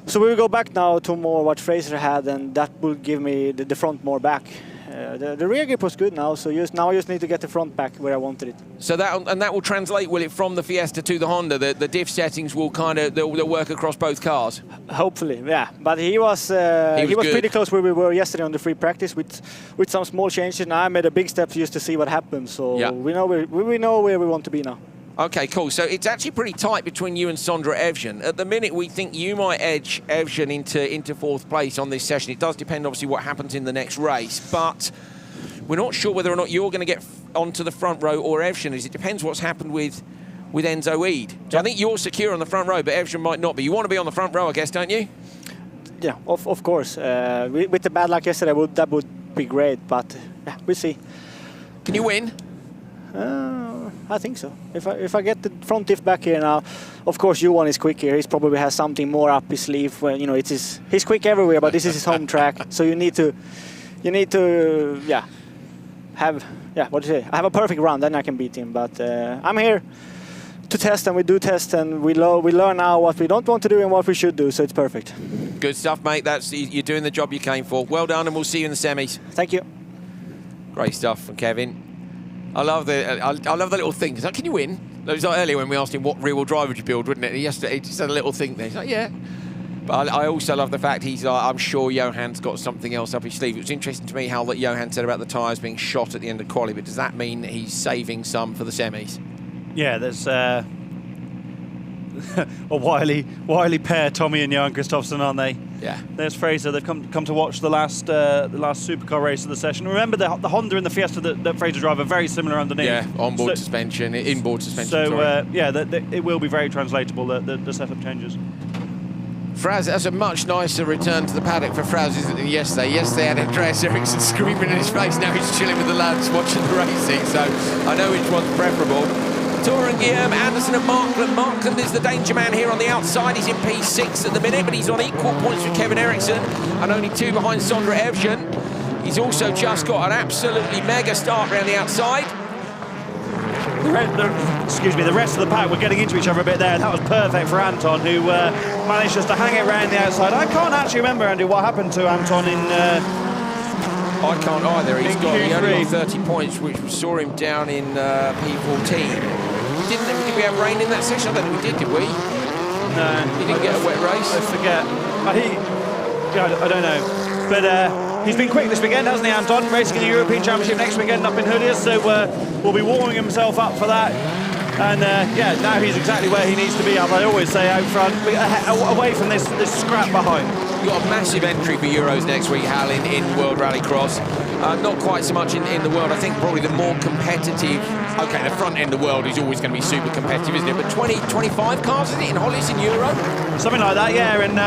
So we will go back now to more what Fraser had, and that will give me the front more back. The rear grip was good now, so now I just need to get the front back where I wanted it. So that will translate, will it, from the Fiesta to the Honda? The diff settings will they'll work across both cars. Hopefully, yeah. But he was pretty close where we were yesterday on the free practice with some small changes. Now I made a big step just to see what happened. So we know where we want to be now. Okay, cool. So it's actually pretty tight between you and Sondra Evgen. At the minute, we think you might edge Evgen into fourth place on this session. It does depend, obviously, what happens in the next race. But we're not sure whether or not you're going to get onto the front row or Evgen. It depends what's happened with Enzo Eid. So I think you're secure on the front row, but Evgen might not be. You want to be on the front row, I guess, don't you? Yeah, of course. With the bad luck yesterday, that would be great. But yeah, we'll see. Can you win? I think so. If I get the front diff back here now, of course Johan is quick here. He probably has something more up his sleeve. When he's quick everywhere, but this is his home track, so you need to have a perfect run, then I can beat him. But I'm here to test, and we do test, and we learn now what we don't want to do and what we should do. So it's perfect. Good stuff, mate. You're doing the job you came for. Well done, and we'll see you in the semis. Thank you. Great stuff from Kevin. I love the little thing. He's like, can you win? It was like earlier when we asked him what rear-wheel drive would you build, wouldn't it? He just had a little thing there. He's like, yeah. But I also love the fact he's like, I'm sure Johan's got something else up his sleeve. It was interesting to me how that Johan said about the tyres being shot at the end of quali, but does that mean that he's saving some for the semis? Yeah, there's a wily pair, Tommy and Johan Kristoffersson, aren't they? Yeah. There's Fraser. They've come to watch the last supercar race of the session. Remember the Honda and the Fiesta that Fraser drive are very similar underneath. Yeah, onboard suspension, inboard suspension. So it will be very translatable, the setup changes. Fraz, that's a much nicer return to the paddock for Fraz, isn't it, yesterday? Yesterday had Andreas Eriksson screaming in his face. Now he's chilling with the lads watching the racing. So I know which one's preferable. Touring Guillaume, Anderson and Markland. Markland is the danger man here on the outside. He's in P6 at the minute, but he's on equal points with Kevin Eriksson and only 2 behind Sondra Evgen. He's also just got an absolutely mega start around the outside. The rest of the pack were getting into each other a bit there. That was perfect for Anton, who managed just to hang it around the outside. I can't actually remember, Andy, what happened to Anton in... I can't either. He only got 30 points, which saw him down in P14. Did we have rain in that session? I don't think we did we? No. He didn't get a wet race? I forget. I don't know. But he's been quick this weekend, hasn't he, Anton? Racing in the European Championship next weekend up in Hoodies, so we'll be warming himself up for that. And yeah, now he's exactly where he needs to be, as I always say, out front, away from this scrap behind. You've got a massive entry for Euros next week, Hal, in World Rallycross. Not quite so much in the world. I think probably the more competitive, okay, the front end of the world is always going to be super competitive, isn't it? But 25 cars, is it, in Hollis in Euro? Something like that, yeah. And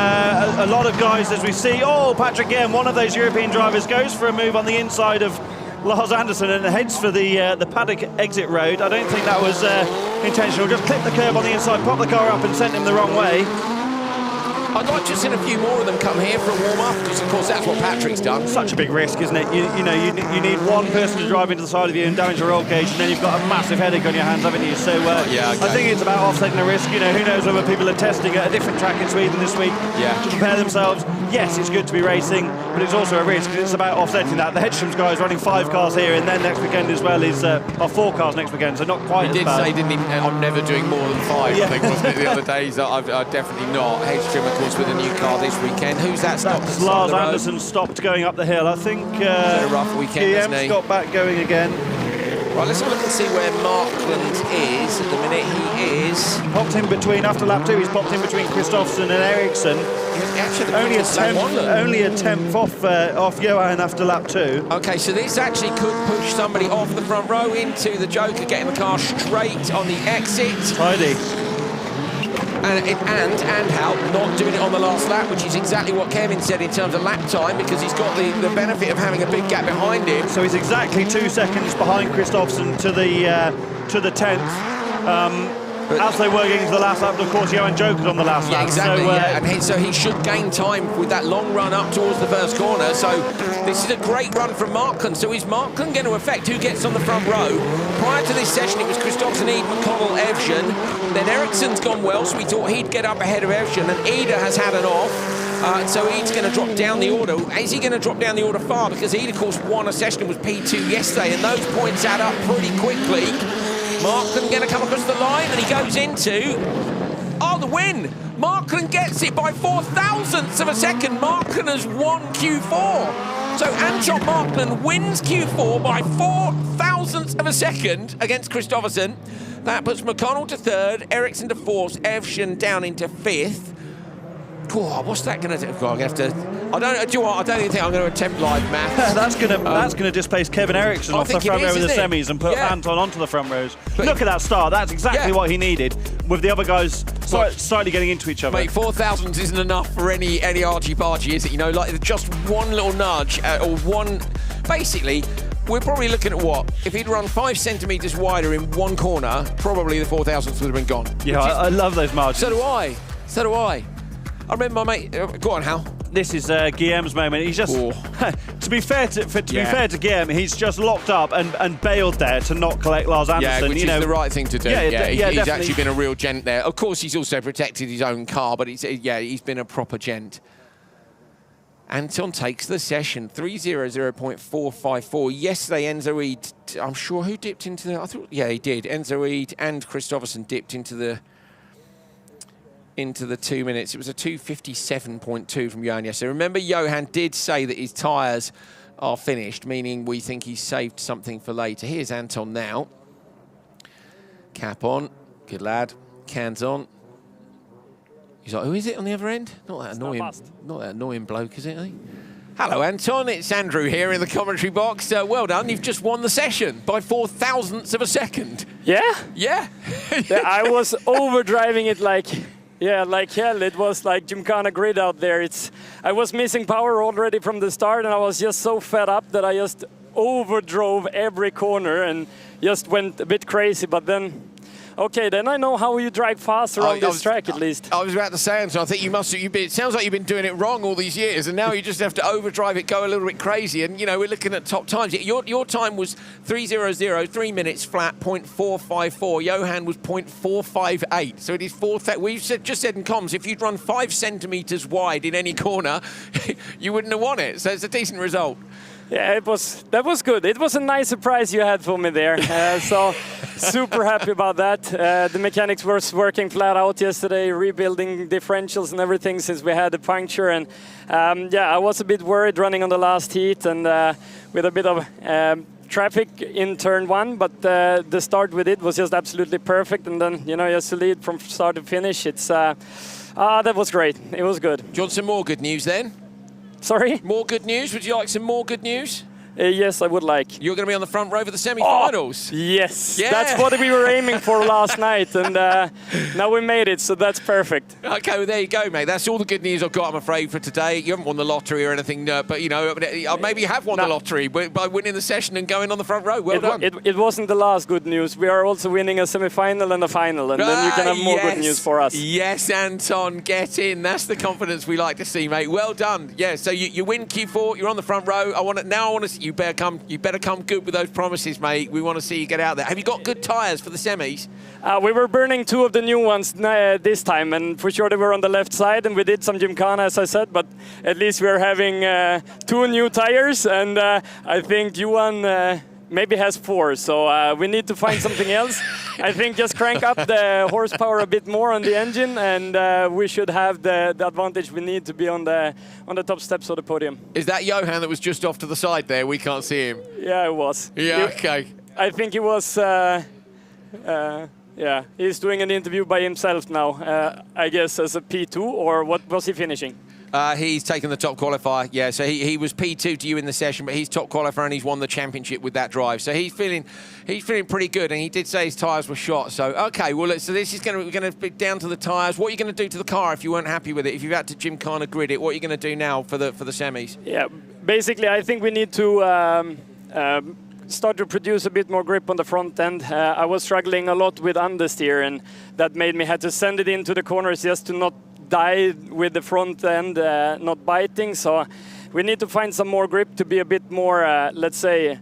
a lot of guys, as we see, Patrick again, one of those European drivers, goes for a move on the inside of Lars Anderson and heads for the paddock exit road. I don't think that was intentional. Just clipped the curb on the inside, popped the car up and sent him the wrong way. I'd like to see a few more of them come here for a warm-up, because of course that's what Patrick's done. Such a big risk, isn't it? You know, you need one person to drive into the side of you and damage the roll cage, and then you've got a massive headache on your hands, haven't you? So yeah, okay. I think it's about offsetting the risk. You know, who knows whether people are testing at a different track in Sweden this week to prepare themselves. Yes, it's good to be racing, but it's also a risk. It's about offsetting that. The Hedstrom's guys running 5 cars here, and then next weekend as well is 4 cars next weekend, so not quite. He did say, didn't he? I'm never doing more than 5. I think, wasn't it, the other days? I'm definitely not. Hedstrom, of course, with a new car this weekend. Who's that stopped? That's Lars Anderson stopped going up the hill. I think a rough weekend, GM's got back going again. Right, let's have a look and see where Markland is. At the minute, he is... Popped in between, after lap 2, he's popped in between Kristoffersson and Eriksson. Only a tenth off Johan after lap 2. Okay, so this actually could push somebody off the front row into the Joker, getting the car straight on the exit. Tidy. And Hal not doing it on the last lap, which is exactly what Kevin said in terms of lap time, because he's got the benefit of having a big gap behind him. So he's exactly 2 seconds behind Kristoffersson to the 10th. As they were getting to the last lap, of course, Johan Joker's on the last lap. Exactly, so, and so he should gain time with that long run up towards the first corner. So this is a great run from Markland. So is Markland going to affect who gets on the front row? Prior to this session, it was Kristoffersson, Ede, McConnell, Evgen. Then Eriksson's gone well, so we thought he'd get up ahead of Evgen, and Ede has had an off. So Ede's going to drop down the order. Is he going to drop down the order far? Because Ede, of course, won a session, was P2 yesterday, and those points add up pretty quickly. Markland going to come across the line, and he goes into... the win! Markland gets it by 0.004 of a second. Markland has won Q4. So Anton Markland wins Q4 by 0.004 of a second against Kristoffersson. That puts McConnell to 3rd, Eriksson to 4th, Evgen down into 5th. Oh, what's that going to do? I'm going to have to... I don't even think I'm going to attempt live maths. That's going to displace Kevin Eriksson off the front row in the semis and put Anton onto the front rows. But look at that start. That's exactly what he needed, with the other guys slightly getting into each other. Mate, 4,000 isn't enough for any argy-bargy, is it? You know, like just one little nudge or one... Basically, we're probably looking at what? If he'd run 5 centimetres wider in one corner, probably the 4,000th would have been gone. Yeah, I love those margins. So do I. I remember my mate... go on, Hal. This is Guillem's moment. He's just... to be fair to Guillem, he's just locked up and bailed there to not collect Lars Anderson. Yeah, which is the right thing to do. He's definitely. actually been a real gent there. Of course, he's also protected his own car, but he's been a proper gent. Anton takes the session, 3:00.454. Yesterday, Enzo Ede, I'm sure, who dipped into the... I thought, yeah, he did. Enzo Ede and Kristoffersson dipped into the 2 minutes. It was a 2:57.2 from Johan yesterday. Remember, Johan did say that his tyres are finished, meaning we think he's saved something for later. Here's Anton now. Cap on. Good lad. Cans on. He's like, who is it on the other end? Not that annoying bloke, is it? Eh? Hello, Anton. It's Andrew here in the commentary box. Well done. You've just won the session by 0.004 of a second. Yeah? Yeah. I was overdriving it like hell. It was like Gymkhana grid out there. I was missing power already from the start, and I was just so fed up that I just overdrove every corner and just went a bit crazy. But then, okay, then I know how you drive faster on this track at least. I was about to say, Anton, I think it sounds like you've been doing it wrong all these years, and now you just have to overdrive it, go a little bit crazy. And, you know, we're looking at top times. Your time was 3:00, 3 minutes flat, 0.454. Johan was 0.458. So it is we've just said in comms, if you'd run 5 centimetres wide in any corner, you wouldn't have won it. So it's a decent result. Yeah, that was good. It was a nice surprise you had for me there. So super happy about that. The mechanics were working flat out yesterday, rebuilding differentials and everything since we had the puncture. And I was a bit worried running on the last heat and with a bit of traffic in turn 1, but the start we did was just absolutely perfect, and then, you know, just to lead from start to finish, it's that was great. It was good. Do you want some more good news then? Sorry? More good news? Would you like some more good news? Yes, I would like. You're going to be on the front row for the semi-finals. Oh, yes, yeah. That's what we were aiming for last night, and now we made it, so that's perfect. Okay, well, there you go, mate. That's all the good news I've got, I'm afraid, for today. You haven't won the lottery or anything, but, you know, maybe you have won the lottery by winning the session and going on the front row. Well done. It wasn't the last good news. We are also winning a semi-final and a final, and then you can have more good news for us. Yes, Anton, get in. That's the confidence we like to see, mate. Well done. Yeah, so you win Q4, you're on the front row. I want to see you better come good with those promises, mate. We want to see you get out there. Have you got good tyres for the semis? We were burning 2 of the new ones this time, and for sure they were on the left side, and we did some gymkhana, as I said, but at least we're having 2 new tires, and I think Johan maybe has 4, so we need to find something else. I think just crank up the horsepower a bit more on the engine, and we should have the advantage we need to be on the top steps of the podium. Is that Johan that was just off to the side there? We can't see him. Yeah, it was. Yeah, okay. I think he was, yeah, he's doing an interview by himself now, I guess as a P2, or what was he finishing? He's taken the top qualifier, yeah, so he was P2 to you in the session, but he's top qualifier and he's won the championship with that drive. So he's feeling pretty good, and he did say his tyres were shot. So, okay, well, so this is going to be down to the tyres. What are you going to do to the car if you weren't happy with it? If you've had to gymkhana grid it, what are you going to do now for the semis? Yeah, basically, I think we need to start to produce a bit more grip on the front end. I was struggling a lot with understeer, and that made me have to send it into the corners just to not die with the front end not biting. So we need to find some more grip to be a bit more, let's say,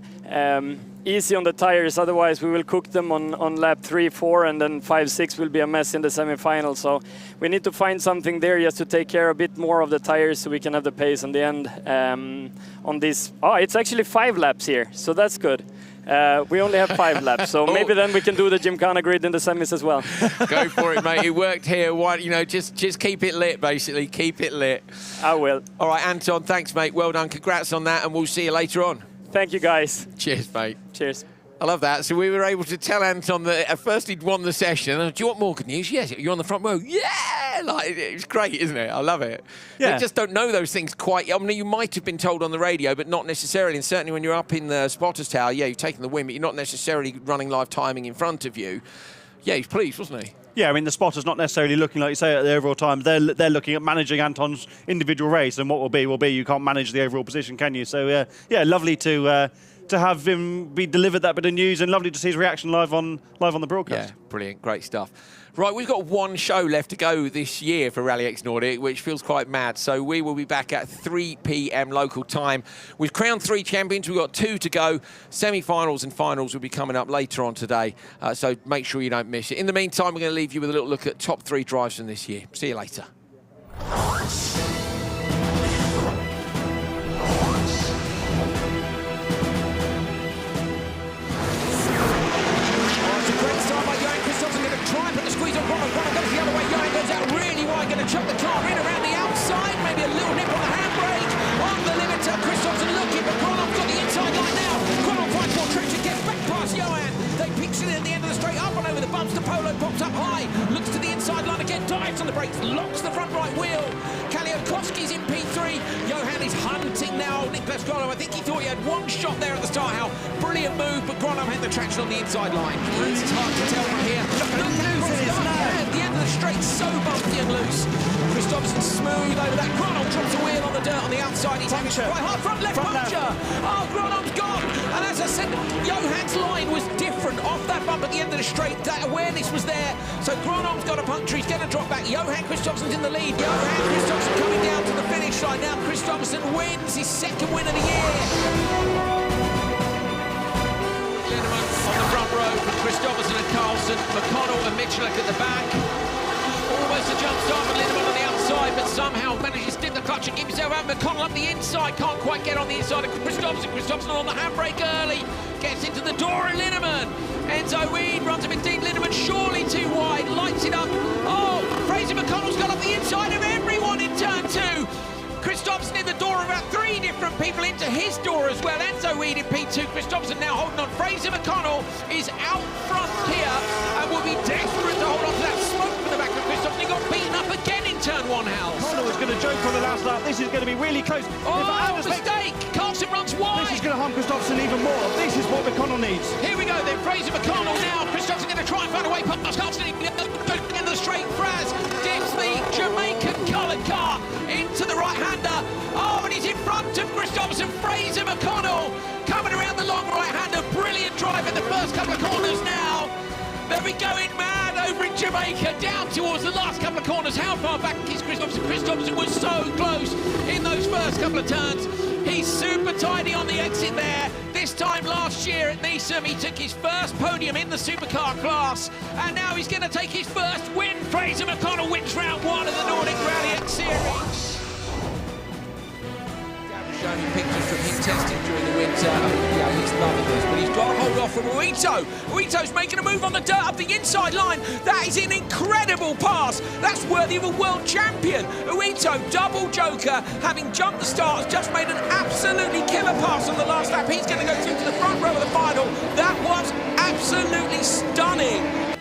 easy on the tires. Otherwise we will cook them on lap 3, 4, and then 5, 6 will be a mess in the semi-final. So we need to find something there just to take care a bit more of the tires so we can have the pace in the end on this. Oh, it's actually 5 laps here, so that's good. We only have 5 laps, so maybe then we can do the gymkhana grid in the semis as well. Go for it, mate. It worked here. Why, you know, just keep it lit, basically. Keep it lit. I will. All right, Anton, thanks, mate. Well done. Congrats on that, and we'll see you later on. Thank you, guys. Cheers, mate. Cheers. I love that. So we were able to tell Anton that at first he'd won the session. Do you want more good news? Yes. You're on the front row. Yeah! Like, it's great, isn't it? I love it. Yeah. They just don't know those things quite. I mean, you might have been told on the radio, but not necessarily. And certainly when you're up in the spotters tower, yeah, you've taken the win, but you're not necessarily running live timing in front of you. Yeah, he's pleased, wasn't he? Yeah, I mean, the spotter's not necessarily looking, like you say, at the overall time. They're looking at managing Anton's individual race, and what will be. You can't manage the overall position, can you? So, yeah, lovely to have him be delivered that bit of news, and lovely to see his reaction live on the broadcast. Yeah, brilliant, great stuff. Right, we've got 1 show left to go this year for RallyX Nordic, which feels quite mad. So we will be back at 3 p.m. local time. We've crowned 3 champions. We've got 2 to go. Semi-finals and finals will be coming up later on today. So make sure you don't miss it. In the meantime, we're going to leave you with a little look at top 3 drives from this year. See you later. Chuck the car in around the outside, maybe a little nip on the handbrake, on the limiter, Christopherson looking, but Gronholm's got the inside line now. Gronholm finds more traction, gets back past Johan. They picks it at the end of the straight, up and over the bumps. The Polo pops up high, looks to the inside line again, dives on the brakes, locks the front right wheel. Kaliakowski's in P3. Johan is hunting now Niklas Gronholm. I think he thought he had 1 shot there at the start. How brilliant move, but Gronholm had the traction on the inside line. It's hard to tell from here. Look at the end of the straight, so bumpy and loose. Christopherson smooth over that. Gronholm drops a wheel on the dirt on the outside. He's having quite hard. Front left puncture. Oh, Gronholm's gone. And as I said, Johan's line was different off that bump at the end of the straight. That awareness was there. So Gronholm's got a puncture. He's going to drop back. Johan Christopherson's in the lead. Johan Christopherson coming down to the finish line. Now Christopherson wins his 2nd win of the year. Lindemann on the front row from Christopherson and Carlson. McConnell and Mitchell at the back. Almost a jump start for Lindemann on the outside, but somehow manages to dip the clutch and keep himself out. McConnell up the inside, can't quite get on the inside of Christopherson. Christopherson on the handbrake early, gets into the door of Lindemann. Enzo Weed runs a bit deep. Lindemann surely too wide, lights it up. Oh, Fraser McConnell's got up the inside of everyone in turn 2. Christopherson in the door, about 3 different people into his door as well. Enzo Weed speed in P2. Christopherson now holding on. Fraser McConnell is out front here and will be desperate to hold on to that smoke from the back of Christopherson. He got beaten up again in turn 1, House. Connell was going to joke on the last lap. This is going to be really close. Oh, mistake! Carlson runs wide. This is going to harm Christopherson even more. This is what McConnell needs. Here we go then, Fraser McConnell now. Christopherson going to try and find a way past Carlson in the straight. Fraz dips the Jamaican coloured car into the right-hander. Oh, and he's in front of Christopherson. Fraser McConnell coming around the long right-hander. Brilliant drive in the first couple of corners now. They'll be going mad over in Jamaica, down towards the last couple of corners. How far back is Christopherson? Christopherson was so close in those first couple of turns. He's super tidy on the exit there. This time last year at Nissan, he took his first podium in the supercar class, and now he's going to take his first win. Fraser McConnell wins round 1 of the Nordic RallyX Series. Showing you pictures from him testing during the winter. Yeah, he's loving this, but he's got to hold off from Uito. Uito's making a move on the dirt up the inside line. That is an incredible pass. That's worthy of a world champion. Uito, double joker, having jumped the start, has just made an absolutely killer pass on the last lap. He's going to go through to the front row of the final. That was absolutely stunning